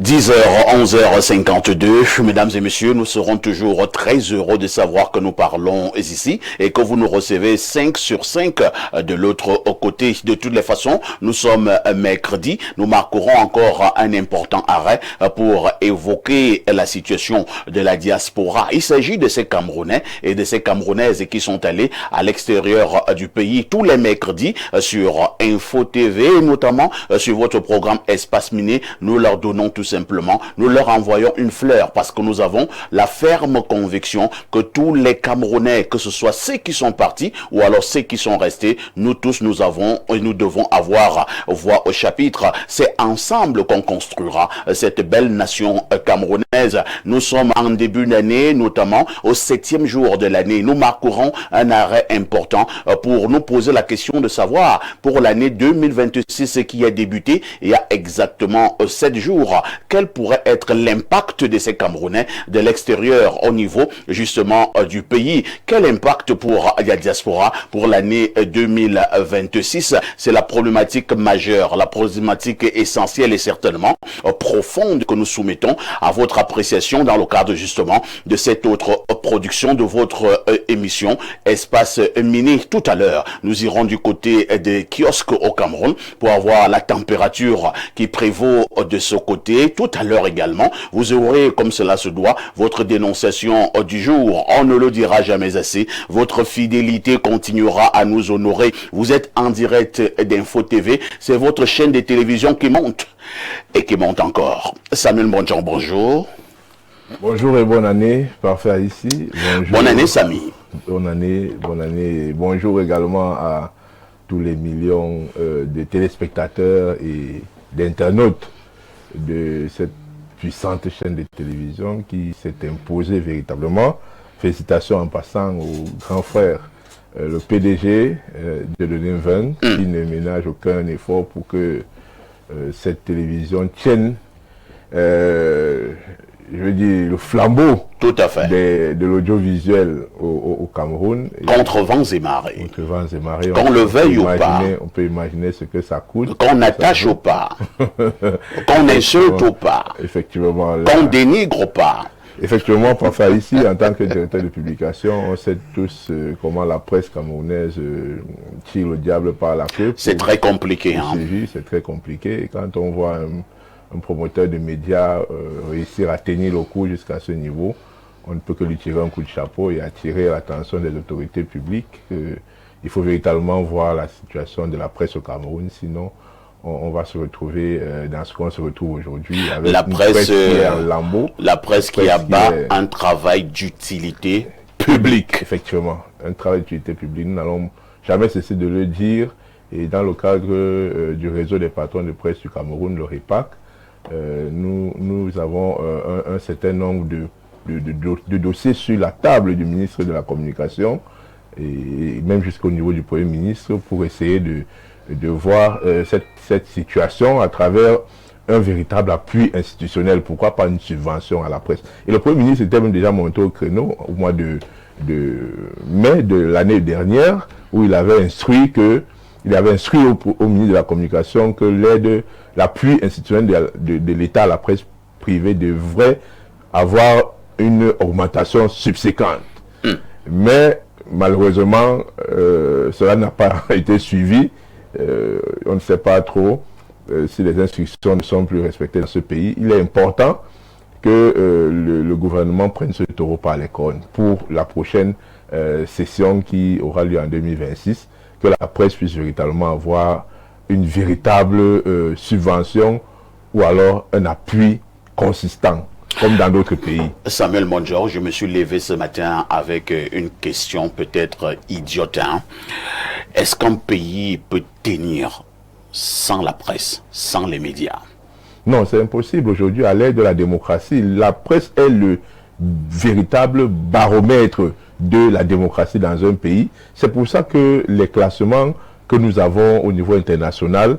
10h, 11h52, mesdames et messieurs, nous serons toujours très heureux de savoir que nous parlons ici et que vous nous recevez 5 sur 5 de l'autre côté. De toutes les façons, nous sommes mercredi, nous marquerons encore un important arrêt pour évoquer la situation de la diaspora. Il s'agit de ces Camerounais et de ces Camerounaises qui sont allés à l'extérieur du pays tous les mercredis sur Info TV, notamment sur votre programme Espace Miné. Nous leur donnons tout simplement, nous leur envoyons une fleur parce que nous avons la ferme conviction que tous les Camerounais, que ce soit ceux qui sont partis ou alors ceux qui sont restés, nous tous nous devons avoir voix au chapitre. C'est ensemble qu'on construira cette belle nation camerounaise. Nous sommes en début d'année, notamment au 7e jour de l'année. Nous marquerons un arrêt important pour nous poser la question de savoir pour l'année 2026 qui a débuté il y a exactement 7 jours, quel pourrait être l'impact de ces Camerounais de l'extérieur au niveau justement du pays? Quel impact pour la diaspora pour l'année 2026? C'est la problématique majeure, la problématique essentielle et certainement profonde que nous soumettons à votre appréciation dans le cadre justement de cette autre production de votre émission Espace Miné. Tout à l'heure, nous irons du côté des kiosques au Cameroun pour avoir la température qui prévaut de ce côté. Tout à l'heure également, vous aurez, comme cela se doit, votre dénonciation du jour. On ne le dira jamais assez. Votre fidélité continuera à nous honorer. Vous êtes en direct d'Info TV. C'est votre chaîne de télévision qui monte et qui monte encore. Samuel Bonjour, bonjour. Bonjour et bonne année, parfait ici. Bonjour. Bonne année, Samy. Bonne année. Bonjour également à tous les millions de téléspectateurs et d'internautes de cette puissante chaîne de télévision qui s'est imposée véritablement. Félicitations en passant au grand frère, le PDG de l'Univen, qui ne ménage aucun effort pour que cette télévision tienne je veux dire, le flambeau tout à fait de l'audiovisuel au Cameroun. Contre vents et marées. Contre vents et marées. Qu'on le veuille ou pas. On peut imaginer ce que ça coûte. Qu'on attache ou pas. Qu'on insulte ou pas. Effectivement. Qu'on dénigre ou pas. Effectivement, parfois ici, en tant que directeur de publication, on sait tous comment la presse camerounaise tire le diable par la queue. C'est très compliqué. C'est très compliqué. Et quand on voit un promoteur de médias réussir à tenir le coup jusqu'à ce niveau, on ne peut que lui tirer un coup de chapeau et attirer l'attention des autorités publiques. Il faut véritablement voir la situation de la presse au Cameroun, sinon on va se retrouver dans ce qu'on se retrouve aujourd'hui avec la presse qui est en lambeau. La presse qui abat un travail d'utilité publique. Effectivement, un travail d'utilité publique. Nous n'allons jamais cesser de le dire. Et dans le cadre du réseau des patrons de presse du Cameroun, le REPAC, nous avons un certain nombre de dossiers sur la table du ministre de la Communication et même jusqu'au niveau du Premier ministre pour essayer de voir cette situation à travers un véritable appui institutionnel. Pourquoi pas une subvention à la presse? Et le Premier ministre était même déjà monté au créneau au mois de mai de l'année dernière où il avait instruit au ministre de la Communication que l'appui institutionnel de l'État à la presse privée devrait avoir une augmentation subséquente. Mais malheureusement, cela n'a pas été suivi. On ne sait pas trop si les instructions ne sont plus respectées dans ce pays. Il est important que le gouvernement prenne ce taureau par les cornes pour la prochaine session qui aura lieu en 2026. Que la presse puisse véritablement avoir une véritable subvention ou alors un appui consistant, comme dans d'autres pays. Samuel Bonjour, je me suis levé ce matin avec une question peut-être idiote. Est-ce qu'un pays peut tenir sans la presse, sans les médias? Non, c'est impossible. Aujourd'hui, à l'ère de la démocratie, la presse est le véritable baromètre de la démocratie dans un pays. C'est pour ça que les classements que nous avons au niveau international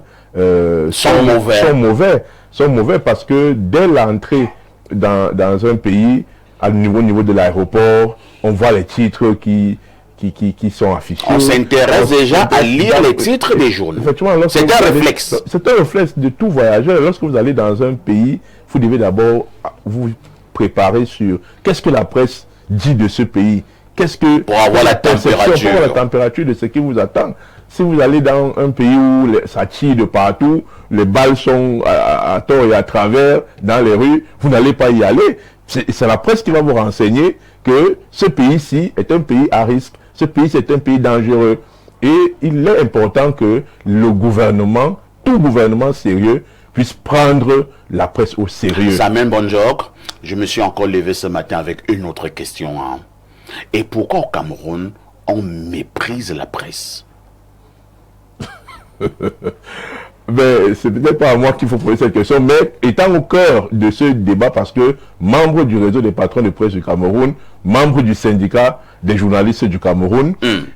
sont mauvais parce que dès l'entrée dans un pays, au niveau de l'aéroport, on voit les titres qui qui sont affichés. On s'intéresse déjà à lire les titres des journaux. C'est un réflexe. C'est un réflexe de tout voyageur. Lorsque vous allez dans un pays, vous devez d'abord vous préparer sur qu'est-ce que la presse dit de ce pays. Qu'est-ce que pour avoir la température de ce qui vous attend. Si vous allez dans un pays où ça tire de partout, les balles sont à tort et à travers dans les rues, vous n'allez pas y aller. C'est la presse qui va vous renseigner que ce pays-ci est un pays à risque, ce pays c'est un pays dangereux. Et il est important que le gouvernement, tout gouvernement sérieux, puisse prendre la presse au sérieux. Samuel Bonjour, je me suis encore levé ce matin avec une autre question. Hein. Et pourquoi au Cameroun, on méprise la presse? Ben, c'est peut-être pas à moi qu'il faut poser cette question, mais étant au cœur de ce débat, parce que membre du réseau des patrons de presse du Cameroun, membre du syndicat des journalistes du Cameroun,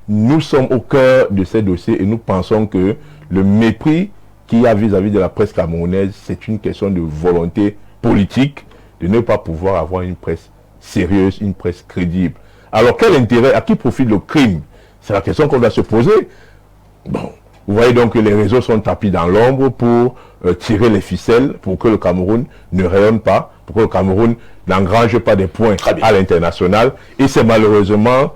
nous sommes au cœur de ces dossiers et nous pensons que le mépris qu'il y a vis-à-vis de la presse camerounaise, c'est une question de volonté politique de ne pas pouvoir avoir une presse sérieuse, une presse crédible. Alors quel intérêt, à qui profite le crime? C'est la question qu'on doit se poser. Bon. Vous voyez donc que les réseaux sont tapis dans l'ombre pour tirer les ficelles, pour que le Cameroun ne rayonne pas, pour que le Cameroun n'engrange pas des points à l'international. Et c'est malheureusement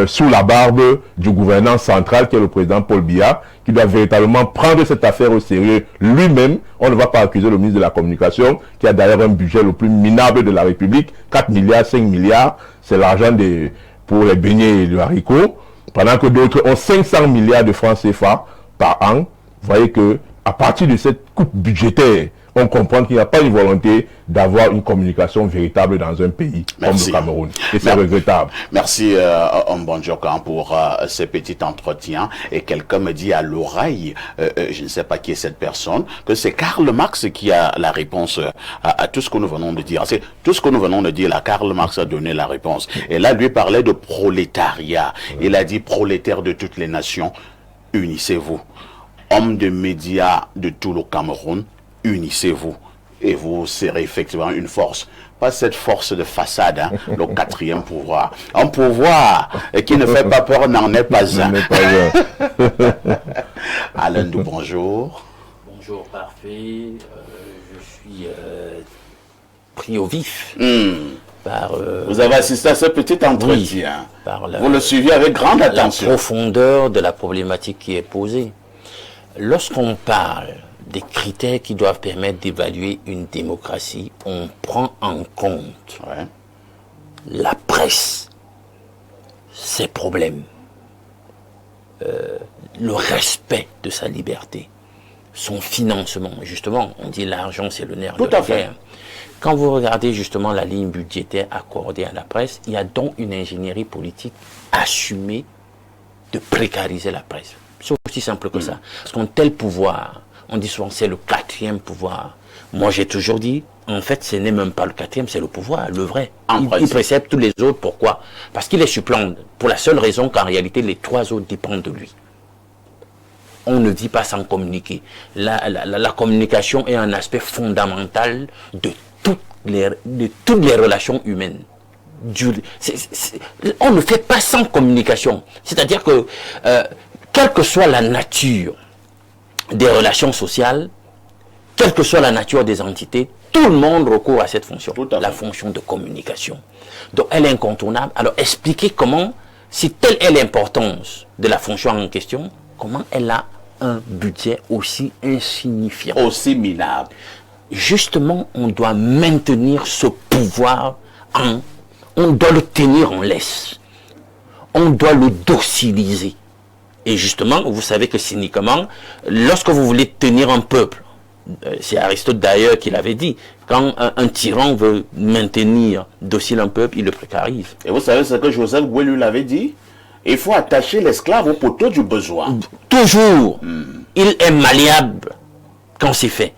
sous la barbe du gouvernant central, qui est le président Paul Biya, qui doit véritablement prendre cette affaire au sérieux lui-même. On ne va pas accuser le ministre de la Communication, qui a d'ailleurs un budget le plus minable de la République, 4 milliards, 5 milliards, c'est l'argent pour les beignets et le haricot, pendant que d'autres ont 500 milliards de francs CFA par an. Vous voyez que à partir de cette coupe budgétaire, on comprend qu'il n'y a pas une volonté d'avoir une communication véritable dans un pays comme le Cameroun. Et c'est regrettable. Merci Mbonjokan pour ce petit entretien. Et quelqu'un me dit à l'oreille, je ne sais pas qui est cette personne, que c'est Karl Marx qui a la réponse à tout ce que nous venons de dire. C'est tout ce que nous venons de dire là. Karl Marx a donné la réponse. Et là, lui parlait de prolétariat. Il a dit prolétaires de toutes les nations, unissez-vous. Hommes de médias de tout le Cameroun, unissez-vous et vous serez effectivement une force. Pas cette force de façade, hein, le quatrième pouvoir. Un pouvoir qui ne fait pas peur n'en est pas un. Alain Dou, bonjour. Bonjour, parfait. Je suis pris au vif. Vous avez assisté à ce petit entretien. Oui, vous le suivez avec grande attention. La profondeur de la problématique qui est posée. Lorsqu'on parle des critères qui doivent permettre d'évaluer une démocratie, on prend en compte la presse, ses problèmes, le respect de sa liberté, son financement. Justement, on dit l'argent, c'est le nerf de la guerre. Quand vous regardez justement la ligne budgétaire accordée à la presse, il y a donc une ingénierie politique assumée de précariser la presse. C'est aussi simple que ça. Parce qu'un tel pouvoir, on dit souvent c'est le quatrième pouvoir. Moi j'ai toujours dit, en fait ce n'est même pas le quatrième, c'est le pouvoir, le vrai. Il précède tous les autres, pourquoi? Parce qu'il est suppléant, pour la seule raison qu'en réalité les trois autres dépendent de lui. On ne dit pas sans communiquer. La communication est un aspect fondamental de toutes les relations humaines. On ne fait pas sans communication. C'est-à-dire que quelle que soit la nature des relations sociales, quelle que soit la nature des entités, tout le monde recourt à cette fonction, la fonction de communication. Donc elle est incontournable. Alors expliquez comment, si telle est l'importance de la fonction en question, comment elle a un budget aussi insignifiant. Aussi minable. Justement, on doit maintenir ce pouvoir, on doit le tenir en laisse. On doit le dociliser. Et justement, vous savez que cyniquement, lorsque vous voulez tenir un peuple, c'est Aristote d'ailleurs qui l'avait dit, quand un tyran veut maintenir docile un peuple, il le précarise. Et vous savez ce que Joseph Goué lui l'avait dit? Il faut attacher l'esclave au poteau du besoin. Toujours. Il est malléable quand c'est fait.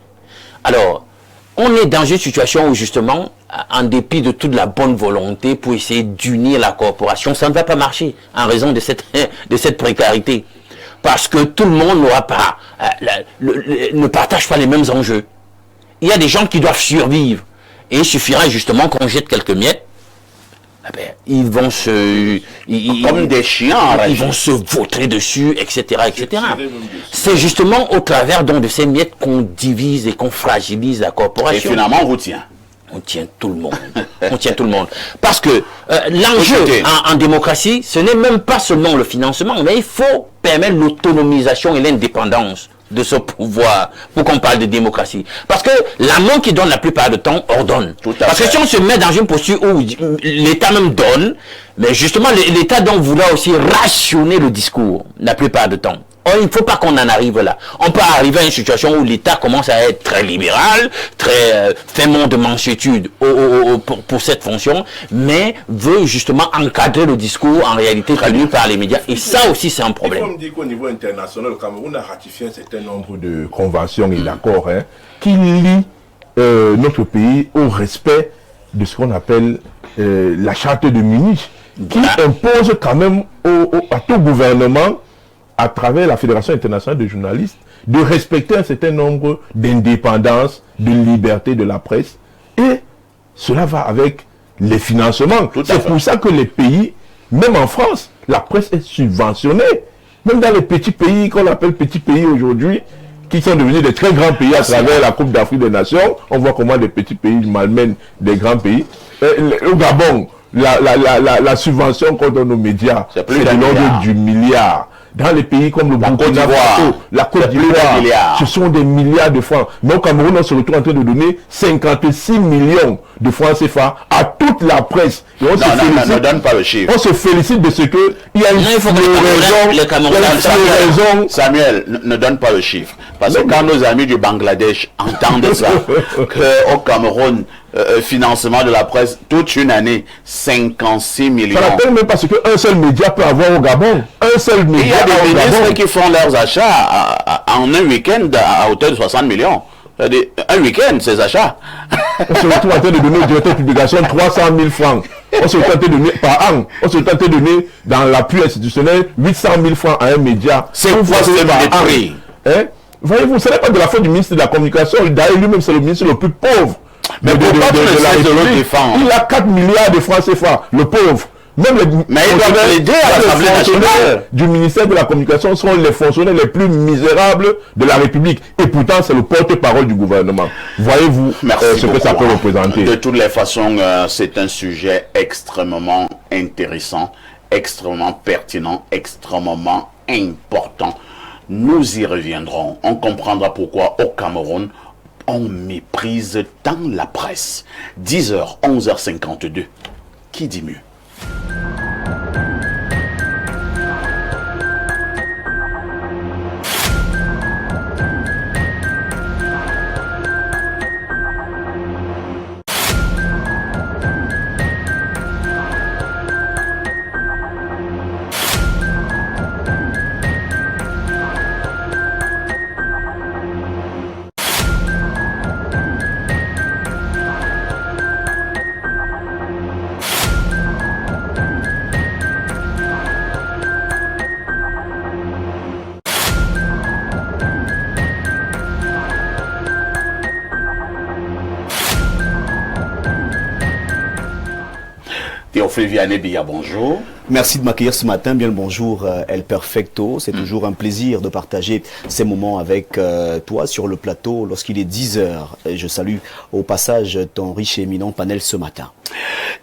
Alors, on est dans une situation où justement, en dépit de toute la bonne volonté pour essayer d'unir la corporation, ça ne va pas marcher en raison de cette précarité. Parce que tout le monde n'aura pas, ne partage pas les mêmes enjeux. Il y a des gens qui doivent survivre. Et il suffira justement qu'on jette quelques miettes ils vont se... Comme des chiens. Ils vont se vautrer dessus, etc. etc. C'est justement au travers donc, de ces miettes qu'on divise et qu'on fragilise la corporation. Et finalement, on vous tient. On tient tout le monde. On tient tout le monde. Parce que l'enjeu en démocratie, ce n'est même pas seulement le financement, mais il faut permettre l'autonomisation et l'indépendance de ce pouvoir pour qu'on parle de démocratie. Parce que la main qui donne la plupart du temps ordonne. Parce que si on se met dans une posture où l'État même donne, mais justement l'État donc voudra aussi rationner le discours la plupart du temps. Or, il ne faut pas qu'on en arrive là. On peut arriver à une situation où l'État commence à être très libéral, très fait mon de mansuétude pour cette fonction, mais veut justement encadrer le discours en réalité tenu par les médias. Et ça aussi, c'est un problème. Il faut me dire qu'au niveau international, le Cameroun a ratifié un certain nombre de conventions et d'accords qui lient notre pays au respect de ce qu'on appelle la charte de Munich, qui impose quand même à tout gouvernement, à travers la Fédération internationale de journalistes, de respecter un certain nombre d'indépendance, de liberté de la presse. Et cela va avec les financements. C'est pour ça que les pays, même en France, la presse est subventionnée. Même dans les petits pays qu'on appelle petits pays aujourd'hui, qui sont devenus des très grands pays à travers la Coupe d'Afrique des Nations, on voit comment les petits pays malmènent des grands pays. Au Gabon, la subvention qu'on donne aux médias, c'est de l'ordre du milliard. Dans les pays comme le Burkina Faso, la Côte d'Ivoire, ce sont des milliards de francs. Mais au Cameroun, on se retrouve en train de donner 56 millions de francs CFA à toute la presse. Et on ne donne pas le chiffre. On se félicite de ce que il y a une raison. Samuel, ne donne pas le chiffre. Parce que quand nos amis du Bangladesh entendent ça, qu'au Cameroun, financement de la presse, toute une année, 56 millions. Ça n'appelle même parce qu'un seul média peut avoir au Gabon. Un seul média. Il y a des ministres qui font leurs achats en un week-end à hauteur de 60 millions. C'est-à-dire, un week-end, ces achats. On se retrouve en train de donner au directeur de publication 300 000 francs. On se retrouve en train de donner par an. On se retrouve en train de donner dans l'appui institutionnel 800 000 francs à un média. C'est une fois par an. Voyez-vous, ce n'est pas de la faute du ministre de la Communication. D'ailleurs, lui-même, c'est le ministre le plus pauvre. Mais pourquoi de la République, il a 4 milliards de francs CFA, le pauvre. Même mais il doit aider à l'Assemblée nationale du ministère de la Communication sont les fonctionnaires les plus misérables de la République. Et pourtant, c'est le porte-parole du gouvernement. Voyez-vous ce que ça peut représenter. De toutes les façons, c'est un sujet extrêmement intéressant, extrêmement pertinent, extrêmement important. Nous y reviendrons. On comprendra pourquoi au Cameroun, on méprise tant la presse. 10h, 11h52. Qui dit mieux? Théophile Vianney-Billa, bonjour. Merci de m'accueillir ce matin. Bien le bonjour, El Perfecto. C'est toujours un plaisir de partager ces moments avec toi sur le plateau lorsqu'il est 10h. Je salue au passage ton riche et éminent panel ce matin.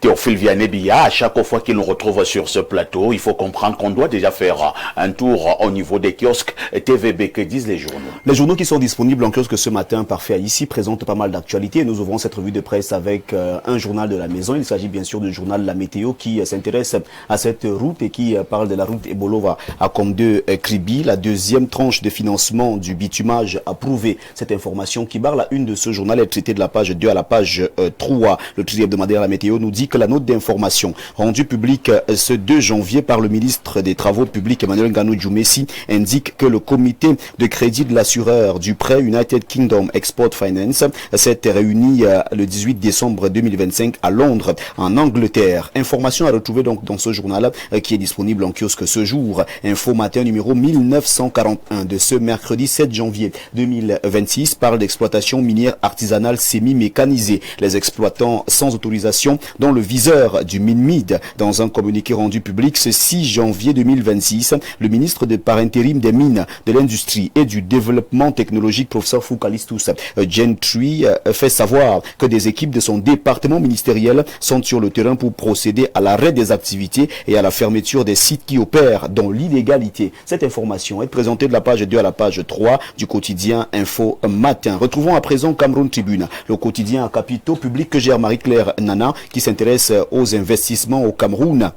Théophile Vianney-Billa, à chaque fois qu'il nous retrouve sur ce plateau, il faut comprendre qu'on doit déjà faire un tour au niveau des kiosques TVB. Que disent les journaux? Les journaux qui sont disponibles en kiosque ce matin, parfait ici, présentent pas mal d'actualités. Nous ouvrons cette revue de presse avec un journal de la maison. Il s'agit bien sûr du journal La Météo qui s'intéresse à cette route et qui parle de la route Ebolova à Comde Kribi. La deuxième tranche de financement du bitumage approuvée. Cette information qui barre la une de ce journal est traitée de la page 2 à la page 3. Le trier hebdomadaire La Météo nous dit que la note d'information rendue publique ce 2 janvier par le ministre des Travaux publics Emmanuel Nganou-Djoumessi indique que le comité de crédit de l'assureur du prêt United Kingdom Export Finance s'est réuni le 18 décembre 2025 à Londres, en Angleterre. Information à retrouver donc dans ce journal journal qui est disponible en kiosque ce jour. Info Matin numéro 1941 de ce mercredi 7 janvier 2026 parle d'exploitation minière artisanale semi-mécanisée. Les exploitants sans autorisation dans le viseur du MINMID. Dans un communiqué rendu public ce 6 janvier 2026, le ministre par intérim des Mines, de l'Industrie et du Développement technologique, professeur Foukalistus Gentry, fait savoir que des équipes de son département ministériel sont sur le terrain pour procéder à l'arrêt des activités et à la fermeture des sites qui opèrent dans l'illégalité. Cette information est présentée de la page 2 à la page 3 du quotidien Info Matin. Retrouvons à présent Cameroun Tribune, le quotidien à capitaux publics que gère Marie-Claire Nana, qui s'intéresse aux investissements au Cameroun.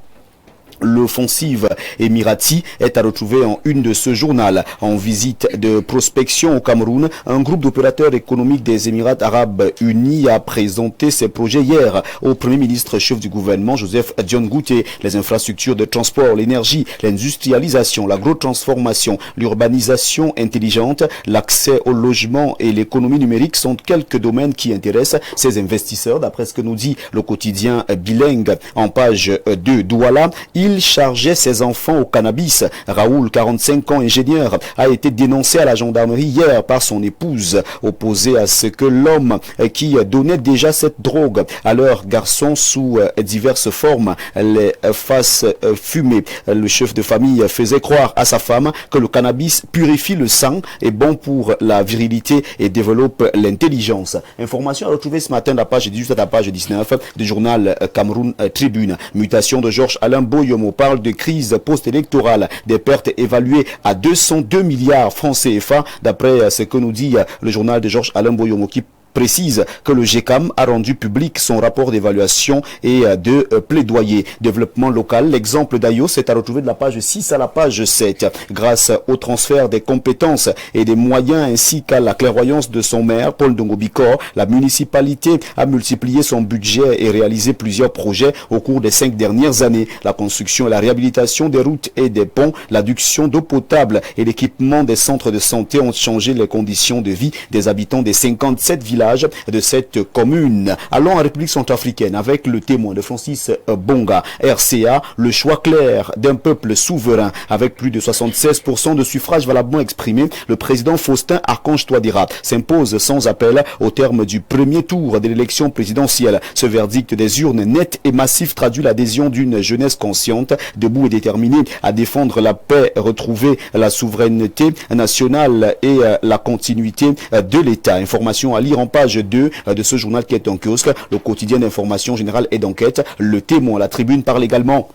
L'offensive émirati est à retrouver en une de ce journal. En visite de prospection au Cameroun, un groupe d'opérateurs économiques des Émirats Arabes Unis a présenté ses projets hier au Premier ministre chef du gouvernement, Joseph Dione Ngouté. Les infrastructures de transport, l'énergie, l'industrialisation, l'agrotransformation, l'urbanisation intelligente, l'accès au logement et l'économie numérique sont quelques domaines qui intéressent ces investisseurs. D'après ce que nous dit le quotidien bilingue en page 2, Douala, il chargeait ses enfants au cannabis. Raoul, 45 ans, ingénieur, a été dénoncé à la gendarmerie hier par son épouse, opposé à ce que l'homme qui donnait déjà cette drogue à leur garçon sous diverses formes les fasse fumer. Le chef de famille faisait croire à sa femme que le cannabis purifie le sang, est bon pour la virilité et développe l'intelligence. Information à retrouver ce matin de la page 18 à la page 19 du journal Cameroun Tribune. Mutation de Georges Alain Boyomo parle de crise post-électorale, des pertes évaluées à 202 milliards francs CFA, d'après ce que nous dit le journal de Georges Alain Boyomo, qui précise que le GECAM a rendu public son rapport d'évaluation et de plaidoyer. Développement local, l'exemple d'Ayo, c'est à retrouver de la page 6 à la page 7. Grâce au transfert des compétences et des moyens ainsi qu'à la clairvoyance de son maire, Paul Ndongo-Bikor, la municipalité a multiplié son budget et réalisé plusieurs projets au cours des 5 dernières années. La construction et la réhabilitation des routes et des ponts, l'adduction d'eau potable et l'équipement des centres de santé ont changé les conditions de vie des habitants des 57 villages de cette commune. Allons en République centrafricaine avec le témoin de Francis Bonga. RCA, le choix clair d'un peuple souverain avec plus de 76% de suffrages valablement exprimés. Le président Faustin Archange Touadéra s'impose sans appel au terme du premier tour de l'élection présidentielle. Ce verdict des urnes net et massif traduit l'adhésion d'une jeunesse consciente, debout et déterminée à défendre la paix, retrouver la souveraineté nationale et la continuité de l'État. Information à lire en page 2 de ce journal qui est en kiosque, le quotidien d'information générale et d'enquête. Le témoin, la tribune parle également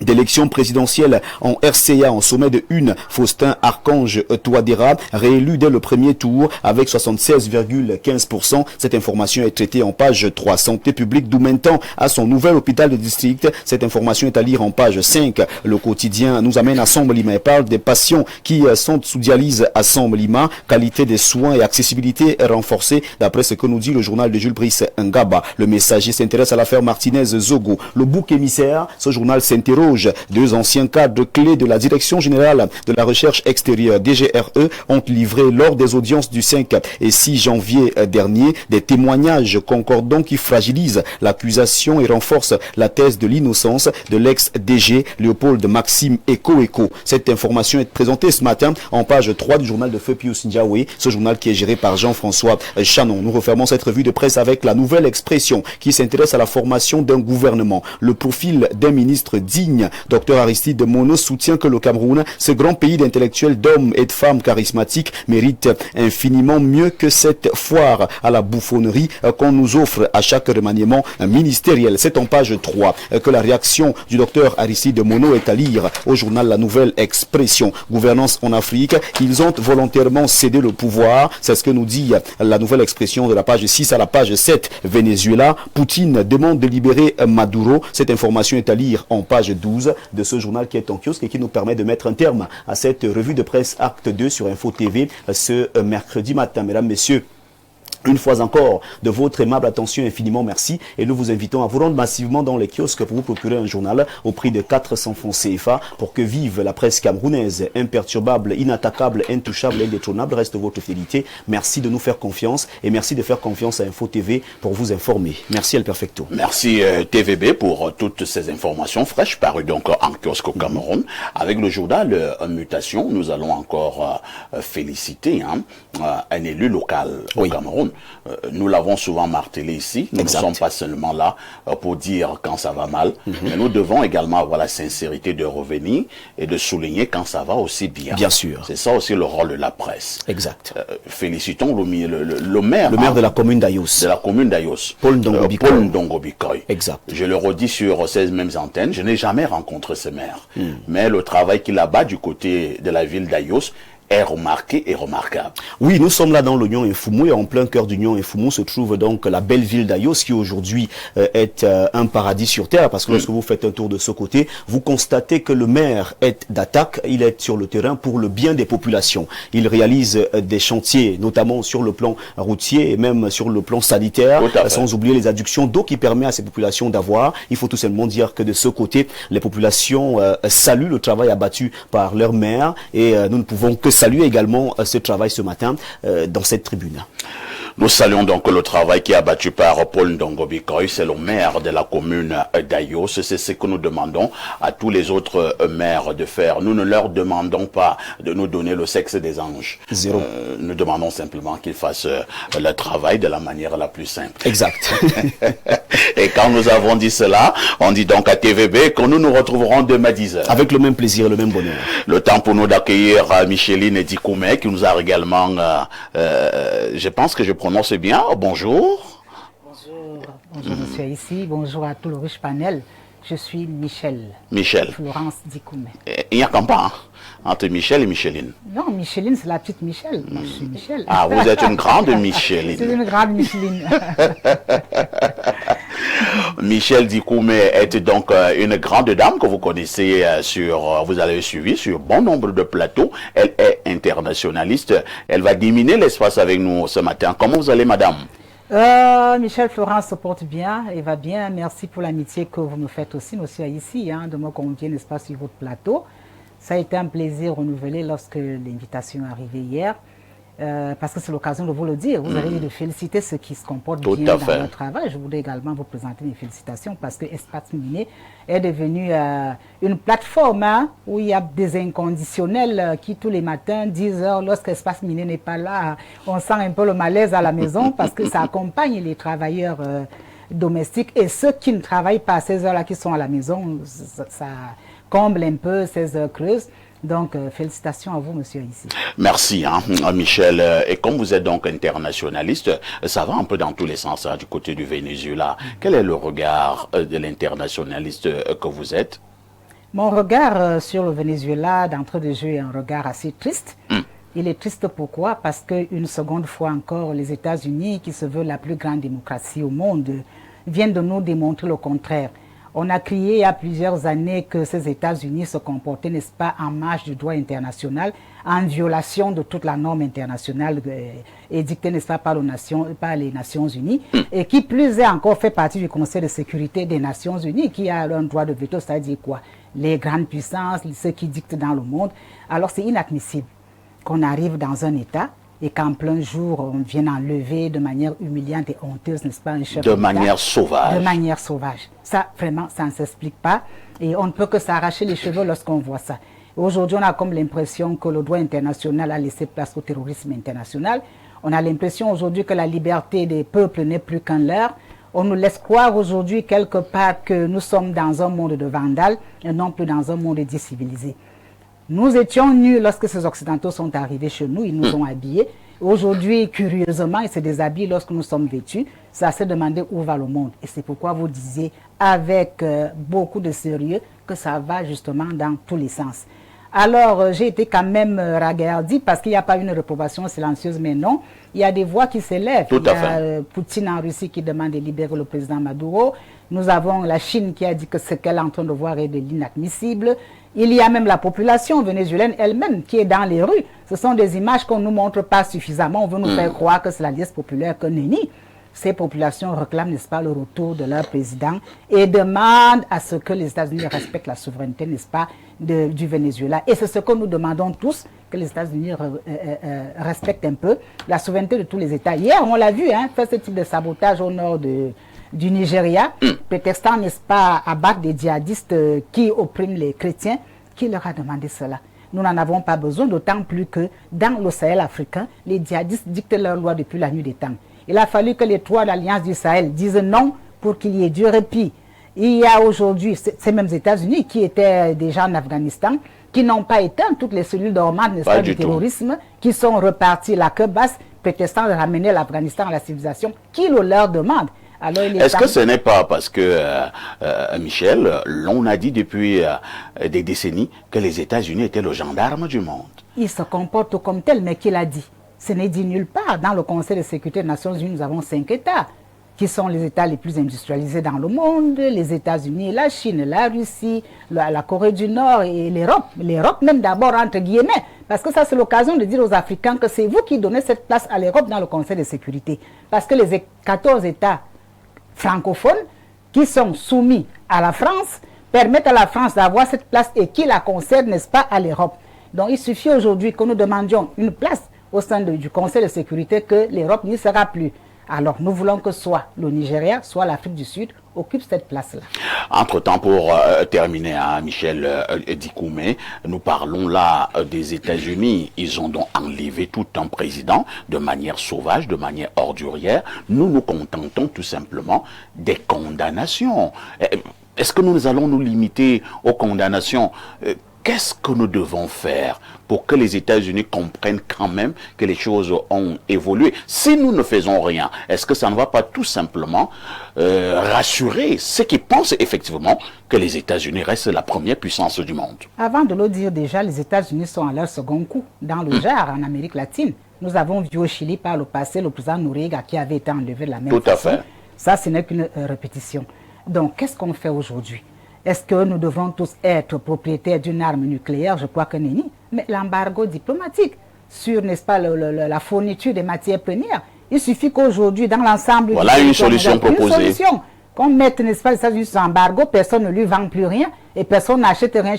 d'élection présidentielle en RCA en sommet de une. Faustin Archange Touadéra, réélu dès le premier tour avec 76,15%. Cette information est traitée en page 3. Santé publique d'Oumentan à son nouvel hôpital de district. Cette information est à lire en page 5. Le quotidien nous amène à Sambalima et parle des patients qui sont sous dialyse à Sambalima. Qualité des soins et accessibilité renforcée d'après ce que nous dit le journal de Jules Brice Ngaba. Le Messager s'intéresse à l'affaire Martinez-Zogo. Le bouc émissaire, ce journal s'interroge. Deux anciens cadres clés de la Direction générale de la recherche extérieure DGRE ont livré lors des audiences du 5 et 6 janvier dernier des témoignages concordants qui fragilisent l'accusation et renforcent la thèse de l'innocence de l'ex-DG Léopold Maxime Eko. Cette information est présentée ce matin en page 3 du journal de Feu Pius Ndiawe, ce journal qui est géré par Jean-François Chanon. Nous refermons cette revue de presse avec la nouvelle expression qui s'intéresse à la formation d'un gouvernement. Le profil d'un ministre digne. Dr Aristide Mono soutient que le Cameroun, ce grand pays d'intellectuels, d'hommes et de femmes charismatiques, mérite infiniment mieux que cette foire à la bouffonnerie qu'on nous offre à chaque remaniement ministériel. C'est en page 3 que la réaction du docteur Aristide Mono est à lire au journal La Nouvelle Expression. Gouvernance en Afrique, ils ont volontairement cédé le pouvoir. C'est ce que nous dit La Nouvelle Expression de la page 6 à la page 7. Venezuela, Poutine demande de libérer Maduro. Cette information est à lire en page 12 de ce journal qui est en kiosque et qui nous permet de mettre un terme à cette revue de presse Acte 2 sur Info TV ce mercredi matin. Mesdames, Messieurs, une fois encore, de votre aimable attention, infiniment merci. Et nous vous invitons à vous rendre massivement dans les kiosques pour vous procurer un journal au prix de 400 francs CFA pour que vive la presse camerounaise, imperturbable, inattaquable, intouchable, indétrônable, reste votre fidélité. Merci de nous faire confiance et merci de faire confiance à Info TV pour vous informer. Merci El Perfecto. Merci TVB pour toutes ces informations fraîches parues donc en kiosque au Cameroun. Avec le journal Mutation, nous allons encore féliciter un élu local au Cameroun. Nous l'avons souvent martelé ici. Nous ne sommes pas seulement là pour dire quand ça va mal, mais nous devons également avoir la sincérité de revenir et de souligner quand ça va aussi bien. Bien sûr. C'est ça aussi le rôle de la presse. Exact. Félicitons le maire. Le maire de la commune d'Ayos. De la commune d'Ayos. Paul Ndongo Bikoy. Exact. Je le redis sur ces mêmes antennes, je n'ai jamais rencontré ce maire. Mais le travail qu'il a bas du côté de la ville d'Ayos est remarqué et remarquable. Oui, nous sommes là dans l'Union Infoumou et en plein cœur d'Union Infoumou se trouve donc la belle ville d'Ayos qui aujourd'hui est un paradis sur terre parce que lorsque vous faites un tour de ce côté, vous constatez que le maire est d'attaque, il est sur le terrain pour le bien des populations. Il réalise des chantiers, notamment sur le plan routier et même sur le plan sanitaire, sans oublier les adductions d'eau qui permet à ces populations d'avoir. Il faut tout simplement dire que de ce côté, les populations saluent le travail abattu par leur maire et nous ne pouvons que saluer également ce travail ce matin dans cette tribune. Nous saluons donc le travail qui est abattu par Paul Ndongo Bikoy, c'est le maire de la commune d'Ayos. C'est ce que nous demandons à tous les autres maires de faire. Nous ne leur demandons pas de nous donner le sexe des anges. Zéro. Nous demandons simplement qu'ils fassent le travail de la manière la plus simple. Exact. Et quand nous avons dit cela, on dit donc à TVB que nous nous retrouverons demain 10h. Avec le même plaisir, le même bonheur. Le temps pour nous d'accueillir Micheline Dikoumé qui nous a également, je pense que je prononce bien. Bonjour. Bonjour monsieur ici, bonjour à tout le riche panel. Je suis Michel. Florence Dikoumé. Il n'y a qu'un pas entre Michel et Micheline. Non, Micheline, c'est la petite Michel. Moi, je suis Michel. Ah, vous êtes une grande Micheline. C'est une grande Micheline. Michel Dikoumé est donc une grande dame que vous connaissez vous avez suivi sur bon nombre de plateaux. Elle est internationaliste. Elle va diminuer l'espace avec nous ce matin. Comment vous allez, madame? Michel Florence se porte bien, elle va bien. Merci pour l'amitié que vous me faites aussi, monsieur, ici, de me convier, n'est-ce pas, sur votre plateau. Ça a été un plaisir renouvelé lorsque l'invitation est arrivée hier, parce que c'est l'occasion de vous le dire. Vous avez dit de féliciter ceux qui se comportent bien dans leur travail. Je voudrais également vous présenter mes félicitations parce que Espace Miné est devenu une plateforme où il y a des inconditionnels qui tous les matins, 10 heures, lorsque Espace Miné n'est pas là, on sent un peu le malaise à la maison parce que ça accompagne les travailleurs domestiques et ceux qui ne travaillent pas à ces heures-là, qui sont à la maison, ça comble un peu ces heures creuses. Donc, félicitations à vous, monsieur, ici. Merci, Michel. Et comme vous êtes donc internationaliste, ça va un peu dans tous les sens du côté du Venezuela. Quel est le regard de l'internationaliste que vous êtes? Mon regard sur le Venezuela, d'entrée de jeu, est un regard assez triste. Il est triste pourquoi? Parce qu'une seconde fois encore, les États-Unis, qui se veulent la plus grande démocratie au monde, viennent de nous démontrer le contraire. On a crié il y a plusieurs années que ces États-Unis se comportaient, n'est-ce pas, en marge du droit international, en violation de toute la norme internationale édictée, n'est-ce pas, par les Nations Unies, et qui plus est encore fait partie du Conseil de sécurité des Nations Unies, qui a un droit de veto, c'est-à-dire quoi? Les grandes puissances, ceux qui dictent dans le monde. Alors c'est inadmissible qu'on arrive dans un État et qu'en plein jour, on vienne enlever de manière humiliante et honteuse, n'est-ce pas, un chef d'État. De manière sauvage. De manière sauvage. Ça, vraiment, ça ne s'explique pas. Et on ne peut que s'arracher les cheveux lorsqu'on voit ça. Aujourd'hui, on a comme l'impression que le droit international a laissé place au terrorisme international. On a l'impression aujourd'hui que la liberté des peuples n'est plus qu'un leurre. On nous laisse croire aujourd'hui quelque part que nous sommes dans un monde de vandales et non plus dans un monde décivilisé. Nous étions nus lorsque ces Occidentaux sont arrivés chez nous, ils nous ont habillés. Aujourd'hui, curieusement, ils se déshabillent lorsque nous sommes vêtus. Ça s'est demandé où va le monde. Et c'est pourquoi vous disiez avec beaucoup de sérieux que ça va justement dans tous les sens. Alors, j'ai été quand même ragardie parce qu'il n'y a pas une réprobation silencieuse, mais non. Il y a des voix qui s'élèvent. Il y a Poutine en Russie qui demande de libérer le président Maduro. Nous avons la Chine qui a dit que ce qu'elle est en train de voir est de l'inadmissible. Il y a même la population vénézuélienne elle-même qui est dans les rues. Ce sont des images qu'on ne nous montre pas suffisamment. On veut nous faire croire que c'est la liesse populaire que nenni. Ces populations réclament, n'est-ce pas, le retour de leur président et demandent à ce que les États-Unis respectent la souveraineté, n'est-ce pas, du Venezuela. Et c'est ce que nous demandons tous, que les États-Unis respectent un peu la souveraineté de tous les États. Hier, on l'a vu, hein, faire ce type de sabotage au nord du Nigeria, prétextant, n'est-ce pas, abattre des djihadistes qui oppriment les chrétiens. Qui leur a demandé cela? Nous n'en avons pas besoin, d'autant plus que dans le Sahel africain, les djihadistes dictent leurs lois depuis la nuit des temps. Il a fallu que les trois de l'Alliance du Sahel disent non pour qu'il y ait du répit. Il y a aujourd'hui ces mêmes États-Unis qui étaient déjà en Afghanistan, qui n'ont pas éteint toutes les cellules dormantes, n'est-ce pas, du terrorisme, qui sont repartis la queue basse, prétextant de ramener l'Afghanistan à la civilisation, qui le leur demande. Est-ce que ce n'est pas parce que, Michel, l'on a dit depuis des décennies que les États-Unis étaient le gendarme du monde? Ils se comportent comme tel, mais qui l'a dit? Ce n'est dit nulle part. Dans le Conseil de sécurité des Nations Unies, nous avons 5 États qui sont les États les plus industrialisés dans le monde, les États-Unis, la Chine, la Russie, la Corée du Nord et l'Europe. L'Europe même d'abord, entre guillemets, parce que ça c'est l'occasion de dire aux Africains que c'est vous qui donnez cette place à l'Europe dans le Conseil de sécurité. Parce que les 14 États francophones qui sont soumis à la France permettent à la France d'avoir cette place et qui la concèdent, n'est-ce pas, à l'Europe. Donc il suffit aujourd'hui que nous demandions une place au sein du Conseil de sécurité que l'Europe n'y sera plus. Alors nous voulons que soit le Nigeria, soit l'Afrique du Sud occupe cette place-là. Entre-temps, pour terminer, hein, Michel Dikoumé, nous parlons là des États-Unis. Ils ont donc enlevé tout un président de manière sauvage, de manière ordurière. Nous nous contentons tout simplement des condamnations. Est-ce que nous allons nous limiter aux condamnations? Qu'est-ce que nous devons faire pour que les États-Unis comprennent quand même que les choses ont évolué? Si nous ne faisons rien, est-ce que ça ne va pas tout simplement rassurer ceux qui pensent effectivement que les États-Unis restent la première puissance du monde? Avant de le dire déjà, les États-Unis sont à leur second coup dans le genre en Amérique latine. Nous avons vu au Chili par le passé le président Noriega qui avait été enlevé de la même façon. Tout à fait. Ça, ce n'est qu'une répétition. Donc, qu'est-ce qu'on fait aujourd'hui? Est-ce que nous devrons tous être propriétaires d'une arme nucléaire? Je crois que nenni. Mais l'embargo diplomatique sur, n'est-ce pas, la fourniture des matières premières, il suffit qu'aujourd'hui, dans l'ensemble... Voilà une solution proposée. Une solution. Qu'on mette, n'est-ce pas, les États-Unis sur embargo, personne ne lui vend plus rien et personne n'achète rien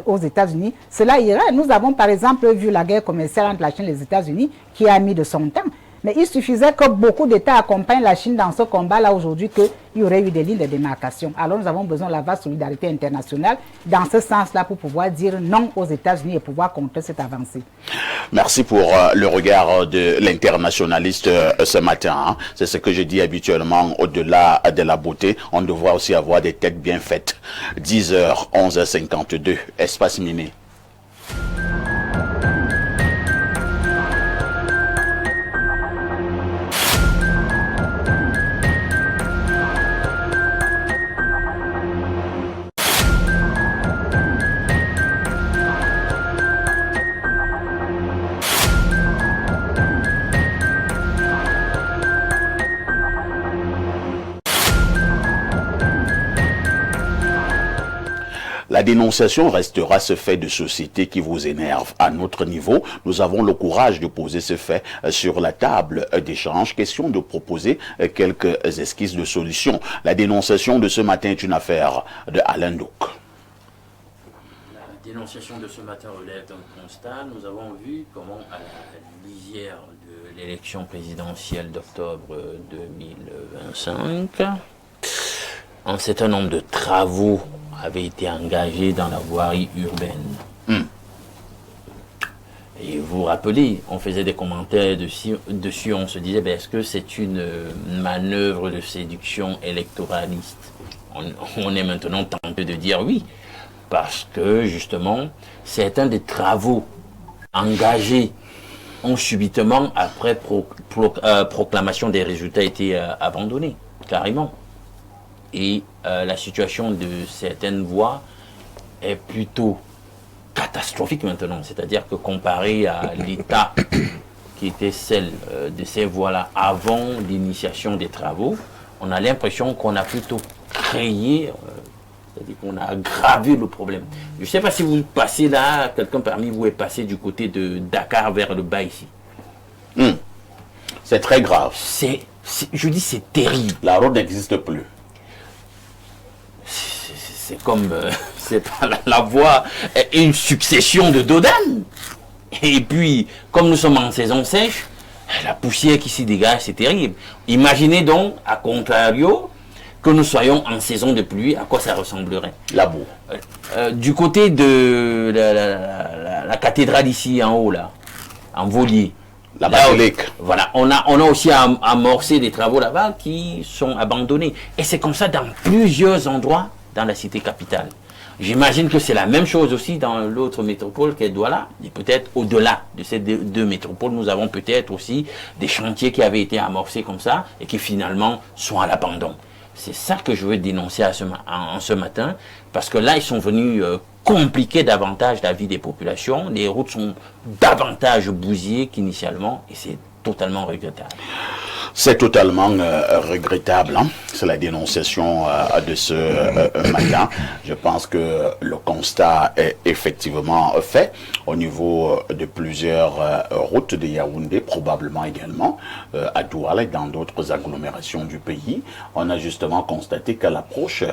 aux États-Unis. Cela irait. Nous avons, par exemple, vu la guerre commerciale entre la Chine et les États-Unis qui a mis de son temps. Mais il suffisait que beaucoup d'États accompagnent la Chine dans ce combat-là aujourd'hui qu'il y aurait eu des lignes de démarcation. Alors nous avons besoin de la vaste solidarité internationale dans ce sens-là pour pouvoir dire non aux États-Unis et pouvoir contrer cette avancée. Merci pour le regard de l'internationaliste ce matin. Hein. C'est ce que je dis habituellement, au-delà de la beauté, on devrait aussi avoir des têtes bien faites. 10h, 11h52, espace miné. La dénonciation restera ce fait de société qui vous énerve. À notre niveau, nous avons le courage de poser ce fait sur la table d'échange. Question de proposer quelques esquisses de solutions. La dénonciation de ce matin est une affaire de Alain Douk. La dénonciation de ce matin relève d'un constat. Nous avons vu comment à la lisière de l'élection présidentielle d'octobre 2025, un certain nombre de travaux avaient été engagés dans la voirie urbaine. Et vous vous rappelez, on faisait des commentaires dessus, on se disait, est-ce que c'est une manœuvre de séduction électoraliste? On est maintenant tenté de dire oui, parce que justement, certains des travaux engagés ont subitement, après proclamation des résultats, été abandonnés, carrément. Et la situation de certaines voies est plutôt catastrophique. catastrophique maintenant. C'est-à-dire que comparé à l'état qui était celle de ces voies-là avant l'initiation des travaux, on a l'impression qu'on a plutôt créé, c'est-à-dire qu'on a aggravé le problème. Je ne sais pas si vous passez là, quelqu'un parmi vous est passé du côté de Dakar vers le bas ici. C'est très grave. Je dis c'est terrible. La route n'existe plus. C'est comme la voie est une succession de dodanes. Et puis, comme nous sommes en saison sèche, la poussière qui s'y dégage, c'est terrible. Imaginez donc, à contrario, que nous soyons en saison de pluie, à quoi ça ressemblerait? La boue. Du côté de la cathédrale ici en haut, là, en Volier. La basilique. Voilà, on a aussi amorcé des travaux là-bas qui sont abandonnés. Et c'est comme ça dans plusieurs endroits dans la cité capitale. J'imagine que c'est la même chose aussi dans l'autre métropole qu'est Douala. Et peut-être au-delà de ces deux métropoles, nous avons peut-être aussi des chantiers qui avaient été amorcés comme ça et qui finalement sont à l'abandon. C'est ça que je veux dénoncer en ce matin, parce que là, ils sont venus compliquer davantage la vie des populations. Les routes sont davantage bousillées qu'initialement, et c'est totalement regrettable. C'est totalement regrettable. Hein? C'est la dénonciation de ce matin. Je pense que le constat est effectivement fait au niveau de plusieurs routes de Yaoundé, probablement également à Douala et dans d'autres agglomérations du pays. On a justement constaté qu'à l'approche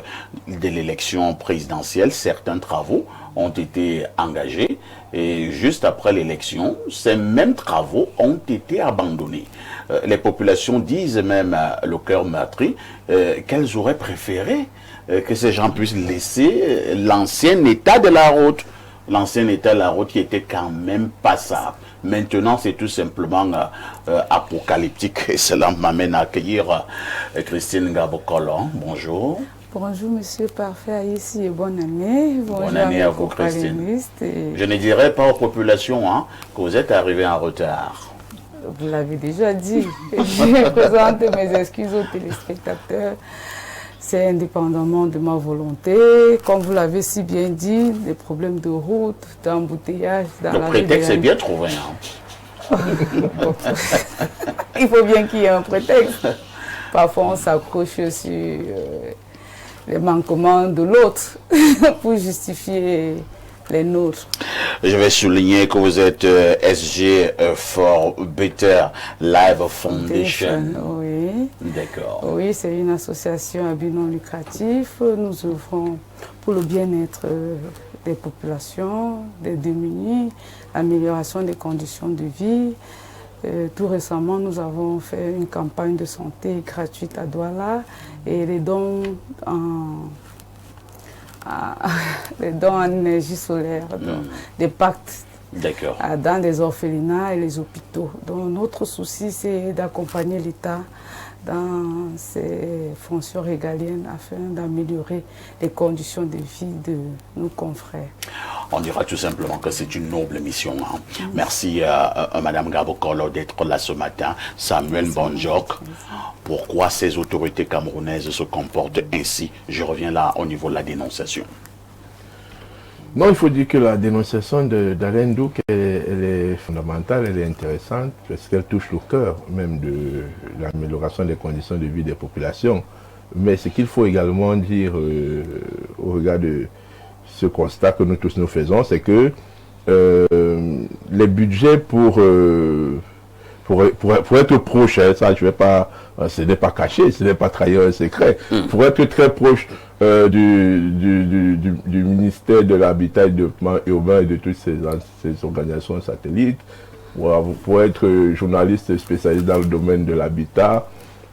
de l'élection présidentielle, certains travaux ont été engagés et juste après l'élection, ces mêmes travaux ont été abandonnés. Les populations disent même, le cœur meurtri, qu'elles auraient préféré que ces gens puissent laisser l'ancien état de la route. L'ancien état de la route qui était quand même passable. Maintenant, c'est tout simplement apocalyptique. Et cela m'amène à accueillir Christine Ngabokolo. Bonjour. Bonjour, monsieur Parfait ici et bonne année. Bonne année à vous, Christine. Je ne dirais pas aux populations que vous êtes arrivé en retard. Vous l'avez déjà dit. Je présente mes excuses aux téléspectateurs. C'est indépendamment de ma volonté. Comme vous l'avez si bien dit, des problèmes de route, d'embouteillage dans la ville. Le prétexte est bien trouvé. Il faut bien qu'il y ait un prétexte. Parfois, on s'accroche sur les manquements de l'autre pour justifier les nôtres. Je vais souligner que vous êtes SG for Better Life Foundation. Oui. D'accord. Oui, c'est une association à but non lucratif. Nous œuvrons pour le bien-être des populations, des démunis, l'amélioration des conditions de vie. Tout récemment, nous avons fait une campagne de santé gratuite à Douala et les dons en énergie solaire, des pactes dans les orphelinats et les hôpitaux. Donc notre souci, c'est d'accompagner l'État dans ses fonctions régaliennes afin d'améliorer les conditions de vie de nos confrères. On dira tout simplement que c'est une noble mission. Merci à Mme Ngabokolo d'être là ce matin. Samuel Bonjok, pourquoi ces autorités camerounaises se comportent ainsi? Je reviens là au niveau de la dénonciation. Non, il faut dire que la dénonciation d'Alain Douk, elle est fondamentale, elle est intéressante, parce qu'elle touche le cœur même de l'amélioration des conditions de vie des populations. Mais ce qu'il faut également dire au regard de ce constat que nous tous nous faisons, c'est que les budgets pour être proche, ça je vais pas, ce n'est pas caché, ce n'est pas trahir un secret, pour être très proche du ministère de l'Habitat et du Développement urbain et de toutes ces organisations satellites, pour être journaliste spécialisé dans le domaine de l'habitat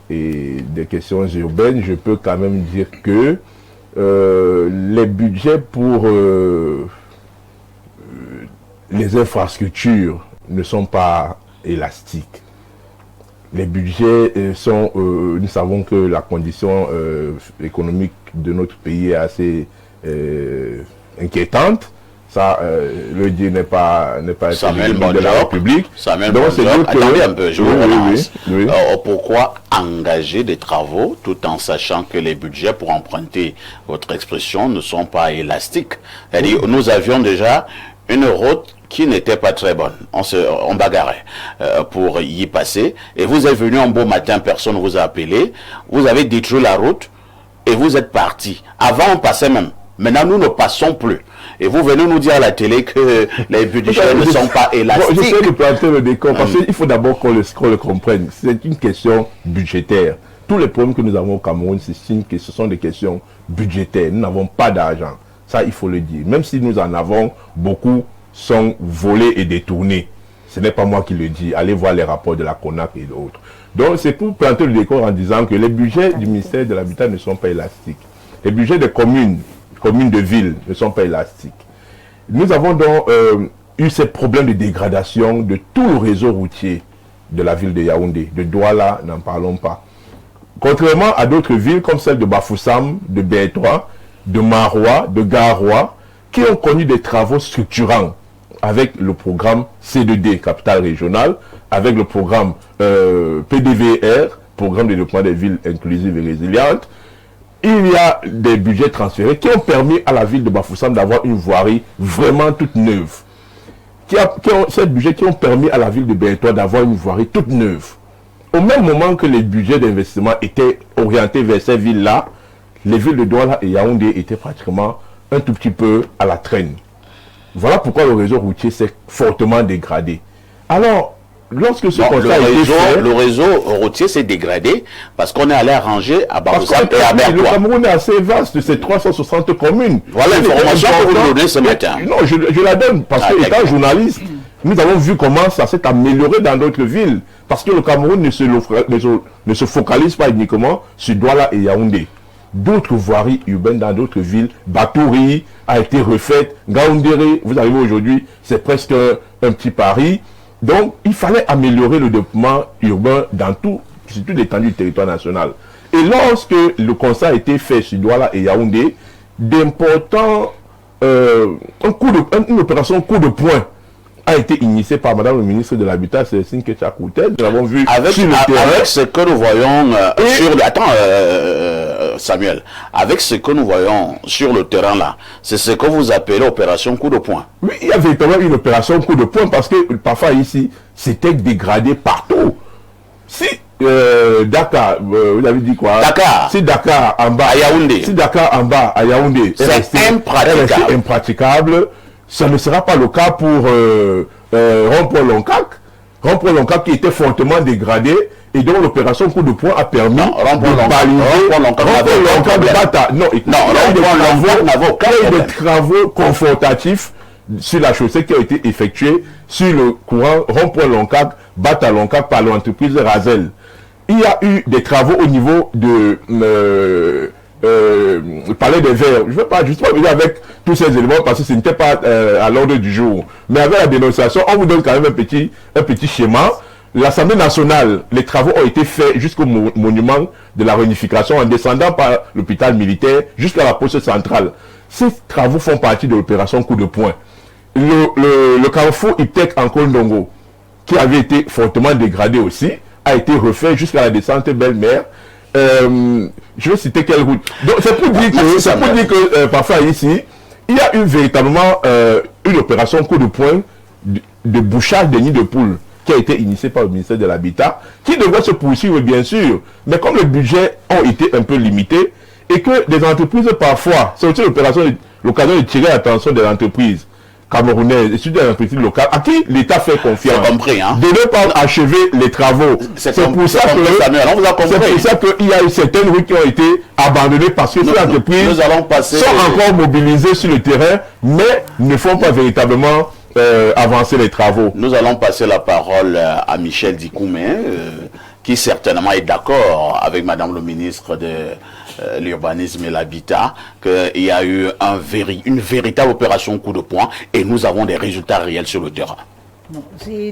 et des questions urbaines, je peux quand même dire que les budgets pour les infrastructures ne sont pas élastiques. Les budgets sont, nous savons que la condition économique de notre pays est assez inquiétante. Ça, le dit n'est pas Samuel de la République. Samuel Donc c'est Bonjour, attendez un peu, je vous relance. Oui. Pourquoi engager des travaux tout en sachant que les budgets, pour emprunter votre expression, ne sont pas élastiques? C'est-à-dire, nous avions déjà une route qui n'était pas très bonne. On bagarrait pour y passer. Et vous êtes venu un beau matin, personne ne vous a appelé. Vous avez détruit la route et vous êtes parti. Avant, on passait même. Maintenant, nous ne passons plus. Et vous venez nous dire à la télé que les budgets ne sont pas élastiques. Bon, j'essaie de planter le décor parce qu'il faut d'abord qu'on le comprenne. C'est une question budgétaire. Tous les problèmes que nous avons au Cameroun, que ce sont des questions budgétaires. Nous n'avons pas d'argent. Ça, il faut le dire. Même si nous en avons, beaucoup sont volés et détournés. Ce n'est pas moi qui le dis. Allez voir les rapports de la CONAC et d'autres. Donc, c'est pour planter le décor en disant que les budgets du ministère de l'Habitat ne sont pas élastiques. Les budgets des communes de ville ne sont pas élastiques. Nous avons donc eu ces problèmes de dégradation de tout le réseau routier de la ville de Yaoundé. De Douala, n'en parlons pas. Contrairement à d'autres villes comme celle de Bafoussam, de Bétois, de Marois, de Garoua, qui ont connu des travaux structurants avec le programme C2D, Capitale Régionale, avec le programme PDVR, Programme de développement des villes inclusives et résilientes. Il y a des budgets transférés qui ont permis à la ville de Bafoussam d'avoir une voirie vraiment toute neuve. Ces budgets qui ont permis à la ville de Bétois d'avoir une voirie toute neuve. Au même moment que les budgets d'investissement étaient orientés vers ces villes-là, les villes de Douala et Yaoundé étaient pratiquement un tout petit peu à la traîne. Voilà pourquoi le réseau routier s'est fortement dégradé. Alors, lorsque ce constat a été fait, le réseau routier s'est dégradé parce qu'on est allé arranger à Bafoussam et à Bertois. Le Cameroun est assez vaste, c'est 360 communes. Voilà l'information que vous donnez ce matin. Non, je la donne parce que, étant journaliste, nous avons vu comment ça s'est amélioré dans d'autres villes. Parce que le Cameroun ne se focalise pas uniquement sur Douala et Yaoundé. D'autres voiries urbaines dans d'autres villes, Batouri a été refaite, Gaoundéré, vous arrivez aujourd'hui, c'est presque un petit Paris. Donc, il fallait améliorer le développement urbain sur toute l'étendue du territoire national. Et lorsque le constat a été fait sur Douala et Yaoundé, d'importants, une opération coup de poing a été initiée par Madame le ministre de l'Habitat, Célestine Ketchakoutel. Nous l'avons vu sur le terrain. Avec ce que nous voyons sur le... Attends, Samuel. Avec ce que nous voyons sur le terrain là, c'est ce que vous appelez opération coup de poing. Oui, il y a véritablement une opération coup de poing parce que parfois ici, c'était dégradé partout. Si Dakar, vous avez dit quoi? Dakar. Si Dakar en bas à Yaoundé. Si Dakar en bas à Yaoundé, c'est impraticable. Ça ne sera pas le cas pour Rond-Point-Loncac. Rond-Point-Loncac qui était fortement dégradé et donc l'opération coup de poing a permis de baliser Rond-Point-Loncac de Bata. Non, il y a eu des travaux confortatifs sur la chaussée qui ont été effectués sur le courant Rond-Point-Loncac, Bata-Loncac par l'entreprise Razel. Il y a eu des travaux au niveau de Palais des Verts. Je ne vais pas justement venir avec tous ces éléments parce que ce n'était pas à l'ordre du jour. Mais avec la dénonciation, on vous donne quand même un petit schéma. L'Assemblée nationale, les travaux ont été faits jusqu'au monument de la réunification en descendant par l'hôpital militaire jusqu'à la poste centrale. Ces travaux font partie de l'opération coup de poing. Le carrefour Iptek en Kondongo, qui avait été fortement dégradé aussi, a été refait jusqu'à la descente Belle-Mère. Je vais citer quelle route. Donc c'est pour dire que, parfois ici, il y a eu véritablement une opération coup de poing de bouchage des nids de poules qui a été initiée par le ministère de l'Habitat, qui devrait se poursuivre bien sûr, mais comme les budgets ont été un peu limités et que des entreprises parfois, c'est aussi l'occasion de tirer l'attention des entreprises camerounaises et surtout des entreprises locales à qui l'État fait confiance. Compris, hein? De ne pas achever les travaux. C'est pour ça qu'il y a eu certaines routes qui ont été abandonnées parce que ces entreprises sont encore mobilisées sur le terrain, mais ne font pas véritablement avancer les travaux. Nous allons passer la parole à Michel Dikoumé, qui certainement est d'accord avec Madame le ministre de l'Urbanisme et l'Habitat, qu'il y a eu une véritable opération coup de poing et nous avons des résultats réels sur le terrain. Bon, je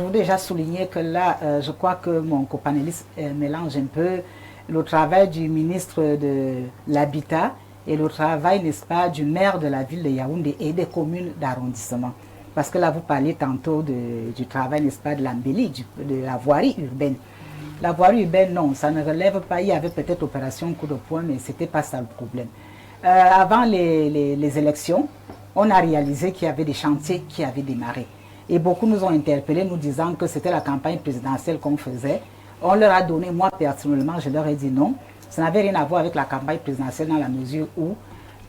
veux déjà souligner que là, je crois que mon copanéliste mélange un peu le travail du ministre de l'Habitat et le travail, n'est-ce pas, du maire de la ville de Yaoundé et des communes d'arrondissement. Parce que là, vous parliez tantôt du travail, n'est-ce pas, de l'embellie, de la voirie urbaine. La voirie urbaine, non, ça ne relève pas. Il y avait peut-être opération coup de poing, mais ce n'était pas ça le problème. Avant les élections, on a réalisé qu'il y avait des chantiers qui avaient démarré. Et beaucoup nous ont interpellés, nous disant que c'était la campagne présidentielle qu'on faisait. On leur a donné, moi personnellement, je leur ai dit non. Ça n'avait rien à voir avec la campagne présidentielle dans la mesure où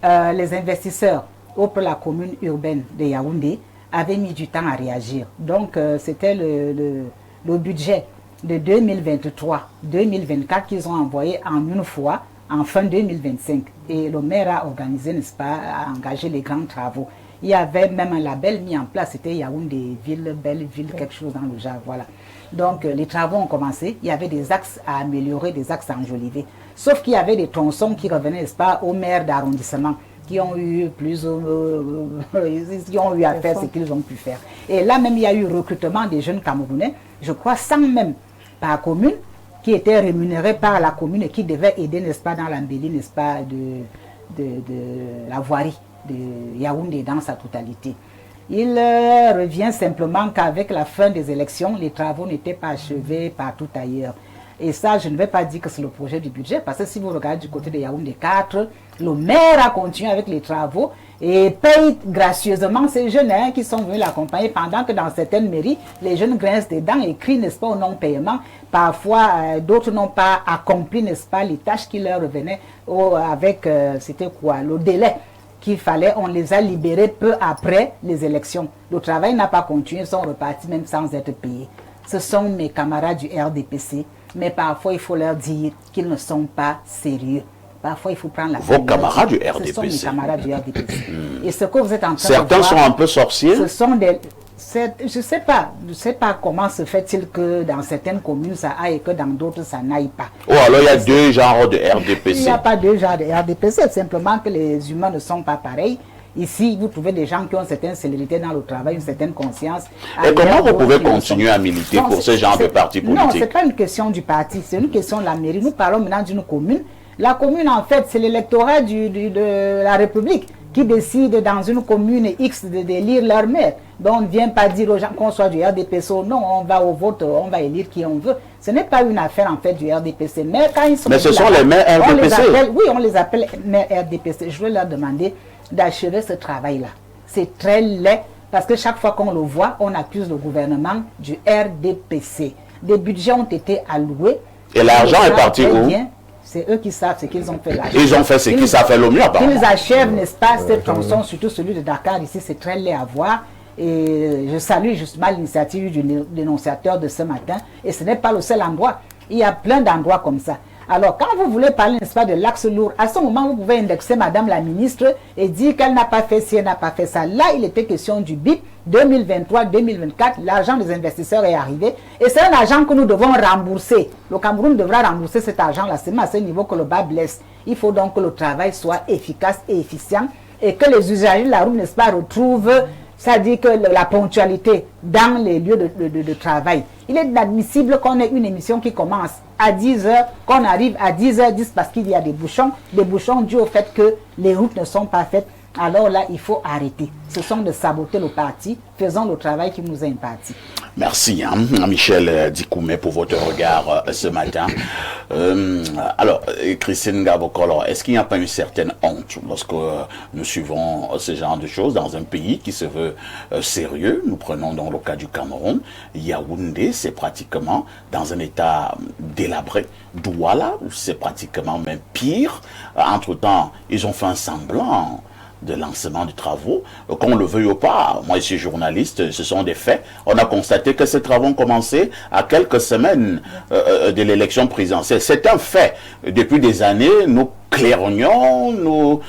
les investisseurs auprès de la commune urbaine de Yaoundé avaient mis du temps à réagir. Donc c'était le budget de 2023-2024 qu'ils ont envoyé en une fois en fin 2025. Et le maire a organisé, n'est-ce pas, a engagé les grands travaux. Il y avait même un label mis en place, c'était Yaoundé, ville, belle ville, quelque chose dans le genre, voilà. Donc les travaux ont commencé, il y avait des axes à améliorer, des axes à enjoliver. Sauf qu'il y avait des tronçons qui revenaient, n'est-ce pas, aux maires d'arrondissement, qui ont eu qui ont eu à faire ce qu'ils ont pu faire. Et là même, il y a eu recrutement des jeunes Camerounais, je crois 100 même par commune, qui étaient rémunérés par la commune et qui devaient aider, n'est-ce pas, dans l'embellie, n'est-ce pas, de la voirie de Yaoundé dans sa totalité. Il revient simplement qu'avec la fin des élections, les travaux n'étaient pas achevés partout ailleurs. Et ça, je ne vais pas dire que c'est le projet du budget, parce que si vous regardez du côté de Yaoundé 4, le maire a continué avec les travaux et paye gracieusement ces jeunes qui sont venus l'accompagner, pendant que dans certaines mairies, les jeunes grincent des dents et crient, n'est-ce pas, au non-paiement. Parfois, d'autres n'ont pas accompli, n'est-ce pas, les tâches qui leur revenaient avec, c'était quoi, le délai qu'il fallait. On les a libérés peu après les élections. Le travail n'a pas continué, ils sont repartis même sans être payés. Ce sont mes camarades du RDPC, mais parfois il faut leur dire qu'ils ne sont pas sérieux. Parfois il faut prendre la Vos camarades du RDPC. Ce sont mes camarades du RDPC. Et ce que vous êtes en train Certains de voir, sont un peu sorciers. Ce sont des... Je ne sais pas comment se fait-il que dans certaines communes ça aille et que dans d'autres ça n'aille pas. Oh, alors il y a deux genres de RDPC. Il n'y a pas deux genres de RDPC, simplement que les humains ne sont pas pareils. Ici, vous trouvez des gens qui ont une certaine célérité dans le travail, une certaine conscience. Et comment vous pouvez continuer à militer pour ce genre de parti politique? Non, ce n'est pas une question du parti, c'est une question de la mairie. Nous parlons maintenant d'une commune. La commune, en fait, c'est l'électorat de la République qui décide dans une commune X d'élire leur maire. Donc on ne vient pas dire aux gens qu'on soit du RDPC ou non, on va au vote, on va élire qui on veut. Ce n'est pas une affaire en fait du RDPC. Mais quand ils sont ce sont les maires RDPC. Oui, on les appelle maires RDPC. Je vais leur demander d'achever ce travail-là. C'est très laid parce que chaque fois qu'on le voit, on accuse le gouvernement du RDPC. Des budgets ont été alloués. Et l'argent est parti où? C'est eux qui savent ce qu'ils ont fait là. Ils ont fait ce qu'ils savent faire le mieux, apparemment. Ils achèvent, n'est-ce pas, cette tronçon, surtout celui de Dakar, ici, c'est très laid à voir. Et je salue justement l'initiative du dénonciateur de ce matin. Et ce n'est pas le seul endroit. Il y a plein d'endroits comme ça. Alors, quand vous voulez parler, n'est-ce pas, de l'axe lourd, à ce moment, vous pouvez indexer Madame la ministre et dire qu'elle n'a pas fait ci, elle n'a pas fait ça. Là, il était question du BIP 2023-2024. L'argent des investisseurs est arrivé. Et c'est un argent que nous devons rembourser. Le Cameroun devra rembourser cet argent-là. C'est à ce niveau que le bas blesse. Il faut donc que le travail soit efficace et efficient et que les usagers de la route, n'est-ce pas, retrouvent, c'est-à-dire que la ponctualité dans les lieux de travail. Il est inadmissible qu'on ait une émission qui commence à 10h, qu'on arrive à 10h10 parce qu'il y a des bouchons dus au fait que les routes ne sont pas faites. Alors là, il faut arrêter. Ce sont de saboter le parti. Faisons le travail qui nous est imparti. Merci, Michel Dikoumé, pour votre regard ce matin. Alors, Christine Gabokolo, est-ce qu'il n'y a pas une certaine honte lorsque nous suivons ce genre de choses dans un pays qui se veut sérieux? Nous prenons dans le cas du Cameroun. Yaoundé, c'est pratiquement dans un état délabré. Douala, c'est pratiquement même pire. Entre-temps, ils ont fait un semblant de lancement de travaux, qu'on le veuille ou pas. Moi, je suis journaliste, ce sont des faits. On a constaté que ces travaux ont commencé à quelques semaines de l'élection présidentielle. C'est un fait. Depuis des années, nous claironions, nous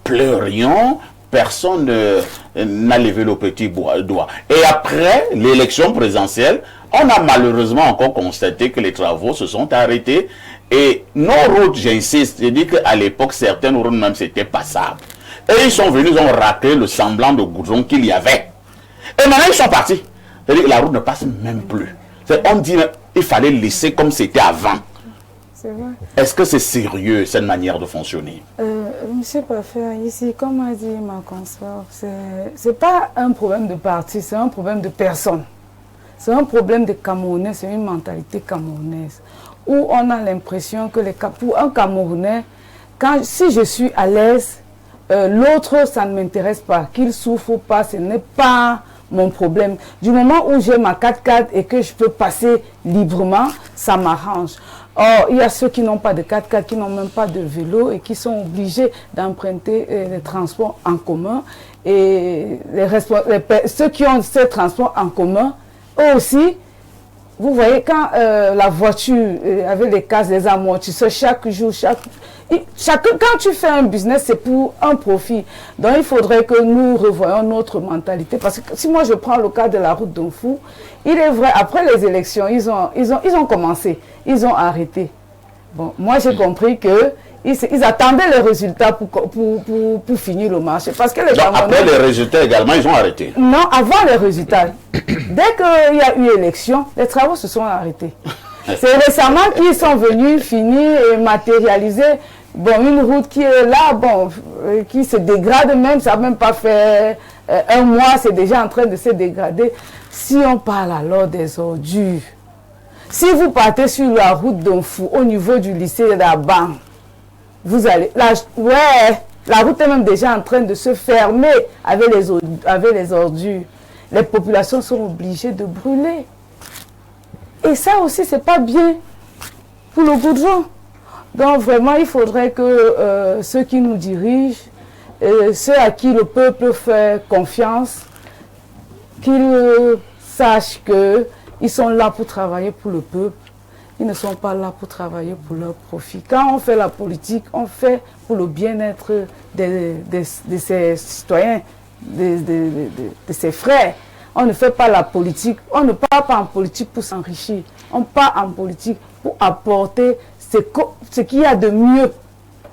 pleurions, personne n'a levé le petit doigt. Et après l'élection présidentielle, on a malheureusement encore constaté que les travaux se sont arrêtés. Et nos routes, j'insiste, je dis qu'à l'époque, certaines routes même, c'était passable. Et ils sont venus, ils ont raclé le semblant de goudron qu'il y avait. Et maintenant, ils sont partis. C'est-à-dire que la route ne passe même plus. On dit qu'il fallait laisser comme c'était avant. C'est vrai. Est-ce que c'est sérieux, cette manière de fonctionner? Monsieur Parfait, ici, comme a dit ma consoeur, c'est pas un problème de parti, c'est un problème de personne. C'est un problème de Camerounais, c'est une mentalité camerounaise. Où on a l'impression que pour un Camerounais, si je suis à l'aise, l'autre, ça ne m'intéresse pas. Qu'il souffre ou pas, ce n'est pas mon problème. Du moment où j'ai ma 4x4 et que je peux passer librement, ça m'arrange. Or, il y a ceux qui n'ont pas de 4x4, qui n'ont même pas de vélo et qui sont obligés d'emprunter les transports en commun. Et ceux qui ont ces transports en commun, eux aussi, vous voyez, quand la voiture, avec les cases, les amortisseurs, chaque jour, quand tu fais un business, c'est pour un profit. Donc, il faudrait que nous revoyions notre mentalité. Parce que si moi, je prends le cas de la route d'Onfou, il est vrai, après les élections, ils ont commencé, ils ont arrêté. Bon, moi, j'ai compris que ils attendaient les résultats pour finir le marché. Parce que après les résultats également, ils ont arrêté. Non, avant les résultats. Dès qu'il y a eu élection, les travaux se sont arrêtés. C'est récemment qu'ils sont venus finir et matérialiser une route qui est là, qui se dégrade même, ça n'a même pas fait un mois, c'est déjà en train de se dégrader. Si on parle alors des ordures, si vous partez sur la route d'Onfou, au niveau du lycée d'Aban, vous allez, la route est même déjà en train de se fermer avec les ordures. Les populations sont obligées de brûler. Et ça aussi, c'est pas bien pour le goudron. Donc vraiment, il faudrait que ceux qui nous dirigent, ceux à qui le peuple fait confiance, qu'ils sachent qu'ils sont là pour travailler pour le peuple. Ils ne sont pas là pour travailler pour leur profit. Quand on fait la politique, on fait pour le bien-être de ses citoyens, de ses frères. On ne fait pas la politique, on ne part pas en politique pour s'enrichir. On part en politique pour apporter ce qu'il y a de mieux,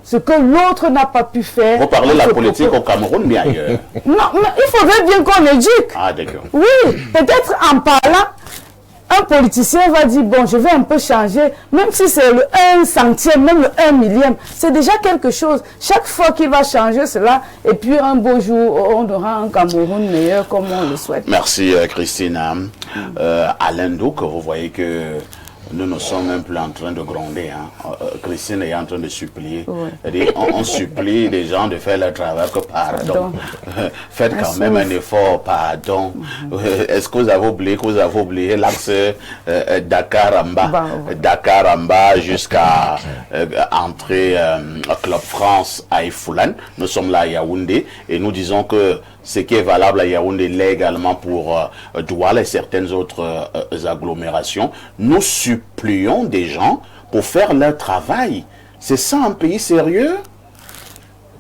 ce que l'autre n'a pas pu faire. Vous parlez de la politique au Cameroun, mais ailleurs. Non, mais il faudrait bien qu'on éduque. Ah, d'accord. Oui, peut-être en parlant, un politicien va dire, bon, je vais un peu changer, même si c'est le 1 centième, même le 1 millième, c'est déjà quelque chose. Chaque fois qu'il va changer cela, et puis un beau jour, on aura un Cameroun meilleur comme on le souhaite. Merci Christine. Alain Douk, vous voyez que nous ne sommes même plus en train de gronder. Christine est en train de supplier. Ouais. On supplie les gens de faire leur travail, que pardon. Faites quand même un effort, pardon. Est-ce que vous avez oublié l'axe Dakar-Amba jusqu'à entrer Club France à Ifoulan. Nous sommes là à Yaoundé et nous disons que ce qui est valable à Yaoundé l'est également pour Douala et certaines autres agglomérations. Nous supplions des gens pour faire leur travail. C'est ça un pays sérieux?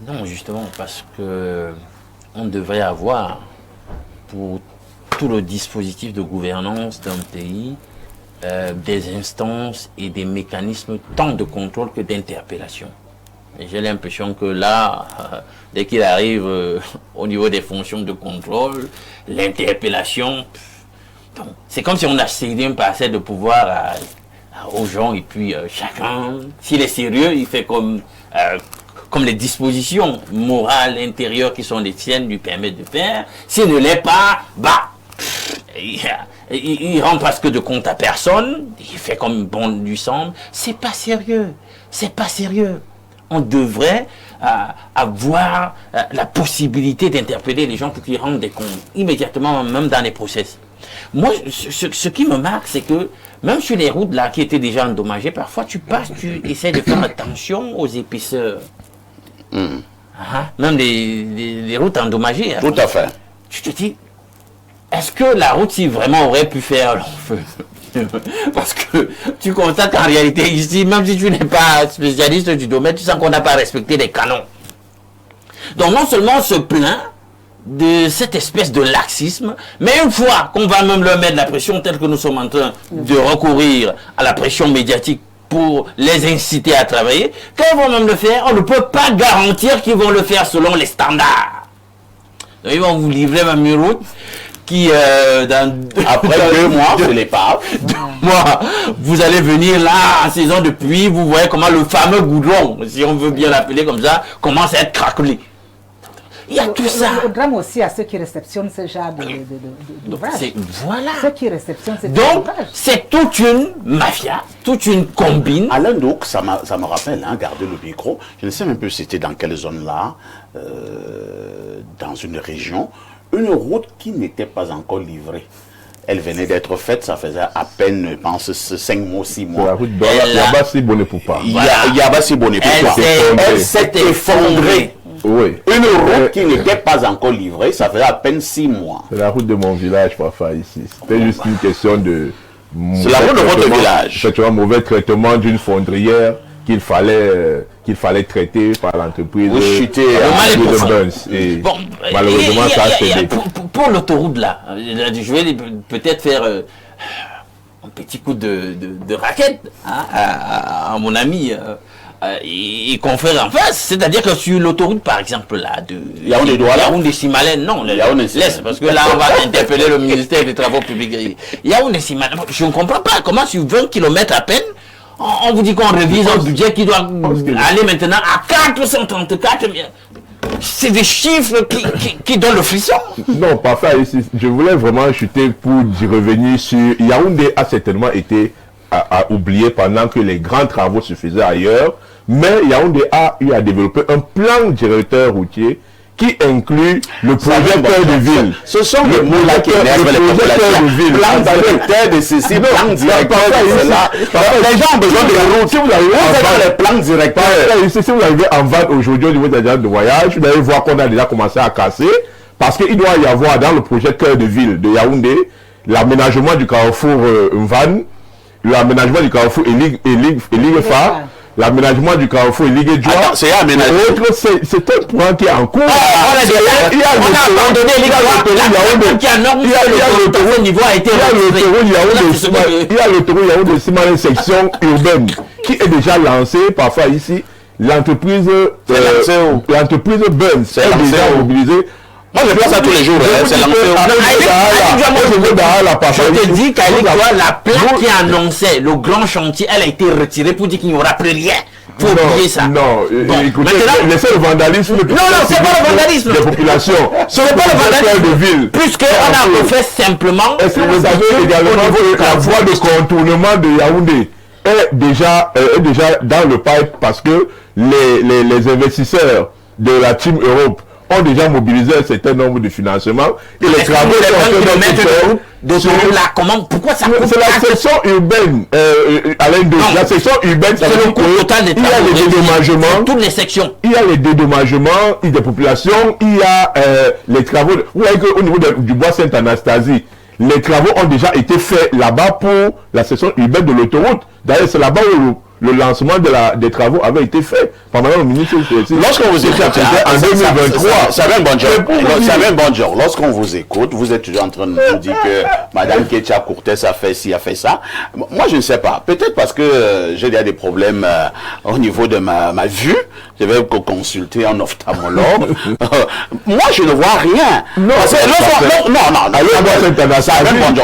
Non, justement, parce que on devrait avoir pour tout le dispositif de gouvernance d'un pays des instances et des mécanismes tant de contrôle que d'interpellation. Et j'ai l'impression que là, dès qu'il arrive au niveau des fonctions de contrôle, l'interpellation, c'est comme si on a cédé une parcelle de pouvoir aux gens, et puis chacun, s'il est sérieux, il fait comme les dispositions morales intérieures qui sont les tiennes lui permettent de faire. S'il ne l'est pas, il rend presque de compte à personne, il fait comme bon lui semble. C'est pas sérieux, c'est pas sérieux. On devrait avoir la possibilité d'interpeller les gens pour qu'ils rendent des comptes immédiatement, même dans les process. Moi, ce qui me marque, c'est que même sur les routes là qui étaient déjà endommagées, parfois tu passes, tu essaies de faire attention aux épaisseurs. Même les routes endommagées. Tout à fait. Tu te dis, est-ce que la route, si vraiment aurait pu faire long feu? Parce que tu constates qu'en réalité ici, même si tu n'es pas spécialiste du domaine, tu sens qu'on n'a pas respecté les canons. Donc non seulement on se plaint de cette espèce de laxisme, mais une fois qu'on va même leur mettre la pression telle que nous sommes en train de recourir à la pression médiatique pour les inciter à travailler, quand ils vont même le faire, on ne peut pas garantir qu'ils vont le faire selon les standards. Donc ils vont vous livrer même une route qui, après 2 mois, c'est l'épave. 2 mois, vous allez venir là en saison de pluie, vous voyez comment le fameux goudron, si on veut bien l'appeler comme ça, commence à être craquelé. Il y a tout ça. Le drame aussi à ceux qui réceptionnent ce genre d'ouvrage. Voilà. Ceux qui réceptionnent ce genre Donc, d'ouvrage. c'est toute une mafia, toute une combine. Alain Douk, ça me rappelle, hein, gardez le micro, je ne sais même plus c'était dans quelle zone là, dans une région, une route qui n'était pas encore livrée. Elle venait d'être faite, ça faisait à peine, je pense, 5 mois, 6 mois. La route Yabassi Bonepoupa. Yabassi Bonepoupa. Elle s'est effondrée. Oui. Une route qui n'était pas encore livrée, ça faisait à peine 6 mois. C'est la route de mon village, papa, ici. C'était juste une question de... C'est la route de votre village. C'est un mauvais traitement d'une fondrière qu'il fallait traiter par l'entreprise de Burns. Et bon, malheureusement, ça c'est pour l'autoroute là, je vais peut-être faire un petit coup de raquette hein, à mon ami et confrère en face. C'est-à-dire que sur l'autoroute, par exemple, là, de Yaoundé-Simalène, non, laisse, parce que là, on va interpeller le ministère des Travaux publics. Yaoundé-Simalène, je ne comprends pas comment sur 20 km à peine, on vous dit qu'on révise un budget qui doit aller maintenant à 434 000. C'est des chiffres qui donnent le frisson. Non, parfait. Je voulais vraiment chuter pour y revenir sur... Yaoundé a certainement été oublié pendant que les grands travaux se faisaient ailleurs. Mais Yaoundé a eu à développer un plan directeur routier qui inclut le projet cœur de ville. Ce sont les mots là qui énervent les populations. Plan directeur de ceci, plan directeur de cela. Les gens ont besoin de routes. Si vous avez les plans directeurs. Si vous arrivez en vente aujourd'hui au niveau des agents de voyage, vous allez voir qu'on a déjà commencé à casser. Parce qu'il doit y avoir dans le projet cœur de ville de Yaoundé l'aménagement du carrefour Mvan, l'aménagement du carrefour Eligfa, l'aménagement du carrefour Eligedjoa. C'est aménagé. C'est un point qui est en cours. Il y a l'autoroute Yaoundé-Simalène section urbaine qui est déjà lancée parfois ici. L'entreprise Burns est déjà mobilisée. Moi, je fais ça tous les jours. C'est lancé. Je te dis qu'à la plaque qui annonçait le grand chantier, elle a été retirée pour dire qu'il n'y aura plus rien. Pour oublier ça. Non, écoutez, laissez le vandalisme. Non, c'est pas le vandalisme. Des populations. Ce n'est pas le vandalisme de ville. Puisqu'on a refait simplement. Est-ce que vous avez également que la voie de contournement de Yaoundé est déjà dans le pipe parce que les investisseurs de la Team Europe ont déjà mobilisé un certain nombre de financements et les travaux pourquoi ça c'est la section urbaine la section urbaine, c'est le coût total des travaux. Il y a les dédommagements, toutes les sections. Il y a les dédommagements des populations, il y a les travaux. Vous voyez qu'au niveau du bois Sainte-Anastasie, les travaux ont déjà été faits là-bas pour la section urbaine de l'autoroute. D'ailleurs, c'est là-bas où le lancement des travaux avait été fait pendant le ministre. Lorsqu'on vous écoute, en 2023, ça avait un bon genre. Lorsqu'on vous écoute, vous êtes toujours en train de nous dire que Madame Ketia Courtès a fait ci, a fait ça. Moi, je ne sais pas. Peut-être parce que j'ai des problèmes au niveau de ma vue. Je vais consulter un ophtalmologue. Moi, je ne vois rien.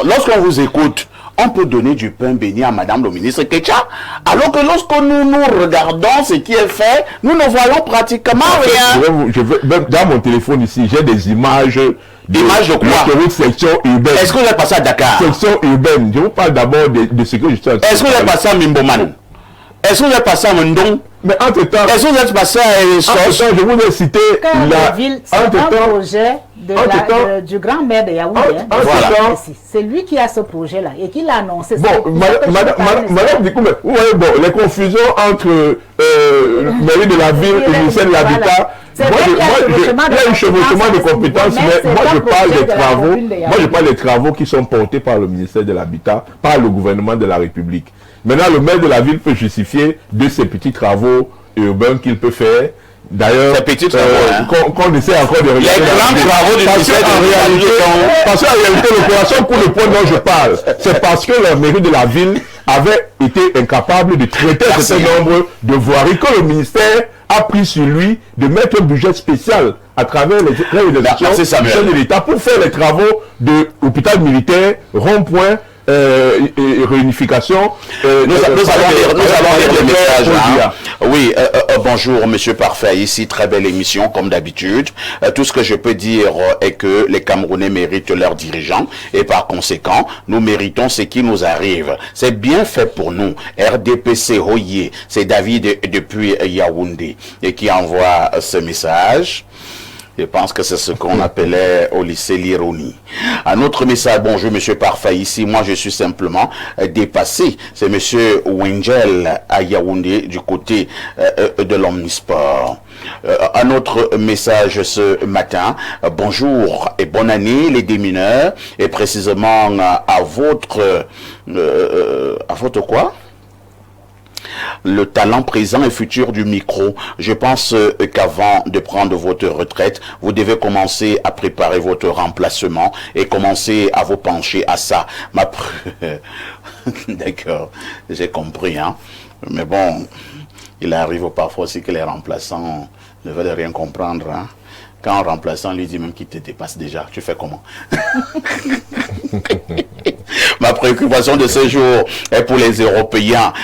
Lorsqu'on vous écoute, on peut donner du pain béni à Madame le ministre Ketia, alors que lorsque nous regardons ce qui est fait, nous ne voyons pratiquement rien. Dans mon téléphone ici, j'ai des images de quoi? Section urbaine. Est-ce que vous êtes passé à Dakar? Section urbaine. Je vous parle d'abord de ce que je suis en train de Est-ce que vous êtes passé à Mimboman? Est-ce que vous êtes passé à Mendong? Mais entre-temps, est-ce que vous êtes passé à Sos? Je vous ai cité c'est un projet du grand-mère de Yaoundé. Voilà. C'est lui qui a ce projet-là et qui l'a annoncé. Bon, madame Dikou, vous voyez, les confusions entre mairie de la ville et le ministère de l'Habitat. Il y a un chevauchement de compétences, mais moi je parle des travaux. Moi je parle des travaux qui sont portés par le ministère de l'Habitat, par le gouvernement de la République. Maintenant, le maire de la ville peut justifier de ces petits travaux urbains qu'il peut faire. D'ailleurs, qu'on essaie encore de regarder. Les grands travaux du ministère parce qu'en réalité, l'opération pour le point dont je parle, c'est parce que la mairie de la ville avait été incapable de traiter un certain nombre de voiries que le ministère a pris sur lui de mettre un budget spécial à travers les réalisations de l'État pour faire les travaux de l'hôpital militaire, rond-point, réunification. Nous allons lire les messages. Oui, bonjour Monsieur Parfait, ici très belle émission comme d'habitude. Tout ce que je peux dire est que les Camerounais méritent leurs dirigeants et par conséquent, nous méritons ce qui nous arrive. C'est bien fait pour nous. RDPC Hoye, c'est David depuis Yaoundé et qui envoie ce message. Je pense que c'est ce qu'on appelait au lycée l'ironie. Un autre message, bonjour Monsieur Parfait, ici, moi je suis simplement dépassé. C'est Monsieur Wengel à Yaoundé du côté de l'Omnisport. Un autre message ce matin, bonjour et bonne année les démineurs, et précisément à votre quoi? Le talent présent et futur du micro. Je pense qu'avant de prendre votre retraite, vous devez commencer à préparer votre remplacement et commencer à vous pencher à ça. D'accord, j'ai compris, hein. Mais bon, il arrive parfois aussi que les remplaçants ne veulent rien comprendre, hein. Quand un remplaçant lui dit même qu'il te dépasse déjà, tu fais comment? Ma préoccupation de ce jour est pour les Européens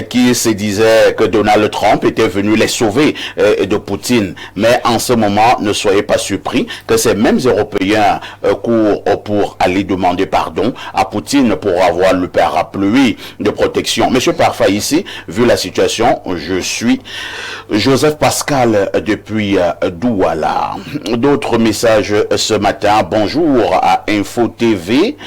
qui se disaient que Donald Trump était venu les sauver de Poutine. Mais en ce moment, ne soyez pas surpris que ces mêmes Européens courent pour aller demander pardon à Poutine pour avoir le parapluie de protection. Monsieur Parfait, ici, vu la situation, je suis Joseph Pascal depuis Douala. D'autres messages ce matin. Bonjour à Info TV.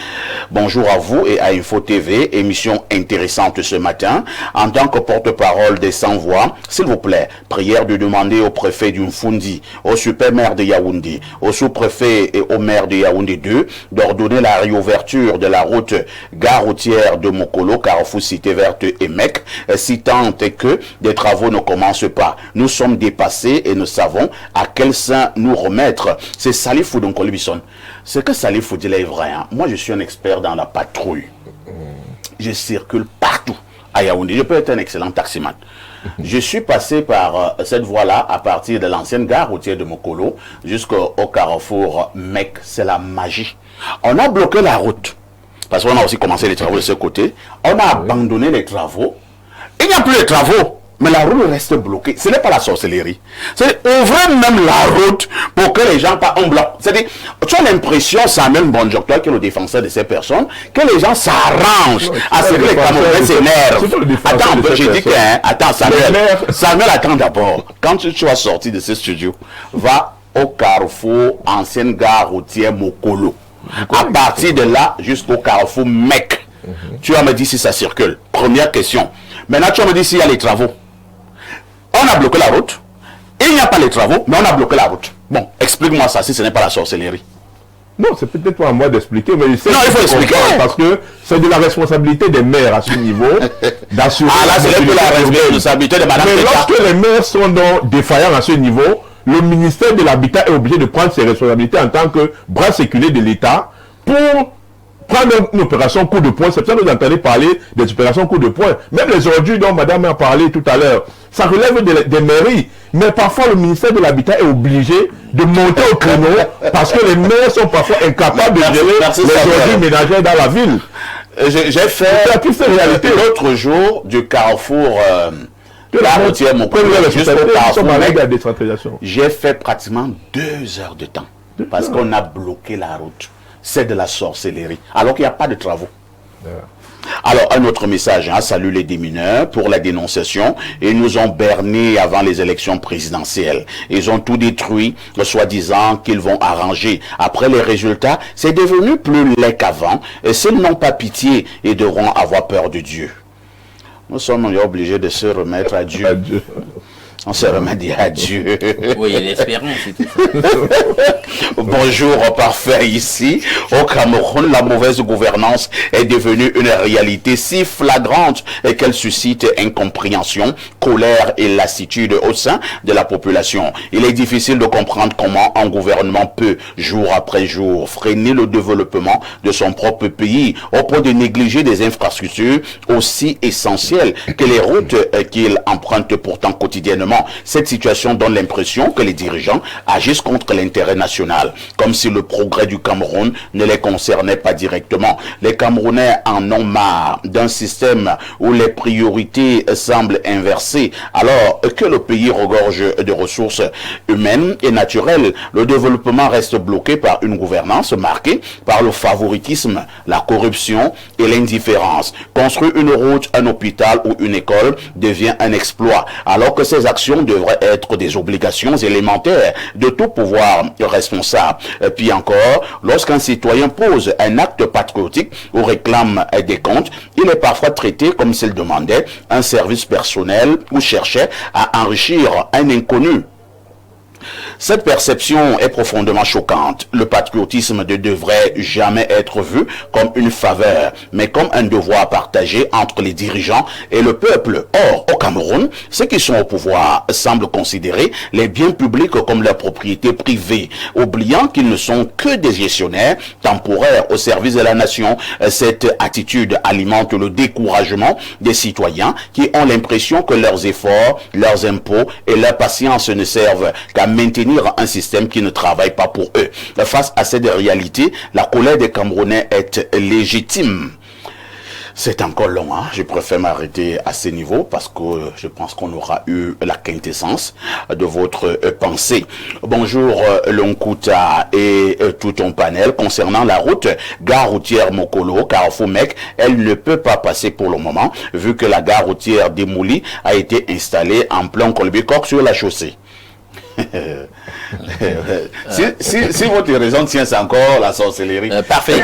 Bonjour à vous et à Info TV. Émission intéressante ce matin. En tant que porte-parole des sans-voix, s'il vous plaît, prière de demander au préfet du Mfundi, au super-maire de Yaoundé, au sous-préfet et au maire de Yaoundé 2 d'ordonner la réouverture de la route gare routière de Mokolo, Carrefour Cité Verte et Mec, si tant est que des travaux ne commencent pas. Nous sommes dépassés et nous savons à quel sein nous remettre. C'est Salifou Donkolibison. Ce que Salifou dit là est vrai. Hein. Moi, je suis un expert dans la patrouille. Je circule partout à Yaoundé. Je peux être un excellent taximan. Je suis passé par cette voie-là à partir de l'ancienne gare routière de Mokolo jusqu'au carrefour Mec. C'est la magie. On a bloqué la route parce qu'on a aussi commencé les travaux de ce côté. On a abandonné les travaux. Il n'y a plus de travaux. Mais la route reste bloquée. Ce n'est pas la sorcellerie. C'est ouvrir même la route pour que les gens pas en bloc. C'est-à-dire, tu as l'impression, Samuel Bonjour, toi qui est le défenseur de ces personnes, que les gens s'arrangent à ce que les Camerounais s'énervent. Attends, je dis que, attends, Samuel, attends d'abord. Quand tu vas sortir de ce studio, va au carrefour, ancienne gare routière Mokolo. À partir de là, jusqu'au carrefour Mec. Tu vas me dire si ça circule. Première question. Maintenant, tu vas me dire s'il y a les travaux. On a bloqué la route. Il n'y a pas les travaux, mais on a bloqué la route. Bon, explique-moi ça si ce n'est pas la sorcellerie. Non, c'est peut-être pas à moi d'expliquer, mais je sais non, il faut expliquer. Parce que c'est de la responsabilité des maires à ce niveau d'assurer. Ah là, c'est de la responsabilité de Madame. Mais lorsque les maires sont donc défaillants à ce niveau, le ministère de l'Habitat est obligé de prendre ses responsabilités en tant que bras séculaire de l'État pour prendre une opération coup de poing. C'est pour ça que vous entendez parler des opérations coup de poing. Même les ordures dont madame a parlé tout à l'heure, ça relève des mairies. Mais parfois, le ministère de l'Habitat est obligé de monter au créneau parce que les maires sont parfois incapables de gérer les ordures ménagères dans la ville. J'ai fait l'autre jour du carrefour la routière j'ai fait pratiquement 2 heures de temps parce qu'on a bloqué la route. C'est de la sorcellerie, alors qu'il n'y a pas de travaux. Alors, un autre message, hein, salut les démineurs pour la dénonciation. Ils nous ont bernés avant les élections présidentielles. Ils ont tout détruit, soi-disant qu'ils vont arranger. Après les résultats, c'est devenu plus laid qu'avant. Et s'ils n'ont pas pitié, ils devront avoir peur de Dieu. Nous sommes obligés de se remettre à Dieu. On se remet à Dieu. Oui, l'espérance et tout ça. Bonjour, parfait ici. Au Cameroun, la mauvaise gouvernance est devenue une réalité si flagrante et qu'elle suscite incompréhension, colère et lassitude au sein de la population. Il est difficile de comprendre comment un gouvernement peut, jour après jour, freiner le développement de son propre pays au point de négliger des infrastructures aussi essentielles que les routes qu'il emprunte pourtant quotidiennement gouvernement. Cette situation donne l'impression que les dirigeants agissent contre l'intérêt national, comme si le progrès du Cameroun ne les concernait pas directement. Les Camerounais en ont marre d'un système où les priorités semblent inversées, alors que le pays regorge de ressources humaines et naturelles. Le développement reste bloqué par une gouvernance marquée par le favoritisme, la corruption et l'indifférence. Construire une route, un hôpital ou une école devient un exploit, alors que ces actions devraient être des obligations élémentaires de tout pouvoir responsable. Puis encore, lorsqu'un citoyen pose un acte patriotique ou réclame des comptes, il est parfois traité comme s'il demandait un service personnel ou cherchait à enrichir un inconnu. Cette perception est profondément choquante. Le patriotisme ne devrait jamais être vu comme une faveur, mais comme un devoir partagé entre les dirigeants et le peuple. Or, au Cameroun, ceux qui sont au pouvoir semblent considérer les biens publics comme leur propriété privée, oubliant qu'ils ne sont que des gestionnaires temporaires au service de la nation. Cette attitude alimente le découragement des citoyens qui ont l'impression que leurs efforts, leurs impôts et leur patience ne servent qu'à maintenir un système qui ne travaille pas pour eux. Face à cette réalité, la colère des Camerounais est légitime. C'est encore long, hein? Je préfère m'arrêter à ce niveau parce que je pense qu'on aura eu la quintessence de votre pensée. Bonjour Lonkuta et tout ton panel. Concernant la route gare routière Mokolo, Carrefour Mec, elle ne peut pas passer pour le moment vu que la gare routière démolie a été installée en plein Colbicoq sur la chaussée. si votre raison tient, c'est encore la sorcellerie. Parfait.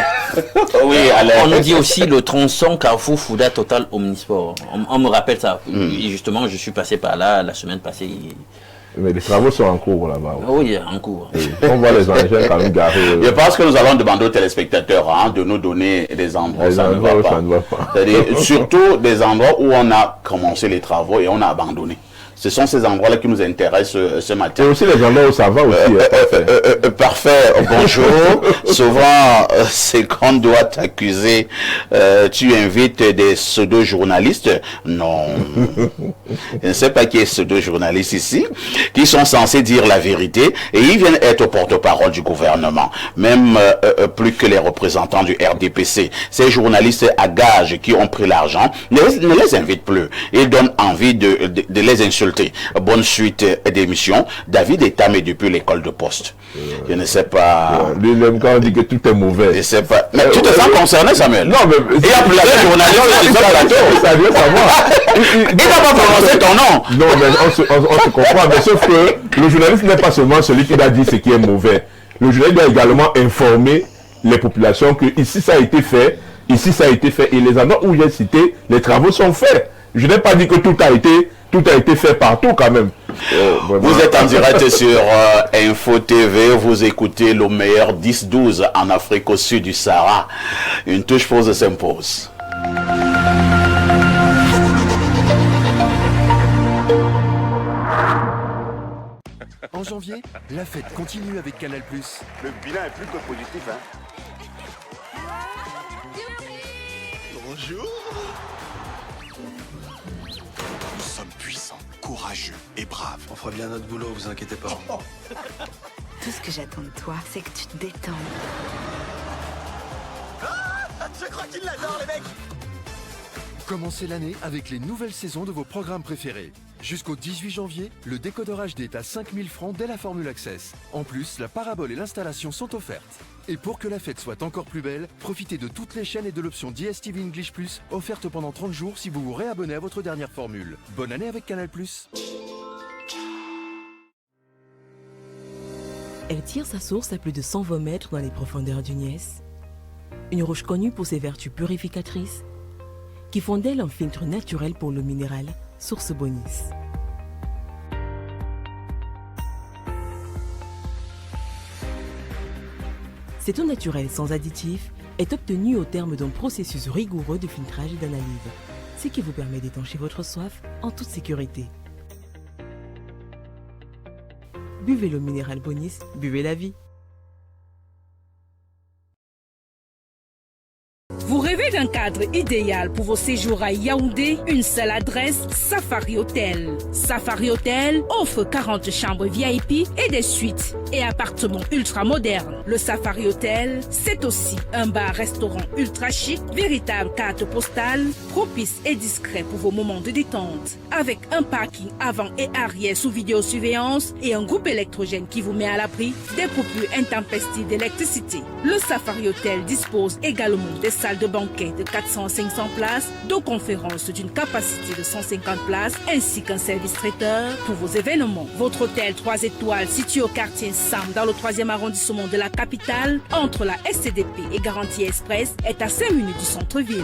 Oui, on nous dit aussi le tronçon Carrefour Fouda Total Omnisport. On me rappelle ça. Et justement, je suis passé par là la semaine passée. Mais les travaux sont en cours là-bas. Oui, en cours. On voit les engins quand même garés. Je pense que nous allons demander aux téléspectateurs de nous donner des endroits où ça ne va pas. C'est-à-dire, surtout des endroits où on a commencé les travaux et on a abandonné. Ce sont ces endroits-là qui nous intéressent ce matin. Et aussi les endroits où ça va aussi. Parfait. Bonjour. Souvent, c'est qu'on doit t'accuser. Tu invites des pseudo-journalistes. Non. Je ne sais pas qui est pseudo-journaliste ici. Qui sont censés dire la vérité. Et ils viennent être porte-parole du gouvernement. Même plus que les représentants du RDPC. Ces journalistes à gage qui ont pris l'argent ne les invitent plus. Ils donnent envie de les insulter. Bonne suite d'émission. David est tamé depuis l'école de poste. Je ne sais pas. Lui-même, quand on dit que tout est mauvais. Je ne sais pas. Mais tu te sens concerné, Samuel? Non, mais. Il y a plusieurs journalistes sur le plateau. Ça veut savoir. Il n'a pas prononcé ton nom. Non, mais on se comprend. Mais sauf que le journaliste n'est pas seulement celui qui a dit ce qui est mauvais. Le journaliste doit également informer les populations que ici ça a été fait, ici ça a été fait. Et les endroits où j'ai cité, les travaux sont faits. Je n'ai pas dit que tout a été fait partout quand même. Vous êtes en direct sur Info TV, vous écoutez le meilleur 10-12 en Afrique au sud du Sahara. Une touche pause s'impose. En janvier, la fête continue avec Canal+. Le bilan est plus que positif, hein. Bonjour. Nous sommes puissants, courageux et braves. On fera bien notre boulot, vous inquiétez pas. Tout ce que j'attends de toi, c'est que tu te détendes. Je crois qu'il l'adore, les mecs. Commencez l'année avec les nouvelles saisons de vos programmes préférés. Jusqu'au 18 janvier, le décodeur HD est à 5000 francs dès la formule Access. En plus, la parabole et l'installation sont offertes. Et pour que la fête soit encore plus belle, profitez de toutes les chaînes et de l'option DSTV English Plus offerte pendant 30 jours si vous vous réabonnez à votre dernière formule. Bonne année avec Canal+. Elle tire sa source à plus de 120 mètres dans les profondeurs du Niès. Une roche connue pour ses vertus purificatrices, qui font d'elle un filtre naturel pour l'eau minérale, source Bonis. Cette eau naturelle sans additifs est obtenue au terme d'un processus rigoureux de filtrage et d'analyse, ce qui vous permet d'étancher votre soif en toute sécurité. Buvez l'eau minérale Bonis, buvez la vie. Vous rêvez un cadre idéal pour vos séjours à Yaoundé, une seule adresse, Safari Hotel. Safari Hotel offre 40 chambres VIP et des suites et appartements ultra modernes. Le Safari Hotel, c'est aussi un bar-restaurant ultra chic, véritable carte postale, propice et discret pour vos moments de détente. Avec un parking avant et arrière sous vidéosurveillance et un groupe électrogène qui vous met à l'abri des coupures intempestives d'électricité. Le Safari Hotel dispose également des salles de banquet de 400 à 500 places, de conférences d'une capacité de 150 places, ainsi qu'un service traiteur pour vos événements. Votre hôtel 3 étoiles situé au quartier Sam dans le 3e arrondissement de la capitale, entre la SCDP et Garantie Express, est à 5 minutes du centre-ville.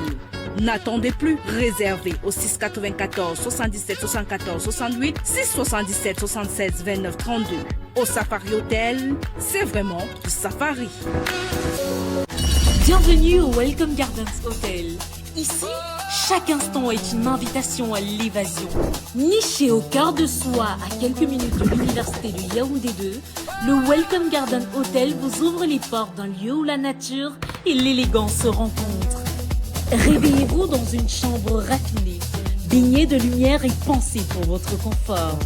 N'attendez plus, réservez au 694 77 74 68, 677 76 29 32. Au Safari Hotel, c'est vraiment du safari. Bienvenue au Welcome Gardens Hotel. Ici, chaque instant est une invitation à l'évasion. Niché au cœur de soi, à quelques minutes de l'université de Yaoundé 2, le Welcome Garden Hotel vous ouvre les portes d'un lieu où la nature et l'élégance se rencontrent. Réveillez-vous dans une chambre raffinée, baignée de lumière et pensée pour votre confort.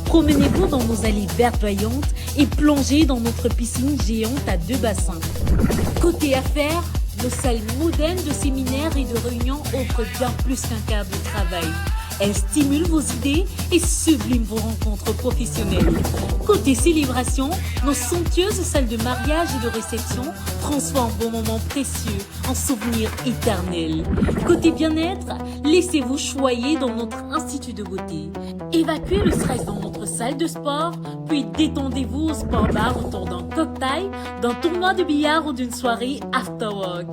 Promenez-vous dans nos allées verdoyantes et plongez dans notre piscine géante à 2 bassins. Côté affaires, nos salles modernes de séminaires et de réunions offrent bien plus qu'un cadre de travail. Elles stimulent vos idées et subliment vos rencontres professionnelles. Côté célébration, nos somptueuses salles de mariage et de réception transforment vos moments précieux en souvenirs éternels. Côté bien-être, laissez-vous choyer dans notre institut de beauté. Évacuez le stress dans notre salle de sport, puis détendez-vous au sport bar autour d'un cocktail, d'un tournoi de billard ou d'une soirée after work.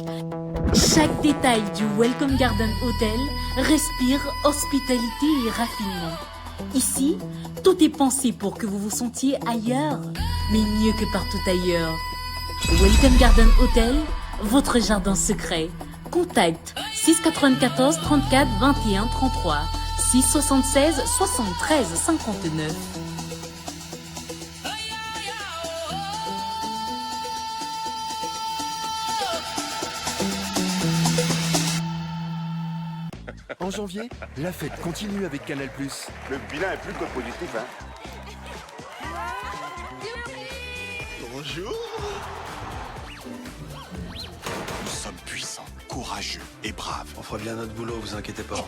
Chaque détail du Welcome Garden Hotel respire hospitalité et raffinement. Ici, tout est pensé pour que vous vous sentiez ailleurs, mais mieux que partout ailleurs. Welcome Garden Hotel, votre jardin secret. Contact 694 34 21 33 676 73 59. En janvier, la fête continue avec Canal+. Le bilan est plus que positif, hein. Bonjour. Nous sommes puissants, courageux et braves. On fera bien notre boulot, vous inquiétez pas.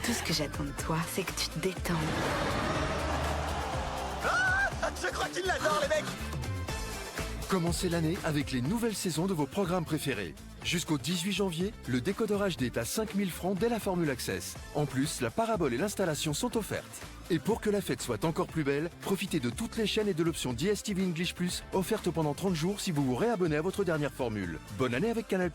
Tout ce que j'attends de toi, c'est que tu te détendes. Je crois qu'ils l'adorent, les mecs. Commencez l'année avec les nouvelles saisons de vos programmes préférés. Jusqu'au 18 janvier, le décodeur HD est à 5000 francs dès la formule Access. En plus, la parabole et l'installation sont offertes. Et pour que la fête soit encore plus belle, profitez de toutes les chaînes et de l'option DSTV English Plus, offerte pendant 30 jours si vous vous réabonnez à votre dernière formule. Bonne année avec Canal+.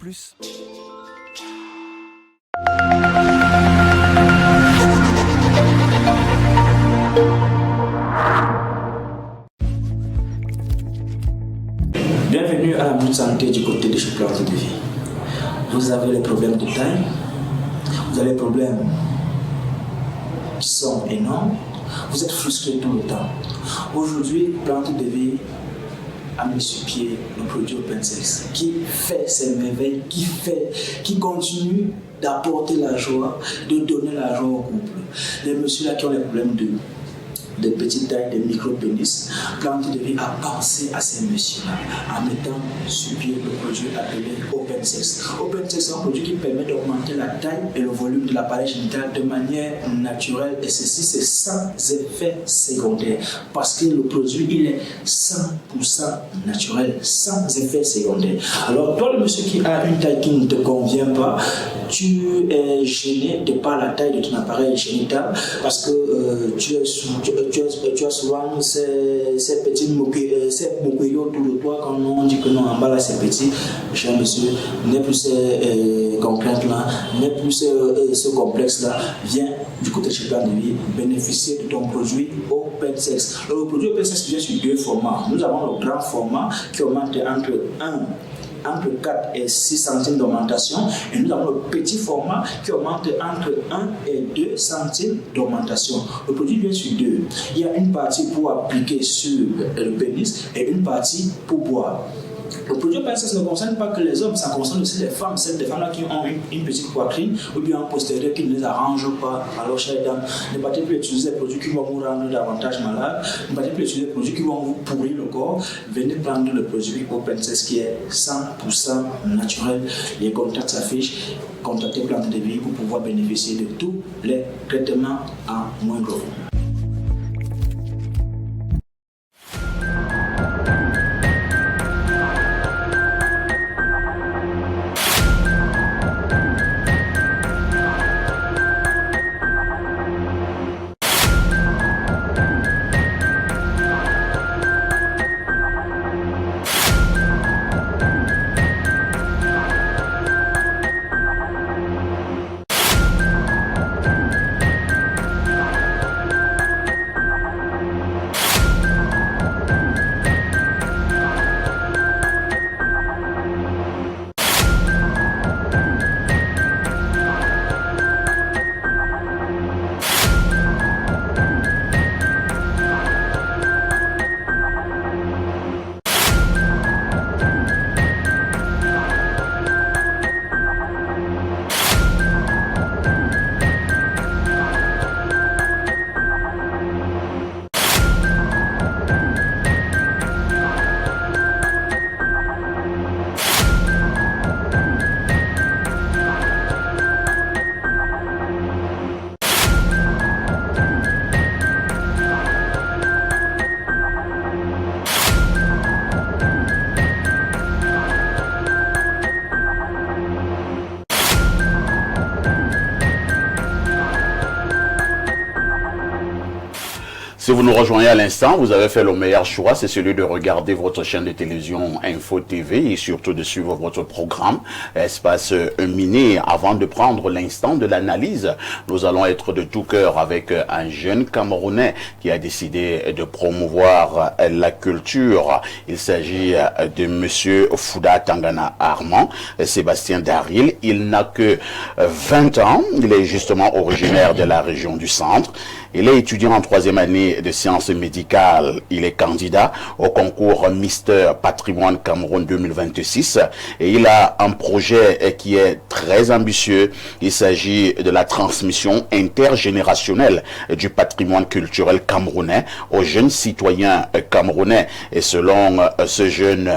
Bienvenue à la Minute Santé du côté de chez Plante de Vie. Vous avez les problèmes de taille, vous avez les problèmes qui sont énormes, vous êtes frustré tout le temps. Aujourd'hui, Plante de Vie a mis sur pied le produit OpenSex qui fait ses merveilles, qui continue d'apporter la joie, de donner la joie au couple. Les messieurs là qui ont les problèmes de petite taille, de micro-pénis, Plante de Vie a pensé à ces messieurs-là en mettant sur pied le produit appelé OpenSex. OpenSex est un produit qui permet d'augmenter la taille et le volume de l'appareil génital de manière naturelle, et ceci c'est sans effet secondaire parce que le produit il est 100% naturel, sans effet secondaire. Alors toi le monsieur qui a une taille qui ne te convient pas, tu es gêné de par la taille de ton appareil génital parce que tu as souvent ces petits moqueries autour de toi quand on dit que non, en bas là c'est petit. Cher monsieur, n'est plus ces contraintes là, n'est plus ce complexe là, viens du côté de chez Plante de Vie bénéficier de ton produit OpenSex. Le produit OpenSex vient sur 2 formats. Nous avons le grand format qui augmente entre 4 et 6 centimes d'augmentation, et nous avons le petit format qui augmente entre 1 et 2 centimes d'augmentation. Le produit vient sur 2. Il y a une partie pour appliquer sur le pénis et une partie pour boire. Le produit open access ne concerne pas que les hommes, ça concerne aussi les femmes, celles des femmes-là qui ont une petite poitrine ou bien un postérieur qui ne les arrange pas. Alors, chers dames, ne partez plus utiliser des produits qui vont vous rendre davantage malade, ne partez plus utiliser des produits qui vont vous pourrir le corps. Venez prendre le produit open access qui est 100% naturel. Les contacts s'affichent. Contactez Plante de Vie pour pouvoir bénéficier de tous les traitements à moindre coût. Si vous nous rejoignez à l'instant, vous avez fait le meilleur choix, c'est celui de regarder votre chaîne de télévision Info TV et surtout de suivre votre programme Espace Mini. Avant de prendre l'instant de l'analyse, nous allons être de tout cœur avec un jeune Camerounais qui a décidé de promouvoir la culture. Il s'agit de Monsieur Fouda Tangana Armand, Sébastien Daril. Il n'a que 20 ans, il est justement originaire de la région du centre. Il est étudiant en 3e année de sciences médicales. Il est candidat au concours Mister Patrimoine Cameroun 2026 et il a un projet qui est très ambitieux. Il s'agit de la transmission intergénérationnelle du patrimoine culturel camerounais aux jeunes citoyens camerounais. Et selon ce jeune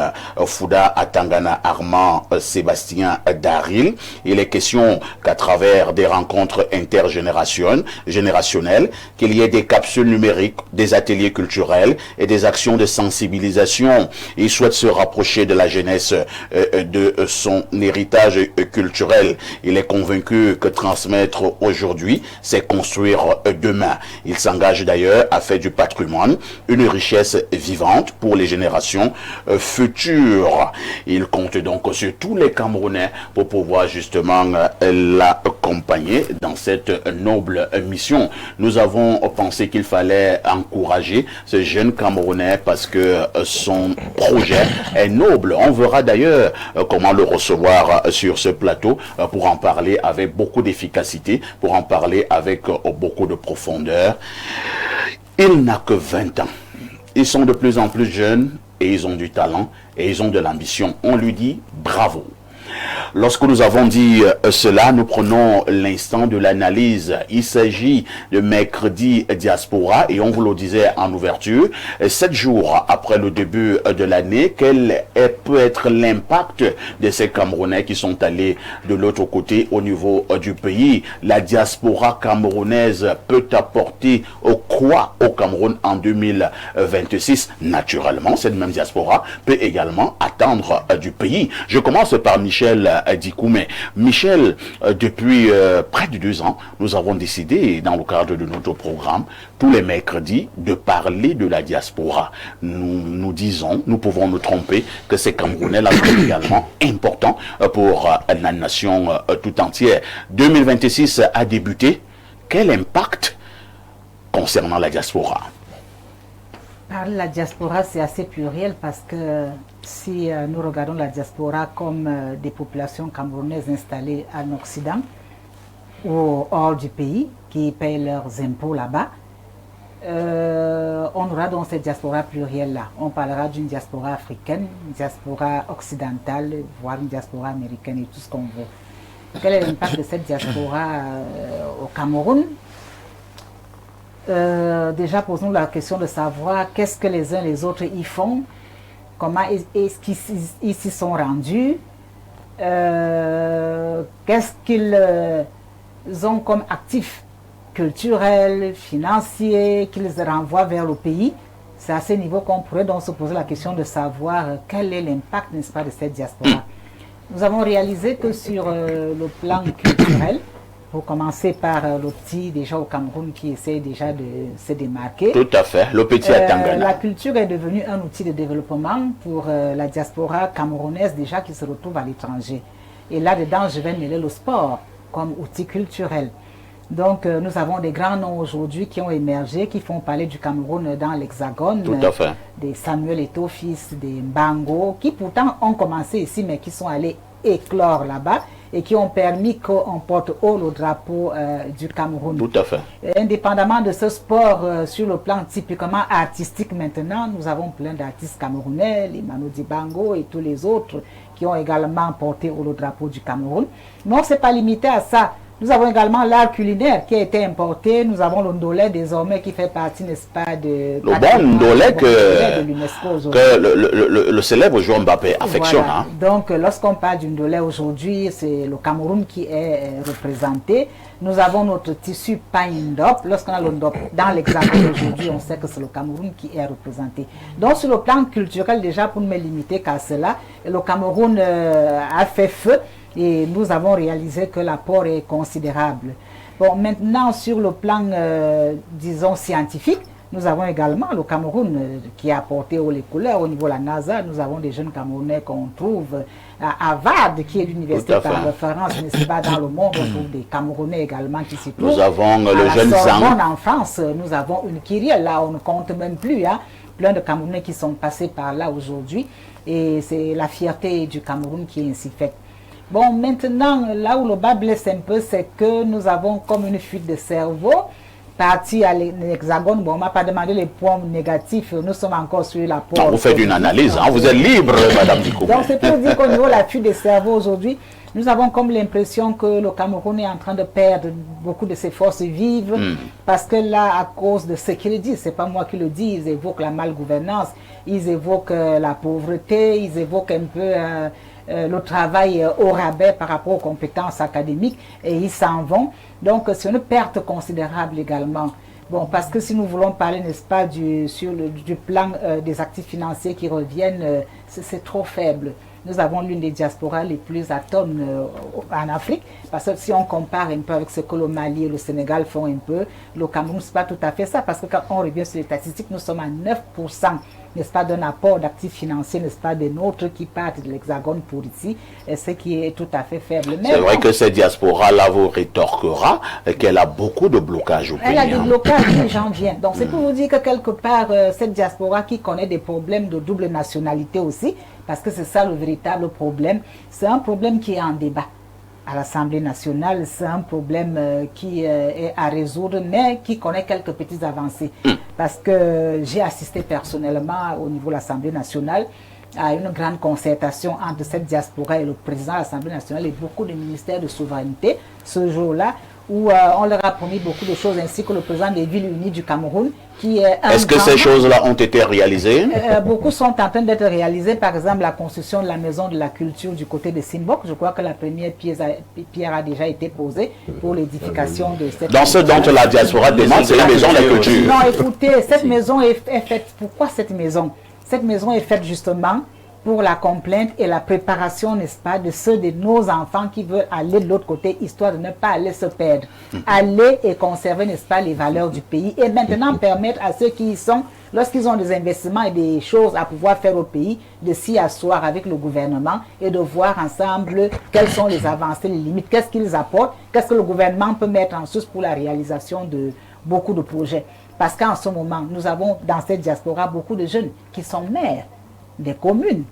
Fouda Tangana Armand Sébastien Daril, il est question qu'à travers des rencontres intergénérationnelles, qu'il y ait des capsules numériques, des ateliers culturels et des actions de sensibilisation. Il souhaite se rapprocher de la jeunesse de son héritage culturel. Il est convaincu que transmettre aujourd'hui, c'est construire demain. Il s'engage d'ailleurs à faire du patrimoine une richesse vivante pour les générations futures. Il compte donc sur tous les Camerounais pour pouvoir justement l'accompagner dans cette noble mission. Nous avons pensé qu'il fallait encourager ce jeune Camerounais parce que son projet est noble. On verra d'ailleurs comment le recevoir sur ce plateau pour en parler avec beaucoup d'efficacité, pour en parler avec beaucoup de profondeur. Il n'a que 20 ans. Ils sont de plus en plus jeunes et ils ont du talent et ils ont de l'ambition. On lui dit bravo. Lorsque nous avons dit cela, nous prenons l'instant de l'analyse. Il s'agit de mercredi diaspora et on vous le disait en ouverture, 7 jours après le début de l'année, quel peut être l'impact de ces Camerounais qui sont allés de l'autre côté au niveau du pays? La diaspora camerounaise peut apporter quoi au Cameroun en 2026? Naturellement, cette même diaspora peut également attendre du pays. Je commence par Michel Dikoumé. Michel, depuis près de 2 ans, nous avons décidé, dans le cadre de notre programme, tous les mercredis, de parler de la diaspora. Nous disons, nous pouvons nous tromper, que ces Camerounais-là sont également importants pour la nation tout entière. 2026 a débuté. Quel impact concernant la diaspora? Parler de la diaspora, c'est assez pluriel parce que si nous regardons la diaspora comme des populations camerounaises installées en Occident ou hors du pays, qui payent leurs impôts là-bas, on aura donc cette diaspora plurielle-là. On parlera d'une diaspora africaine, une diaspora occidentale, voire une diaspora américaine et tout ce qu'on veut. Quel est l'impact de cette diaspora au Cameroun? Déjà, posons la question de savoir qu'est-ce que les uns et les autres y font, comment est-ce qu'ils s'y sont rendus, qu'est-ce qu'ils ont comme actifs culturels, financiers, qu'ils renvoient vers le pays. C'est à ce niveau qu'on pourrait donc se poser la question de savoir quel est l'impact, n'est-ce pas, de cette diaspora. Nous avons réalisé que sur le plan culturel, pour commencer par le petit déjà au Cameroun qui essaie déjà de se démarquer. Tout à fait, le petit à Tangana. La culture est devenue un outil de développement pour la diaspora camerounaise déjà qui se retrouve à l'étranger. Et là-dedans, je vais mêler le sport comme outil culturel. Donc, nous avons des grands noms aujourd'hui qui ont émergé, qui font parler du Cameroun dans l'Hexagone. Tout à fait. Des Samuel Eto'o-Fils, des Mbango, qui pourtant ont commencé ici, mais qui sont allés éclore là-bas et qui ont permis qu'on porte haut le drapeau du Cameroun. Tout à fait. Indépendamment de ce sport, sur le plan typiquement artistique maintenant, nous avons plein d'artistes camerounais, les Manu Dibango et tous les autres qui ont également porté haut le drapeau du Cameroun. Mais on ne s'est pas limité à ça. Nous avons également l'art culinaire qui a été importé. Nous avons le ndolé désormais qui fait partie, n'est-ce pas, de... Le bon ndolé que le célèbre joueur Mbappé affectionne. Voilà. Hein. Donc, lorsqu'on parle du ndolé aujourd'hui, c'est le Cameroun qui est représenté. Nous avons notre tissu pain-ndop. Lorsqu'on a le ndop dans l'Hexagone aujourd'hui, on sait que c'est le Cameroun qui est représenté. Donc, sur le plan culturel, déjà, pour ne me limiter qu'à cela, le Cameroun a fait feu. Et nous avons réalisé que l'apport est considérable. Bon, maintenant, sur le plan, disons, scientifique, nous avons également le Cameroun qui a apporté haut les couleurs au niveau de la NASA. Nous avons des jeunes Camerounais qu'on trouve à Harvard, qui est l'université par référence, n'est-ce pas, dans le monde. On trouve des Camerounais également qui s'y trouvent. Nous avons le jeune Sorbonne en France, nous avons une Kyrielle, là, on ne compte même plus. Hein, plein de Camerounais qui sont passés par là aujourd'hui. Et c'est la fierté du Cameroun qui est ainsi faite. Bon, maintenant, là où le bas blesse un peu, c'est que nous avons comme une fuite de cerveau. Parti à l'Hexagone, bon, on ne m'a pas demandé les points négatifs, nous sommes encore sur la porte. Non, vous faites une analyse, hein, vous êtes libre, Madame Dikoubé. Donc, c'est pour dire qu'au niveau de la fuite des cerveaux aujourd'hui, nous avons comme l'impression que le Cameroun est en train de perdre beaucoup de ses forces vives, parce que là, à cause de ce qu'ils disent, c'est pas moi qui le dis, ils évoquent la malgouvernance, ils évoquent la pauvreté, ils évoquent un peu... le travail au rabais par rapport aux compétences académiques et ils s'en vont. Donc c'est une perte considérable également. Bon, parce que si nous voulons parler, n'est-ce pas, du plan des actifs financiers qui reviennent, c'est trop faible. Nous avons l'une des diasporas les plus atones en Afrique, parce que si on compare un peu avec ce que le Mali et le Sénégal font un peu, le Cameroun, ce n'est pas tout à fait ça, parce que quand on revient sur les statistiques, nous sommes à 9%, n'est-ce pas, d'un apport d'actifs financiers, n'est-ce pas, des nôtres qui partent de l'Hexagone pour ici, ce qui est tout à fait faible. C'est vrai que cette diaspora-là vous rétorquera qu'elle a beaucoup de blocages au pays. Elle a des blocages, oui, j'en viens. Donc c'est pour vous dire que quelque part, cette diaspora qui connaît des problèmes de double nationalité aussi, parce que c'est ça le véritable problème, c'est un problème qui est en débat à l'Assemblée nationale, c'est un problème qui est à résoudre, mais qui connaît quelques petites avancées. Parce que j'ai assisté personnellement au niveau de l'Assemblée nationale à une grande concertation entre cette diaspora et le président de l'Assemblée nationale et beaucoup de ministères de souveraineté ce jour-là, où on leur a promis beaucoup de choses, ainsi que le président des villes unies du Cameroun, qui est un... Est-ce que ces choses-là ont été réalisées? Beaucoup sont en train d'être réalisées. Par exemple, la construction de la maison de la culture du côté de Simbok. Je crois que la première pierre a déjà été posée pour l'édification de cette... Dans ce dont la diaspora demande, c'est la maison de la culture. Non, écoutez, cette maison est faite... Pourquoi cette maison? Cette maison est faite justement pour la complainte et la préparation, n'est-ce pas, de ceux de nos enfants qui veulent aller de l'autre côté, histoire de ne pas aller se perdre. Aller et conserver, n'est-ce pas, les valeurs du pays. Et maintenant permettre à ceux qui y sont, lorsqu'ils ont des investissements et des choses à pouvoir faire au pays, de s'y asseoir avec le gouvernement et de voir ensemble quelles sont les avancées, les limites, qu'est-ce qu'ils apportent, qu'est-ce que le gouvernement peut mettre en sus pour la réalisation de beaucoup de projets. Parce qu'en ce moment, nous avons dans cette diaspora beaucoup de jeunes qui sont maires des communes,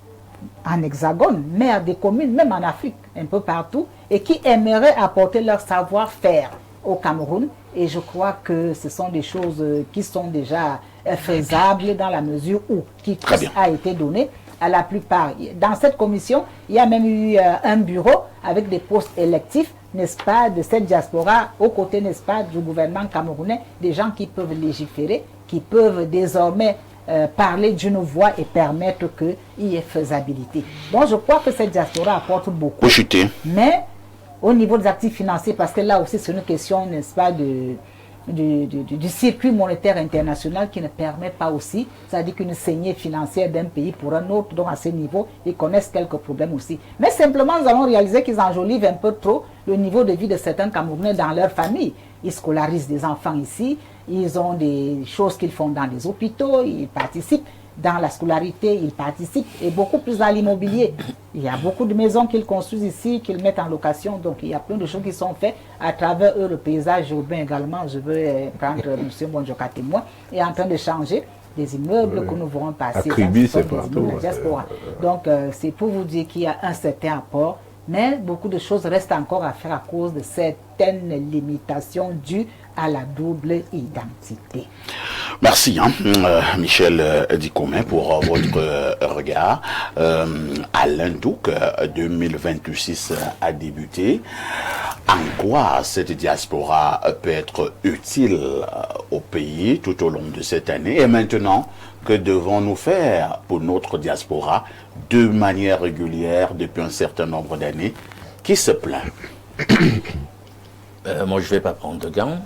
en Hexagone, maires des communes, même en Afrique, un peu partout, et qui aimeraient apporter leur savoir-faire au Cameroun Et je crois que ce sont des choses qui sont déjà faisables dans la mesure où qui a été donné à la plupart. Dans cette commission, il y a même eu un bureau avec des postes électifs, n'est-ce pas, de cette diaspora, aux côtés, n'est-ce pas, du gouvernement camerounais, des gens qui peuvent légiférer, qui peuvent désormais parler d'une voix et permettre qu'il y ait faisabilité. Donc je crois que cette diaspora apporte beaucoup. Mais au niveau des actifs financiers, parce que là aussi c'est une question, n'est-ce pas, du circuit monétaire international qui ne permet pas aussi, c'est-à-dire qu'une saignée financière d'un pays pour un autre, donc à ce niveau, ils connaissent quelques problèmes aussi. Mais simplement, nous avons réalisé qu'ils enjolivent un peu trop le niveau de vie de certains Camerounais dans leur famille. Ils scolarisent des enfants ici, ils ont des choses qu'ils font dans les hôpitaux, ils participent dans la scolarité, ils participent, et beaucoup plus dans l'immobilier. Il y a beaucoup de maisons qu'ils construisent ici, qu'ils mettent en location, donc il y a plein de choses qui sont faites à travers eux. Le paysage urbain également, je veux prendre M. Bonjoka témoin, est en train de changer des immeubles que nous verrons passer. C'est partout. Donc c'est pour vous dire qu'il y a un certain apport, mais beaucoup de choses restent encore à faire à cause de certaines limitations dues à la double identité. Merci, Michel Dikoumé, pour votre regard. Alain Douk, 2026 a débuté. En quoi cette diaspora peut être utile au pays tout au long de cette année? Et maintenant, que devons-nous faire pour notre diaspora de manière régulière depuis un certain nombre d'années qui se plaint? Moi, je ne vais pas prendre de gants.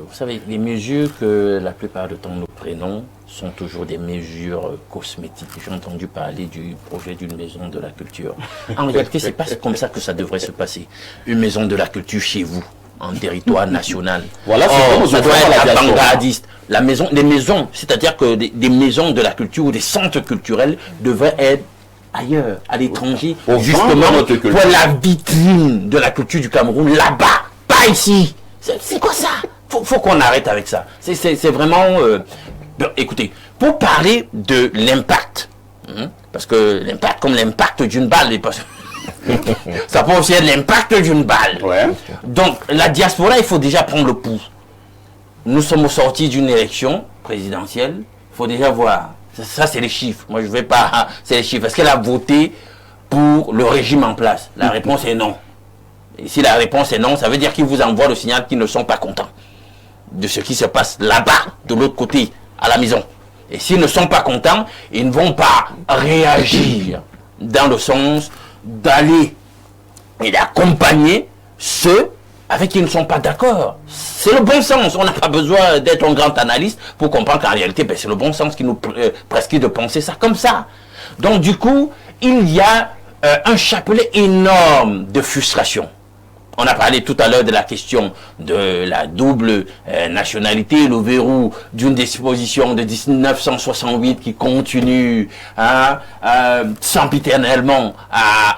Vous savez, les mesures que la plupart du temps nous prenons sont toujours des mesures cosmétiques. J'ai entendu parler du projet d'une maison de la culture. En réalité, ce n'est pas comme ça que ça devrait se passer. Une maison de la culture chez vous, en territoire national. Voilà, ça doit être avant-gardiste. Les maisons, c'est-à-dire que des maisons de la culture ou des centres culturels devraient être ailleurs, à l'étranger, justement pour la vitrine de la culture du Cameroun, là-bas, pas ici. C'est quoi ça? Faut qu'on arrête avec ça. C'est vraiment... écoutez, pour parler de l'impact, parce que l'impact comme l'impact d'une balle, ça peut aussi être l'impact d'une balle. Ouais. Donc, la diaspora, il faut déjà prendre le pouls. Nous sommes sortis d'une élection présidentielle. Il faut déjà voir. Ça, c'est les chiffres. Moi, je ne vais pas... C'est les chiffres. Est-ce qu'elle a voté pour le régime en place? La réponse est non. Et si la réponse est non, ça veut dire qu'ils vous envoient le signal qu'ils ne sont pas contents de ce qui se passe là-bas, de l'autre côté, à la maison. Et s'ils ne sont pas contents, ils ne vont pas réagir dans le sens d'aller et d'accompagner ceux avec qui ils ne sont pas d'accord. C'est le bon sens. On n'a pas besoin d'être un grand analyste pour comprendre qu'en réalité, c'est le bon sens qui nous prescrit de penser ça comme ça. Donc du coup, il y a un chapelet énorme de frustration. On a parlé tout à l'heure de la question de la double nationalité, le verrou d'une disposition de 1968 qui continue sempiternellement à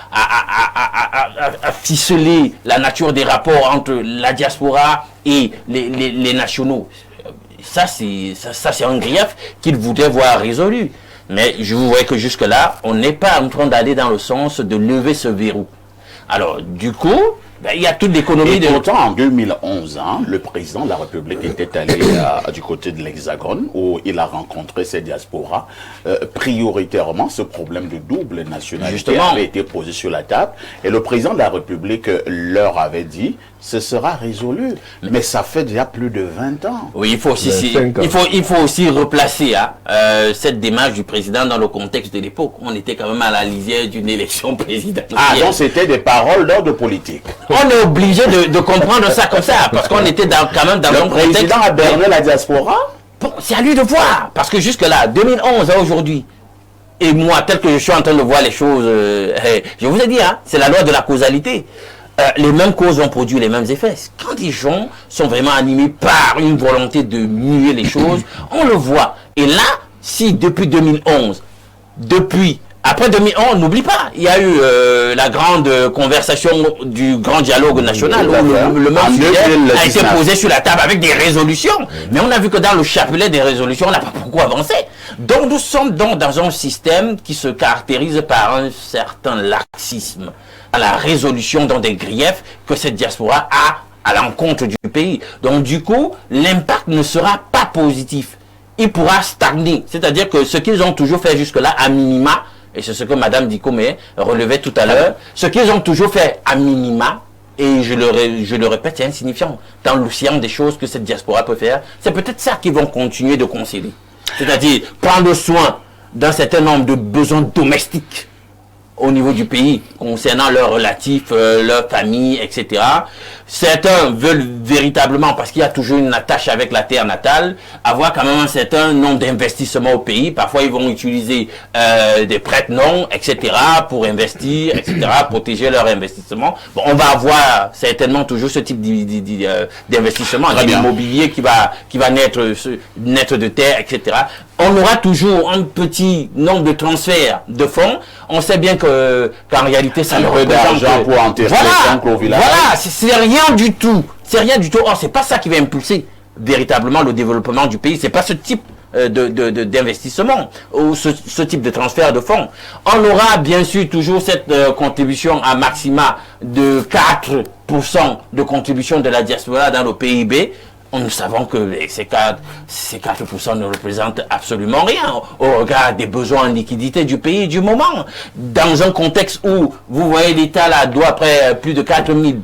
ficeler la nature des rapports entre la diaspora et les nationaux. Ça, c'est un grief qu'il voudrait voir résolu. Mais je vous vois que jusque-là, on n'est pas en train d'aller dans le sens de lever ce verrou. Alors, du coup, il y a toute l'économie de... Pourtant, en 2011, le président de la République était allé du côté de l'Hexagone, où il a rencontré ces diasporas. Prioritairement, ce problème de double nationalité avait été posé sur la table. Et le président de la République leur avait dit, ce sera résolu. Mais ça fait déjà plus de 20 ans. Oui, il faut aussi replacer cette démarche du président dans le contexte de l'époque. On était quand même à la lisière d'une élection présidentielle. Ah, donc c'était des paroles d'ordre politique. On est obligé de comprendre ça comme ça, parce qu'on était quand même dans un contexte... Le président a berné la diaspora? Bon, c'est à lui de voir, parce que jusque-là, 2011 à aujourd'hui, et moi, tel que je suis en train de voir les choses, je vous ai dit, c'est la loi de la causalité. Les mêmes causes vont produire les mêmes effets. Quand les gens sont vraiment animés par une volonté de muer les choses, on le voit. Et là, si depuis 2011, après 2011, n'oublie pas, il y a eu la grande conversation du grand dialogue national où le même sujet a été posé sur la table avec des résolutions. Mais on a vu que dans le chapelet des résolutions, on n'a pas beaucoup avancé. Donc nous sommes donc dans un système qui se caractérise par un certain laxisme à la résolution dans des griefs que cette diaspora a à l'encontre du pays. Donc du coup, l'impact ne sera pas positif. Il pourra stagner. C'est-à-dire que ce qu'ils ont toujours fait jusque-là, à minima, et c'est ce que Mme Dikome relevait tout à l'heure, ce qu'ils ont toujours fait à minima, et je le répète, c'est insignifiant. Dans l'océan des choses que cette diaspora peut faire, c'est peut-être ça qu'ils vont continuer de concéder. C'est-à-dire prendre soin d'un certain nombre de besoins domestiques au niveau du pays, concernant leurs relatifs, leur famille, etc. Certains veulent véritablement, parce qu'il y a toujours une attache avec la terre natale, avoir quand même un certain nombre d'investissements au pays. Parfois, ils vont utiliser des prête-noms, etc., pour investir, etc., protéger leur investissement. Bon, on va avoir certainement toujours ce type d'investissement, l'immobilier qui va naître de terre, etc. On aura toujours un petit nombre de transferts de fonds. On sait bien qu'en réalité, ça ne représente d'argent pour enterrer les oncles au village. Voilà, c'est rien du tout. C'est rien du tout. Or, c'est pas ça qui va impulser véritablement le développement du pays. C'est pas ce type d'investissement ou ce type de transfert de fonds. On aura bien sûr toujours cette contribution à maxima de 4% de contribution de la diaspora dans le PIB. Nous savons que ces 4% ne représentent absolument rien au regard des besoins en liquidité du pays du moment. Dans un contexte où, vous voyez, l'État là doit près plus de 4 000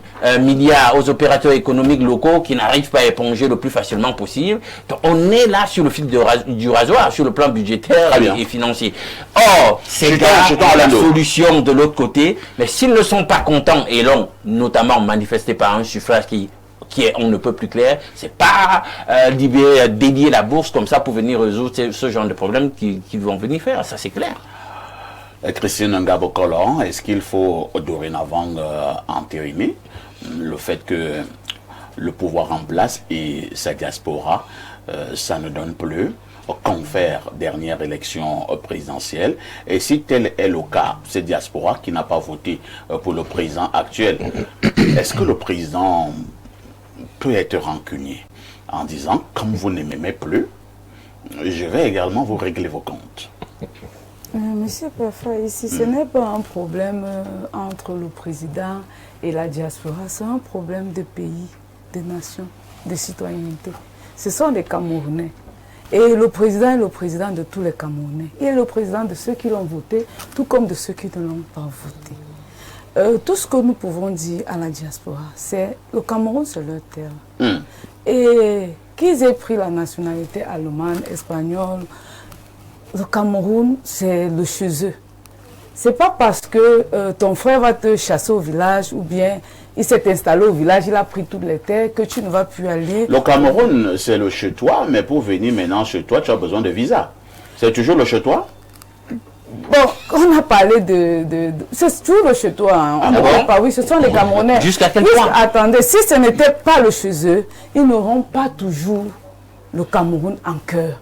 milliards aux opérateurs économiques locaux qui n'arrivent pas à éponger le plus facilement possible. Donc, on est là sur le fil du rasoir, sur le plan budgétaire et financier. Or, ces gars ont la solution de l'autre côté, mais s'ils ne sont pas contents et l'ont notamment manifesté par un suffrage qui est on ne peut plus clair, c'est pas dédier la bourse comme ça pour venir résoudre ce genre de problèmes qu'ils vont venir faire, ça c'est clair. Christine Ngabo-Kolon, est-ce qu'il faut dorénavant entériner le fait que le pouvoir en place et sa diaspora, ça ne donne plus, confère dernière élection présidentielle, et si tel est le cas, cette diaspora qui n'a pas voté pour le président actuel, est-ce que le président peut être rancunier en disant, comme vous ne m'aimez plus, je vais également vous régler vos comptes? Monsieur Pafa, ici, ce n'est pas un problème entre le président et la diaspora, c'est un problème de pays, de nation, de citoyenneté. Ce sont des Camerounais. Et le président est le président de tous les Camerounais. Il est le président de ceux qui l'ont voté, tout comme de ceux qui ne l'ont pas voté. Tout ce que nous pouvons dire à la diaspora, c'est le Cameroun, c'est leur terre. Et qu'ils aient pris la nationalité allemande, espagnole, le Cameroun, c'est le chez eux. C'est pas parce que ton frère va te chasser au village ou bien il s'est installé au village, il a pris toutes les terres que tu ne vas plus aller. Le Cameroun, c'est le chez toi, mais pour venir maintenant chez toi, tu as besoin de visa. C'est toujours le chez toi? Bon, on a parlé c'est toujours le chez toi. Hein. On ne parle pas, oui, ce sont les Camerounais. Jusqu'à quel point? Attendez, si ce n'était pas le chez eux, ils n'auront pas toujours le Cameroun en cœur.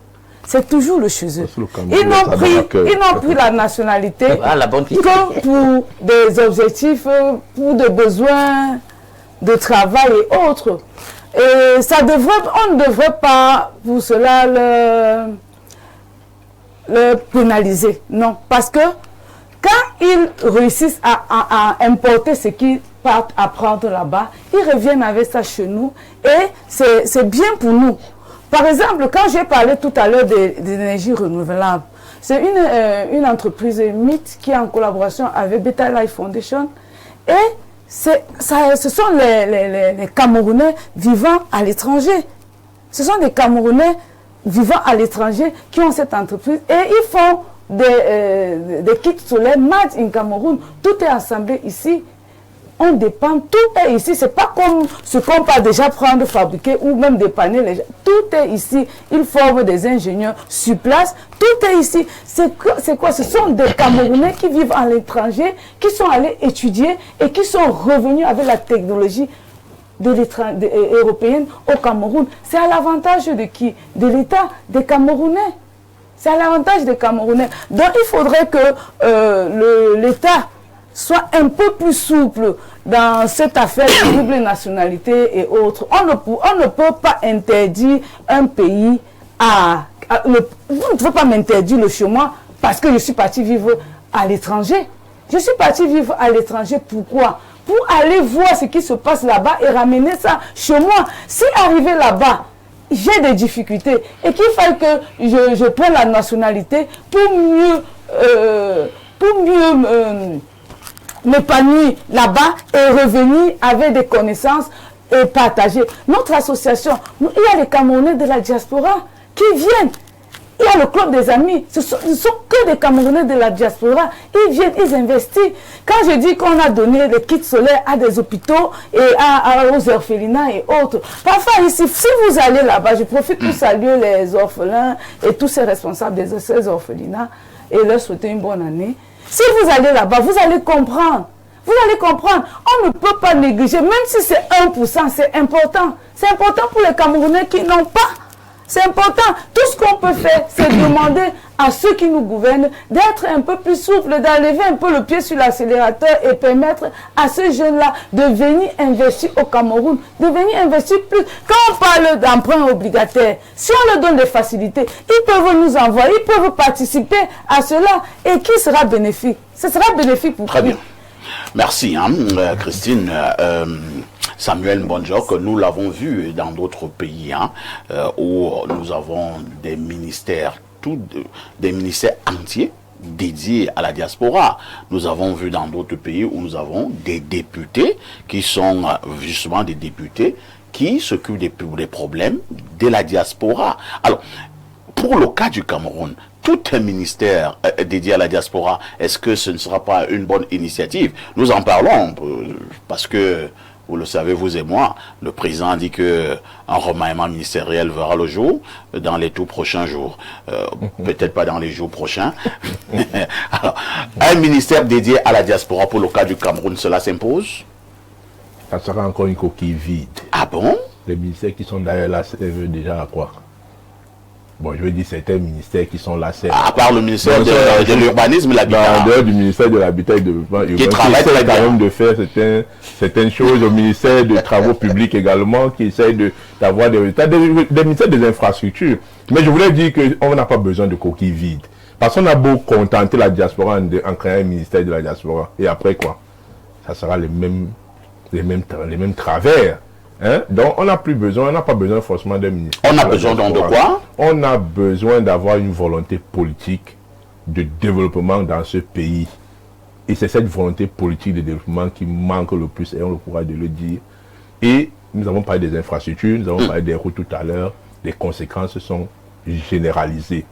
C'est toujours le chez eux. Ils n'ont pris la nationalité que pour des objectifs, pour des besoins de travail et autres. Et on ne devrait pas pour cela le pénaliser. Non, parce que quand ils réussissent à importer ce qu'ils partent apprendre là-bas, ils reviennent avec ça chez nous et c'est bien pour nous. Par exemple, quand j'ai parlé tout à l'heure des énergies renouvelables, c'est une entreprise MIT qui est en collaboration avec Beta Life Foundation et ce sont les Camerounais vivant à l'étranger. Ce sont des Camerounais vivant à l'étranger qui ont cette entreprise et ils font des kits solaires made in Cameroun. Tout est assemblé ici. On dépend, tout est ici. C'est pas comme ce qu'on peut déjà prendre, fabriquer ou même dépanner les gens. Tout est ici. Ils forment des ingénieurs sur place. Tout est ici. C'est quoi? Ce sont des Camerounais qui vivent à l'étranger, qui sont allés étudier et qui sont revenus avec la technologie européenne au Cameroun. C'est à l'avantage de qui? De l'État, des Camerounais. C'est à l'avantage des Camerounais. Donc il faudrait que l'État soit un peu plus souple dans cette affaire de double nationalité et autres. On ne peut pas interdire un pays vous ne pouvez pas m'interdire le chez moi parce que je suis parti vivre à l'étranger. Je suis parti vivre à l'étranger. Pourquoi? pour aller voir ce qui se passe là-bas et ramener ça chez moi. Si arrivé là-bas, j'ai des difficultés et qu'il faille que je prenne la nationalité pour mieux m'épanouir là-bas et revenir avec des connaissances et partager. Notre association, il y a les Camerounais de la diaspora qui viennent. Il y a le club des amis. Ce sont que des Camerounais de la diaspora. Ils viennent, ils investissent. Quand je dis qu'on a donné des kits solaires à des hôpitaux et aux orphelinats et autres, parfois ici, si vous allez là-bas, je profite pour saluer les orphelins et tous ces responsables de ces orphelinats et leur souhaiter une bonne année. Si vous allez là-bas, vous allez comprendre. Vous allez comprendre, on ne peut pas négliger, même si c'est 1%, c'est important. C'est important pour les Camerounais qui n'ont pas. C'est important. Tout ce qu'on peut faire, c'est demander à ceux qui nous gouvernent d'être un peu plus souples, d'enlever un peu le pied sur l'accélérateur et permettre à ces jeunes-là de venir investir au Cameroun, de venir investir plus. Quand on parle d'emprunt obligataire, si on leur donne des facilités, ils peuvent nous envoyer, ils peuvent participer à cela. Et qui sera bénéfique? Ce sera bénéfique pour Très bien. Merci, Christine. Samuel Mbonjok, nous l'avons vu dans d'autres pays où nous avons des ministères, des ministères entiers dédiés à la diaspora. Nous avons vu dans d'autres pays où nous avons des députés qui sont justement des députés qui s'occupent des problèmes de la diaspora. Alors, pour le cas du Cameroun, tout un ministère dédié à la diaspora, est-ce que ce ne sera pas une bonne initiative? Nous en parlons parce que, vous le savez, vous et moi, le président a dit qu'un remaniement ministériel verra le jour dans les tout prochains jours. Peut-être pas dans les jours prochains. Alors, un ministère dédié à la diaspora pour le cas du Cameroun, cela s'impose? Ça sera encore une coquille vide. Ah bon? Les ministères qui sont d'ailleurs là servent déjà à quoi? Bon, je veux dire certains ministères qui sont là, c'est... À part le ministère de l'urbanisme, l'habitat. En dehors du ministère de l'habitat et de développement urbain, qui travaille essaie quand même de faire certaines choses, au ministère des travaux publics également, qui essaie d'avoir des résultats, des ministères des infrastructures. Mais je voulais dire qu'on n'a pas besoin de coquilles vides. Parce qu'on a beau contenter la diaspora en créant un ministère de la diaspora. Et après quoi? Ça sera les mêmes travers. Hein? Donc on n'a pas besoin forcément d'un ministère. On a besoin donc de quoi? On a besoin d'avoir une volonté politique de développement dans ce pays. Et c'est cette volonté politique de développement qui manque le plus, et on le pourra de le dire. Et nous avons parlé des infrastructures, nous avons parlé des routes tout à l'heure, les conséquences sont généralisées.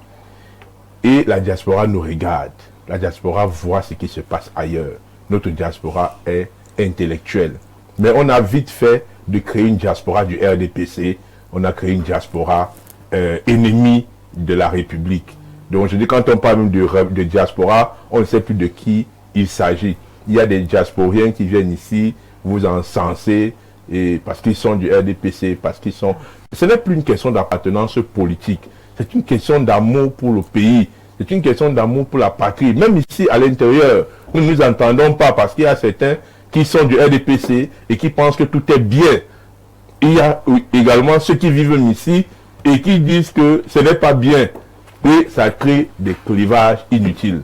Et la diaspora nous regarde. La diaspora voit ce qui se passe ailleurs. Notre diaspora est intellectuelle. Mais on a vite fait de créer une diaspora du RDPC, on a créé une diaspora ennemie de la République. Donc je dis, quand on parle même de diaspora, on ne sait plus de qui il s'agit. Il y a des diasporiens qui viennent ici, vous encenser, et parce qu'ils sont du RDPC, parce qu'ils sont... Ce n'est plus une question d'appartenance politique, c'est une question d'amour pour le pays, c'est une question d'amour pour la patrie. Même ici, à l'intérieur, nous ne nous entendons pas parce qu'il y a certains qui sont du RDPC et qui pensent que tout est bien. Il y a également ceux qui vivent ici et qui disent que ce n'est pas bien. Et ça crée des clivages inutiles.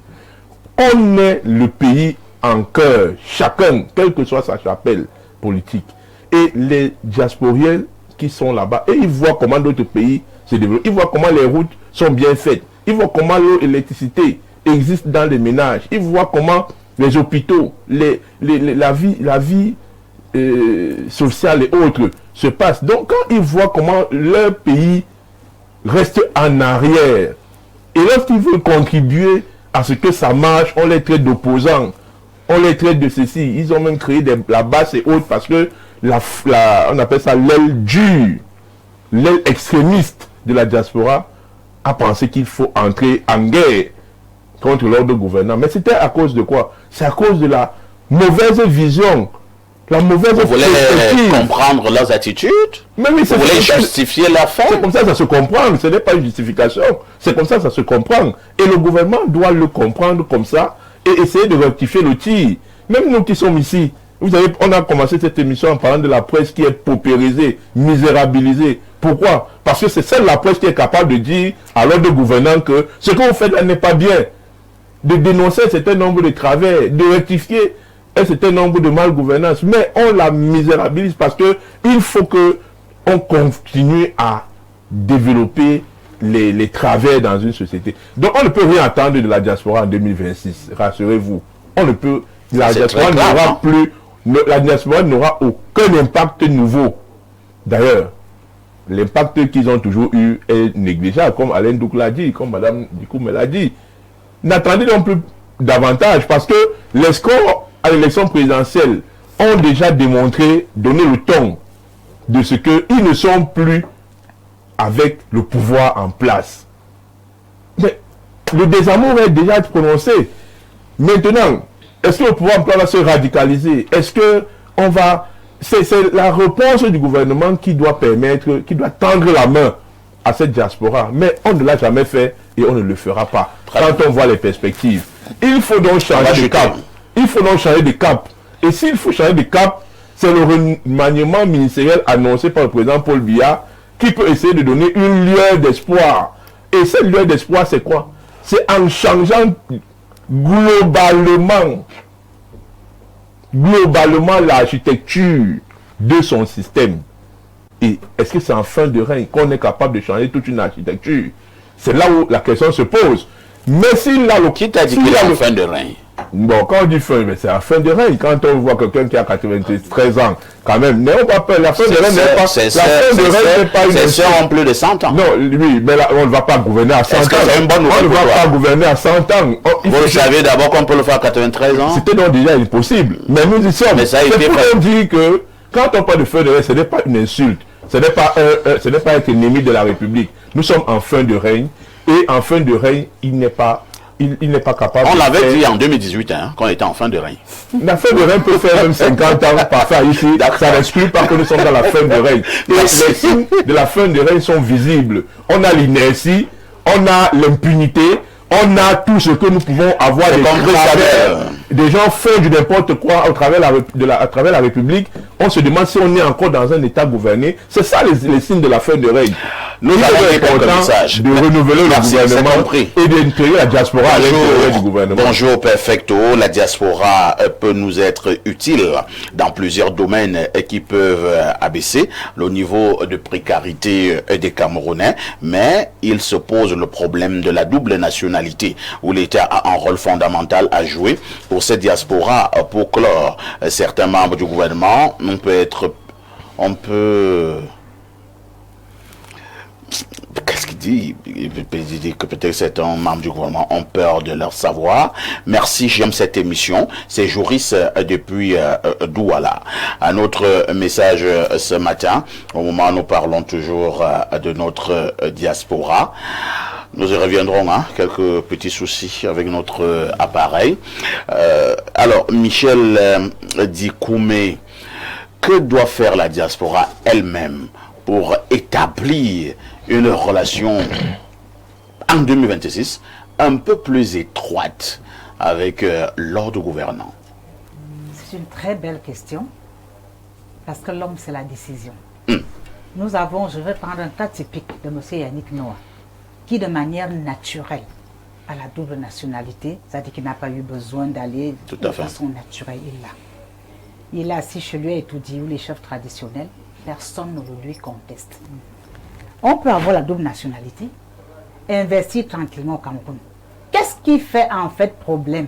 On est le pays en cœur, chacun, quelle que soit sa chapelle politique. Et les diasporiens qui sont là-bas, et ils voient comment d'autres pays se développent. Ils voient comment les routes sont bien faites. Ils voient comment l'eau et l'électricité existent dans les ménages. Ils voient comment les hôpitaux, la vie sociale et autres se passent. Donc quand ils voient comment leur pays reste en arrière, et lorsqu'ils veulent contribuer à ce que ça marche, on les traite d'opposants, on les traite de ceci. Ils ont même créé la base et autres parce que on appelle ça l'aile dure, l'aile extrémiste de la diaspora a pensé qu'il faut entrer en guerre contre l'ordre gouvernant. Mais c'était à cause de quoi? C'est à cause de la mauvaise vision, la mauvaise perspective. Vous voulez comprendre leurs attitudes? Mais oui, vous voulez justifier la fin? C'est comme ça que ça se comprend. Ce n'est pas une justification. C'est comme ça que ça se comprend. Et le gouvernement doit le comprendre comme ça et essayer de rectifier le tir. Même nous qui sommes ici, vous savez, on a commencé cette émission en parlant de la presse qui est paupérisée, misérabilisée. Pourquoi? Parce que c'est celle la presse qui est capable de dire à l'ordre gouvernant que ce que vous faites là n'est pas bien. De dénoncer un certain nombre de travers, de rectifier un certain nombre de malgouvernance, mais on la misérabilise parce que il faut que on continue à développer les travers dans une société. Donc on ne peut rien attendre de la diaspora en 2026, rassurez-vous. On ne peut, la diaspora n'aura plus, la diaspora n'aura aucun impact nouveau. D'ailleurs, l'impact qu'ils ont toujours eu est négligeable, comme Alain Douk l'a dit, comme Madame Dikoum l'a dit. N'attendez non plus davantage, parce que les scores à l'élection présidentielle ont déjà démontré, donné le ton de ce qu'ils ne sont plus avec le pouvoir en place. Mais le désamour est déjà prononcé. Maintenant, est-ce que le pouvoir en place va se radicaliser? Est-ce que on va... C'est la réponse du gouvernement qui doit permettre, qui doit tendre la main à cette diaspora. Mais on ne l'a jamais fait et on ne le fera pas. Quand on voit les perspectives. Il faut donc changer de cap. Il faut donc changer de cap. Et s'il faut changer de cap, c'est le remaniement ministériel annoncé par le président Paul Biya qui peut essayer de donner une lueur d'espoir. Et cette lueur d'espoir, c'est quoi? C'est en changeant globalement l'architecture de son système. Et est-ce que c'est en fin de règne qu'on est capable de changer toute une architecture? C'est là où la question se pose. Mais s'il a le... Qui t'a dit qu'il est en fin de règne? Bon, quand on dit fin, c'est la fin de règne. Quand on voit quelqu'un qui a 93 ans, quand même, n'ayons pas peur. La fin de règne n'est pas... C'est ceux en plus de 100 ans. Non, oui, mais là, on ne va pas gouverner à 100 ans. C'est une bonne nouvelle? On ne va pas gouverner à 100 ans. Vous savez d'abord qu'on peut le faire à 93 ans? C'était donc déjà impossible. Mais nous y sommes. C'est pour qu'on dit que quand on parle de fin de règne, ce n'est pas une insulte. Ce n'est pas être ennemi de la République. Nous sommes en fin de règne. Et en fin de règne, il n'est pas capable. On l'avait dit en 2018, hein, qu'on était en fin de règne. La fin de règne peut faire même 50 ans parfois ici. Ça n'exclut pas que nous sommes dans la fin de règne. Les signes de la fin de règne sont visibles. On a l'inertie, on a l'impunité, on a tout ce que nous pouvons avoir des gens font du n'importe quoi à travers la République. On se demande si on est encore dans un État gouverné. C'est ça les signes de la fin de règne. Nous avons été de renouveler le gouvernement et d'intégrer la diaspora à l'intérieur du gouvernement. Bonjour Perfecto, la diaspora peut nous être utile dans plusieurs domaines qui peuvent abaisser le niveau de précarité des Camerounais, mais il se pose le problème de la double nationalité où l'État a un rôle fondamental à jouer pour cette diaspora. Pour clore, certains membres du gouvernement, on peut qu'est-ce qu'il dit? Il dit que peut-être certains membres du gouvernement ont peur de leur savoir. Merci, j'aime cette émission. C'est Joris depuis Douala. Un autre message ce matin, au moment où nous parlons toujours de notre diaspora. Nous y reviendrons, hein, quelques petits soucis avec notre appareil. Alors, Michel Dikoumé, que doit faire la diaspora elle-même pour établir une relation en 2026 un peu plus étroite avec l'ordre gouvernant? C'est une très belle question, parce que l'homme, c'est la décision. Nous avons, je vais prendre un cas typique de M. Yannick Noah, qui de manière naturelle a la double nationalité, c'est-à-dire qu'il n'a pas eu besoin d'aller de façon naturelle. Il est assis chez lui et tout dit, où les chefs traditionnels, personne ne le lui conteste. On peut avoir la double nationalité et investir tranquillement au Cameroun. Qu'est-ce qui fait en fait problème?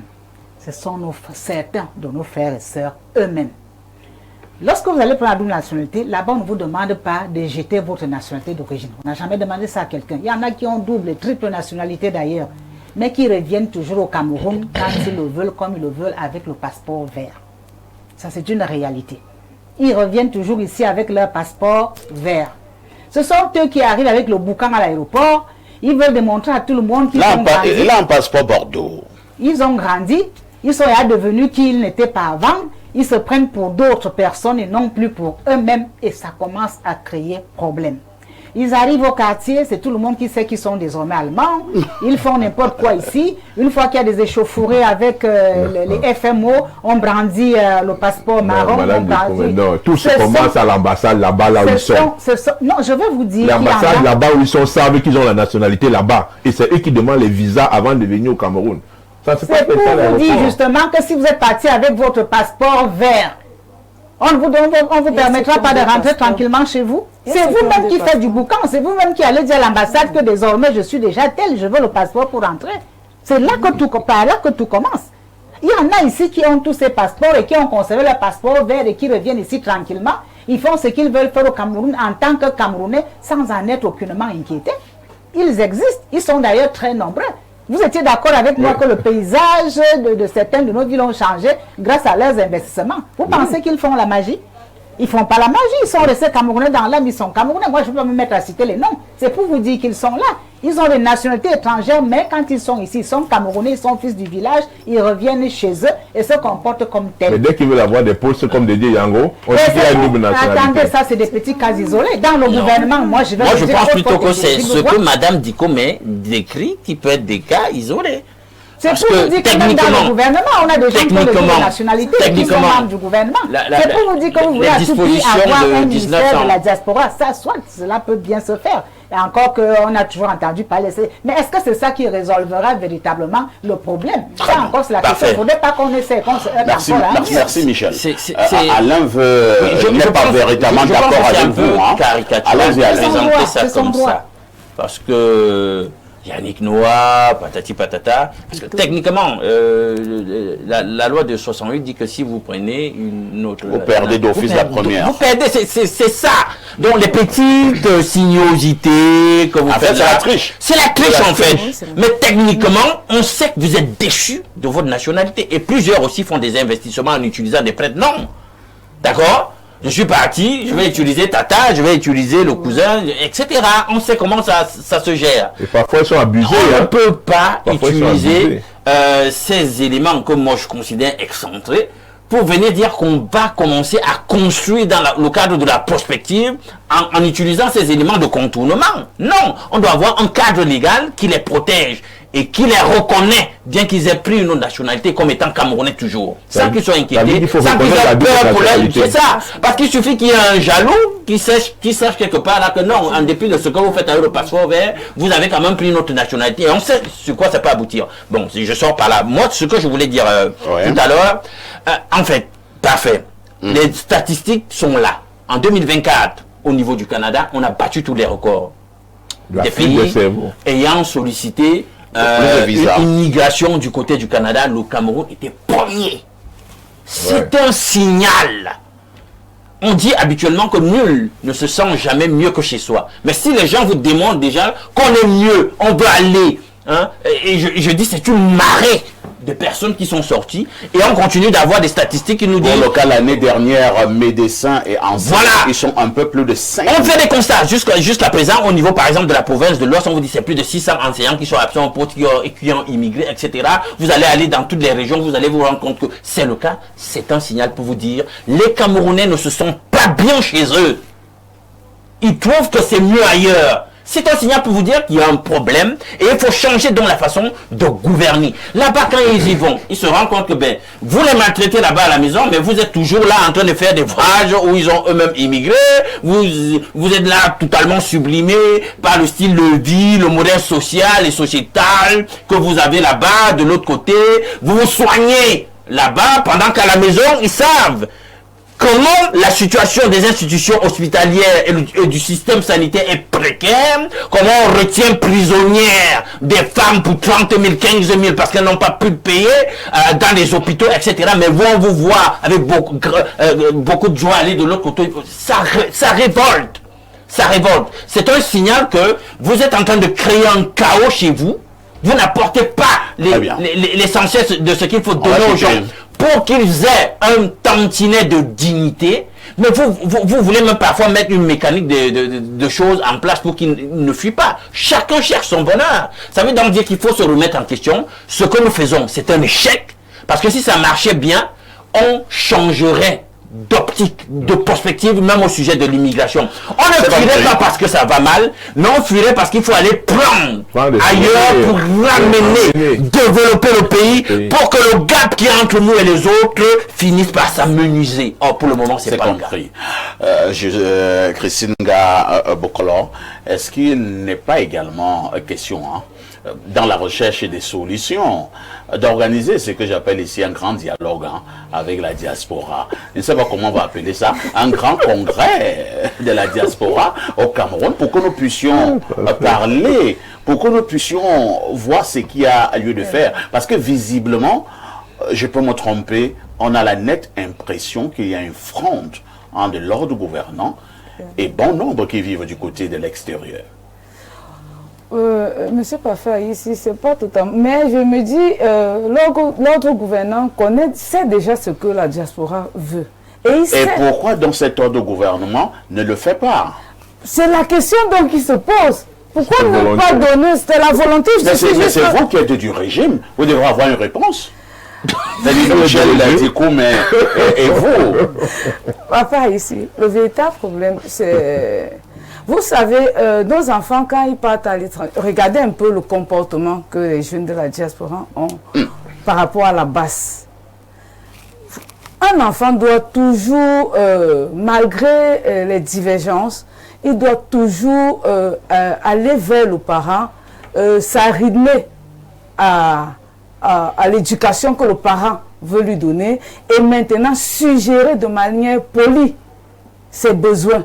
Ce sont certains de nos frères et sœurs eux-mêmes. Lorsque vous allez prendre la double nationalité, là-bas on ne vous demande pas de jeter votre nationalité d'origine. On n'a jamais demandé ça à quelqu'un. Il y en a qui ont double et triple nationalité d'ailleurs, mais qui reviennent toujours au Cameroun quand ils le veulent, comme ils le veulent, avec le passeport vert. Ça, c'est une réalité. Ils reviennent toujours ici avec leur passeport vert. Ce sont eux qui arrivent avec le boucan à l'aéroport. Ils veulent démontrer à tout le monde qu'ils ont grandi. Il a un passeport Bordeaux. Ils ont grandi. Ils sont devenus qui ils n'étaient pas avant. Ils se prennent pour d'autres personnes et non plus pour eux-mêmes. Et ça commence à créer problème. Ils arrivent au quartier, c'est tout le monde qui sait qu'ils sont désormais allemands. Ils font n'importe quoi ici. Une fois qu'il y a des échauffourées avec les FMO, on brandit le passeport marron. Non, tout se commence à l'ambassade là-bas, là où ils sont. Non, je vais vous dire. L'ambassade là-bas où ils sont savent qu'ils ont la nationalité là-bas. Et c'est eux qui demandent les visas avant de venir au Cameroun. C'est pour vous dire justement que si vous êtes parti avec votre passeport vert, on ne vous permettra pas de rentrer tranquillement chez vous. C'est vous-même qui faites du boucan, c'est vous-même qui allez dire à l'ambassade que désormais je suis déjà tel, je veux le passeport pour rentrer. C'est là que tout commence. Il y en a ici qui ont tous ces passeports et qui ont conservé leur passeport vert et qui reviennent ici tranquillement. Ils font ce qu'ils veulent faire au Cameroun en tant que Camerounais sans en être aucunement inquiétés. Ils existent, ils sont d'ailleurs très nombreux. Vous étiez d'accord avec moi que le paysage de certaines de nos villes ont changé grâce à leurs investissements. Vous pensez qu'ils font la magie? Ils ne font pas la magie, ils sont restés Camerounais dans l'âme, ils sont Camerounais. Moi, je ne peux pas me mettre à citer les noms. C'est pour vous dire qu'ils sont là. Ils ont des nationalités étrangères, mais quand ils sont ici, ils sont Camerounais, ils sont fils du village, ils reviennent chez eux et se comportent comme tels. Mais dès qu'ils veulent avoir des postes comme Dédé Yango, on dit qu'il y a une double nationalité. Attendez, ça c'est des petits cas isolés. Dans le gouvernement, moi je pense plutôt que c'est ce que Mme Dikome décrit qui peut être des cas isolés. C'est pour vous dire que même dans le gouvernement, on a des gens qui ont des nationalités qui sont membres du gouvernement. C'est pour vous dire que vous voulez à tout prix avoir un ministère de la diaspora. Ça, soit cela peut bien se faire. Et encore qu'on a toujours entendu parler. Mais est-ce que c'est ça qui résolvera véritablement le problème? Ça encore, c'est la question. Il ne faudrait pas qu'on essaie. Merci Michel. Alain n'est pas véritablement d'accord avec vous. Allons-y, présenter ça comme ça. Parce que Yannick Noah, patati patata, parce que techniquement, la loi de 68 dit que si vous prenez une autre... Vous perdez d'office la première. Vous perdez, c'est ça. Donc les petites sinuosités que vous faites... c'est la triche. C'est la triche en fait. Mais techniquement, on sait que vous êtes déchus de votre nationalité. Et plusieurs aussi font des investissements en utilisant des prêts. Non. D'accord? Je suis parti, je vais utiliser Tata, je vais utiliser le cousin, etc. On sait comment ça se gère. Et parfois ils sont abusés. On ne peut pas utiliser ces éléments que moi je considère excentrés pour venir dire qu'on va commencer à construire dans le cadre de la prospective en utilisant ces éléments de contournement. Non, on doit avoir un cadre légal qui les protège et qui les reconnaît, bien qu'ils aient pris une autre nationalité comme étant Camerounais toujours. Sans qu'ils soient inquiétés, sans qu'ils aient peur pour leur... C'est ça. Parce qu'il suffit qu'il y ait un jaloux qui sache quelque part là que non, en dépit de ce que vous faites avec le passeport vert, vous avez quand même pris une autre nationalité. Et on sait sur quoi ça peut aboutir. Bon, si je sors par là. Moi, ce que je voulais dire tout à l'heure, en fait, parfait. Les statistiques sont là. En 2024, au niveau du Canada, on a battu tous les records. Des pays ayant sollicité une migration du côté du Canada. Le Cameroun était premier. C'est un signal. On dit habituellement que nul ne se sent jamais mieux que chez soi. Mais si les gens vous démontrent déjà qu'on est mieux, on doit aller, hein, et je dis c'est une marée de personnes qui sont sorties et on continue d'avoir des statistiques qui nous disent... Dans le cas l'année dernière, médecins et enseignants, ils sont un peu plus de 5. On fait des constats. Jusqu'à présent, au niveau par exemple de la province de l'Ouest, on vous dit c'est plus de 600 enseignants qui sont absents qui ont immigré, etc. Vous allez aller dans toutes les régions, vous allez vous rendre compte que c'est le cas. C'est un signal pour vous dire, les Camerounais ne se sentent pas bien chez eux. Ils trouvent que c'est mieux ailleurs. C'est un signal pour vous dire qu'il y a un problème et il faut changer donc la façon de gouverner. Là-bas, quand ils y vont, ils se rendent compte que vous les maltraitez là-bas à la maison, mais vous êtes toujours là en train de faire des voyages où ils ont eux-mêmes immigré. Vous êtes là totalement sublimé par le style de vie, le modèle social et sociétal que vous avez là-bas. De l'autre côté, vous vous soignez là-bas pendant qu'à la maison, ils savent comment la situation des institutions hospitalières et du système sanitaire est précaire, comment on retient prisonnières des femmes pour 30 000, 15 000 parce qu'elles n'ont pas pu payer dans les hôpitaux, etc. Mais vous, on vous voit avec beaucoup de joie aller de l'autre côté. Ça révolte. Ça révolte. C'est un signal que vous êtes en train de créer un chaos chez vous. Vous n'apportez pas l'essentiel de ce qu'il faut donner aux gens pour qu'ils aient un tantinet de dignité. Mais vous voulez même parfois mettre une mécanique de choses en place pour qu'ils ne fuient pas. Chacun cherche son bonheur. Ça veut donc dire qu'il faut se remettre en question. Ce que nous faisons, c'est un échec. Parce que si ça marchait bien, on changerait d'optique, de perspective, même au sujet de l'immigration. On ne fuirait pas parce que ça va mal, mais on fuirait parce qu'il faut aller prendre ailleurs pour ramener, développer le pays, pour que le gap qui est entre nous et les autres finisse par s'amenuiser. Or, pour le moment, c'est pas compris. Christine Bokolo, est-ce qu'il n'est pas également question dans la recherche des solutions, d'organiser ce que j'appelle ici un grand dialogue avec la diaspora. Je ne sais pas comment on va appeler ça, un grand congrès de la diaspora au Cameroun pour que nous puissions parler, pour que nous puissions voir ce qu'il y a lieu de faire. Parce que visiblement, je peux me tromper, on a la nette impression qu'il y a une fronde de l'ordre gouvernant et bon nombre qui vivent du côté de l'extérieur. Monsieur Parfait, ici, c'est pas totalement. Mais je me dis, l'ordre gouvernant sait déjà ce que la diaspora veut. Et pourquoi donc cet ordre gouvernement ne le fait pas? C'est la question donc qui se pose. Pourquoi ne pas donner? C'était la volonté. C'est vous qui êtes du régime. Vous devrez avoir une réponse. Michel l'a dit, mais et vous? Papa, ici, le véritable problème, c'est... Vous savez, nos enfants, quand ils partent à l'étranger, regardez un peu le comportement que les jeunes de la diaspora ont par rapport à la base. Un enfant doit toujours, malgré les divergences, il doit toujours aller vers le parent, s'arrimer à l'éducation que le parent veut lui donner et maintenant suggérer de manière polie ses besoins.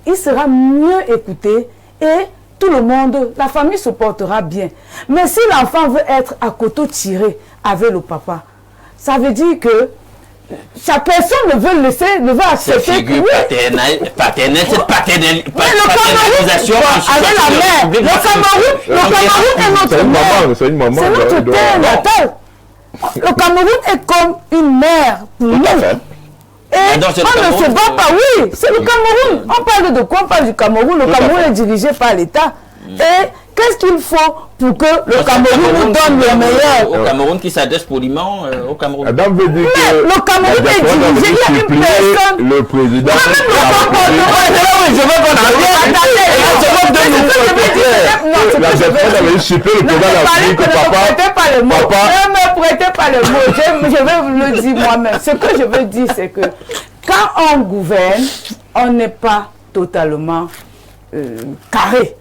Il sera mieux écouté et tout le monde, la famille se portera bien. Mais si l'enfant veut être à couteau tiré avec le papa, ça veut dire que chaque personne ne veut laisser, ne veut accepter. Cette figure paternalisation avec la mère. Le Cameroun est notre mère. C'est notre terre natale. Le Cameroun est comme une mère pour nous. Et on ne se bat pas, oui, c'est le Cameroun. On parle de quoi? On parle du Cameroun. Le Cameroun est dirigé par l'État. Et qu'est-ce qu'il faut pour que le Cameroun nous donne le meilleur? Au Cameroun qui s'adresse poliment au Cameroun. Adam veut dire que le Cameroun est dirigé, il y a une personne. Le président. Je veux qu'on arrête. La défense avait suppléé le président de la République. Ne me prêtez pas le mot. Je vais le dire moi-même. Ce que je veux dire, c'est que quand on gouverne, on n'est pas totalement carré.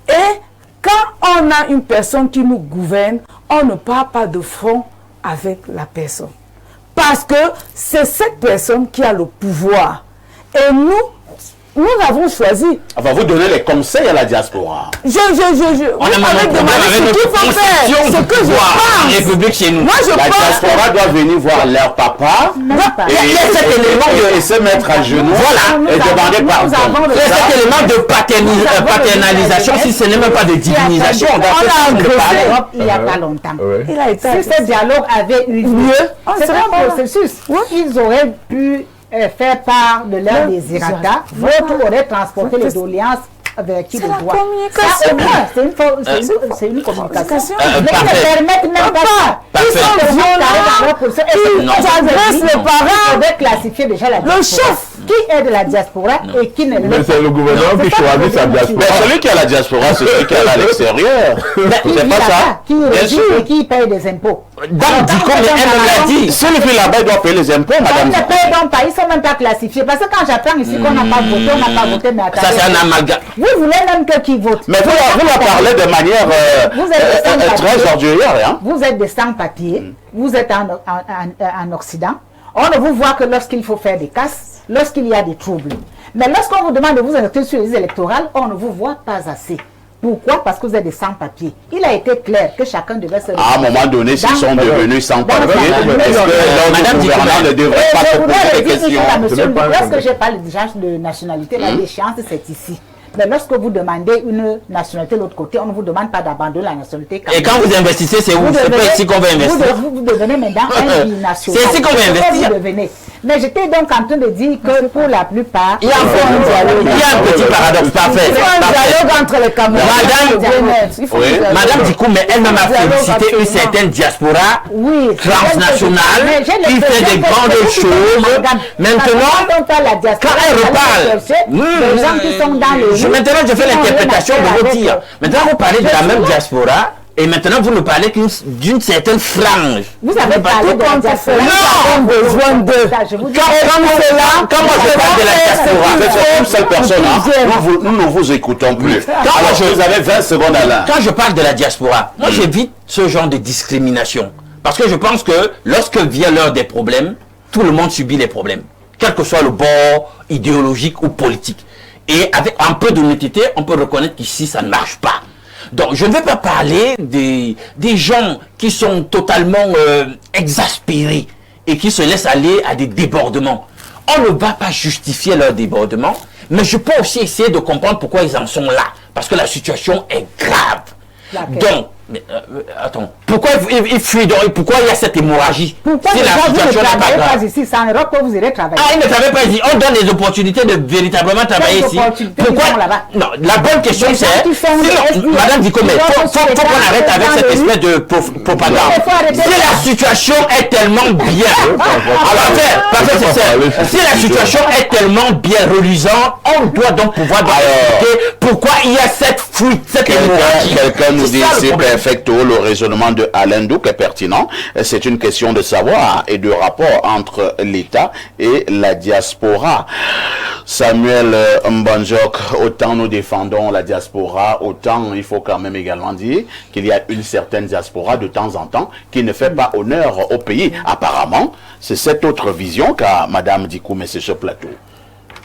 Et quand on a une personne qui nous gouverne, on ne parle pas de front avec la personne. Parce que c'est cette personne qui a le pouvoir. Et nous l'avons choisi. Enfin, vous donnez les conseils à la diaspora. On a demandé ce qu'il faut faire. Ce que je pense. République chez nous. Moi, la diaspora doit venir voir leur papa et se mettre à genoux et demander pardon. Cet élément de paternalisation, si ce n'est même pas de divinisation. On a un il n'y a pas longtemps. Si ce dialogue avait eu lieu, c'est un processus. Ils auraient pu faire part de leur désirata, l'autre aurait transporté les doléances vers qui le doit. Ça, au moins, c'est une communication. Mais ils ne permettent même pas ça. Ils sont violents. Ils adressent les parents. Ils devaient classifier déjà la diaspora. Le chef qui est de la diaspora et qui ne l'est pas. Mais c'est le gouvernement qui choisit sa diaspora. Mais celui qui a la diaspora, c'est celui qui est à l'extérieur. C'est pas ça. Qui régit et qui paye des impôts. Dame Dicko, mais elle l'a dit. Celui qui là-bas, il doit payer les impôts, madame. Ils ne payent donc pas, ils ne sont même pas classifiés. Parce que quand j'apprends ici qu'on n'a pas voté, on n'a pas voté, mais attendez. Ça, c'est un amalgame. Vous voulez même que qui vote. Mais vous la parlez de manière très ordinaire. Vous êtes des sans-papiers, vous êtes en Occident. On ne vous voit que lorsqu'il faut faire des casses, lorsqu'il y a des troubles. Mais lorsqu'on vous demande de vous inscrire sur les listes électorales, on ne vous voit pas assez. Pourquoi? Parce que vous êtes des sans-papiers. Il a été clair que chacun devait se... À un moment donné, s'ils sont devenus sans-papiers, est-ce que le gouvernement ne devrait pas se poser des questions? Lorsque je parle de nationalité, la déchéance, c'est ici. Mais lorsque vous demandez une nationalité de l'autre côté, on ne vous demande pas d'abandonner la nationalité. Et quand vous investissez, c'est où? C'est pas ici qu'on va investir. Vous devenez maintenant un binational. C'est ici qu'on va investir. Mais j'étais donc en train de dire que pour la plupart, il y a un dialogue. Il y a un petit paradoxe parfait. Il faut un dialogue entre les Camerounais. Madame Dicko, mais elle-même a félicité une certaine diaspora transnationale qui fait des grandes choses. Maintenant, quand elle reparle, les gens qui sont dans les maintenant je fais l'interprétation de vos dires. Maintenant vous parlez de la même diaspora Et maintenant, vous ne parlez d'une certaine frange. Vous avez parlé de la diaspora. Non, besoin de. Quand moi je parle de la diaspora, c'est une seule personne. Nous ne vous écoutons plus. Vous avez 20 secondes à l'un. Quand je parle de la diaspora, moi j'évite ce genre de discrimination. Parce que je pense que lorsque vient l'heure des problèmes, tout le monde subit les problèmes. Quel que soit le bord idéologique ou politique. Et avec un peu d'honnêteté, on peut reconnaître qu'ici ça ne marche pas. Donc, je ne vais pas parler des gens qui sont totalement exaspérés et qui se laissent aller à des débordements. On ne va pas justifier leur débordement, mais je peux aussi essayer de comprendre pourquoi ils en sont là. Parce que la situation est grave. Donc, attends, pourquoi ils fuient donc, pourquoi il y a cette hémorragie? Pourquoi si la situation n'est pas grave ici, sans Europe, vous irez travailler? Ah, ils ne travaillent pas ici. On donne des opportunités de véritablement travailler ici. Pourquoi? Non, la bonne question c'est, Madame Dicko, mais faut qu'on arrête avec cette espèce de propagande. Si la situation est tellement bien, si la situation est tellement bien reluisante, on doit donc pouvoir expliquer pourquoi il y a cette fuite, cette hémorragie. Quelqu'un nous dit ici, perfecto, le raisonnement de Alain Douk est pertinent. C'est une question de savoir et de rapport entre l'État et la diaspora. Samuel Mbanjok, autant nous défendons la diaspora, autant il faut quand même également dire qu'il y a une certaine diaspora de temps en temps qui ne fait pas honneur au pays. Apparemment, c'est cette autre vision qu'a Madame Dikoumé sur ce plateau.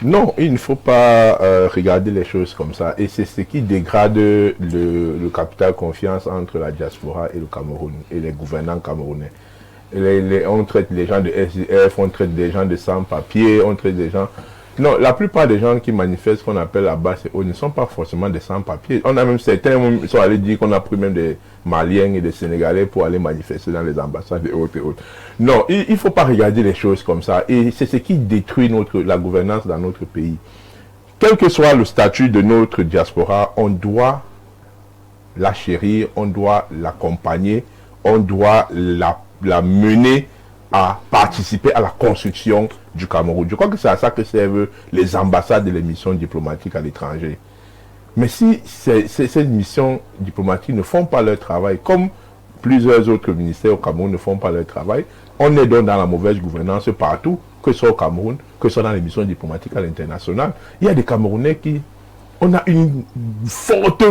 Non, il ne faut pas regarder les choses comme ça. Et c'est ce qui dégrade le capital confiance entre la diaspora et le Cameroun, et les gouvernants camerounais. On traite les gens de SDF, on traite des gens de sans-papiers, on traite des gens... Non, la plupart des gens qui manifestent, qu'on appelle la base et ne sont pas forcément des sans-papiers. On a même certains qui sont allés dire qu'on a pris même des Maliens et des Sénégalais pour aller manifester dans les ambassades et autres et autres. Non, il ne faut pas regarder les choses comme ça. Et c'est ce qui détruit la gouvernance dans notre pays. Quel que soit le statut de notre diaspora, on doit la chérir, on doit l'accompagner, on doit la mener à participer à la construction du Cameroun. Je crois que c'est à ça que servent les ambassades et les missions diplomatiques à l'étranger. Mais si ces missions diplomatiques ne font pas leur travail, comme plusieurs autres ministères au Cameroun ne font pas leur travail, on est donc dans la mauvaise gouvernance partout, que ce soit au Cameroun, que ce soit dans les missions diplomatiques à l'international. Il y a des Camerounais qui... On a une forte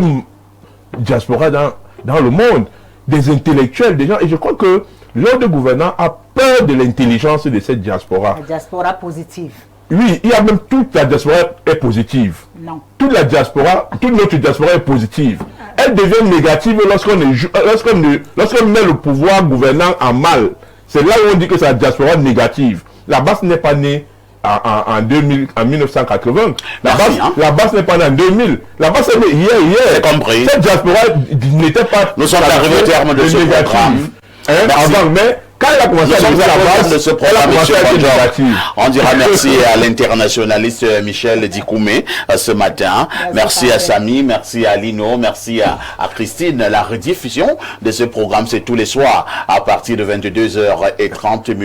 diaspora dans le monde, des intellectuels, des gens, et je crois que l'ordre gouvernant a peur de l'intelligence de cette diaspora. La diaspora positive. Oui, il y a même toute la diaspora est positive. Non. Toute notre diaspora est positive. Elle devient négative lorsqu'on met le pouvoir gouvernant en mal. C'est là où on dit que c'est la diaspora négative. La base n'est pas née en 1980. La base n'est pas née en 2000. La base est née hier. C'est compris. Cette diaspora n'était pas... Nous sommes arrivés au terme de ce programme. Mais quand elle a commencé à arriver à la base de ce programme, on dira merci à l'internationaliste Michel Dikoumé ce matin. Merci à Samy, merci à Lino, merci à Christine. La rediffusion de ce programme, c'est tous les soirs à partir de 22h30.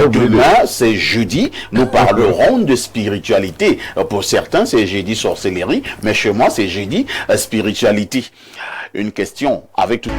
Demain, c'est jeudi. Nous parlerons de spiritualité. Pour certains, c'est jeudi sorcellerie, mais chez moi, c'est jeudi spiritualité. Une question avec tout...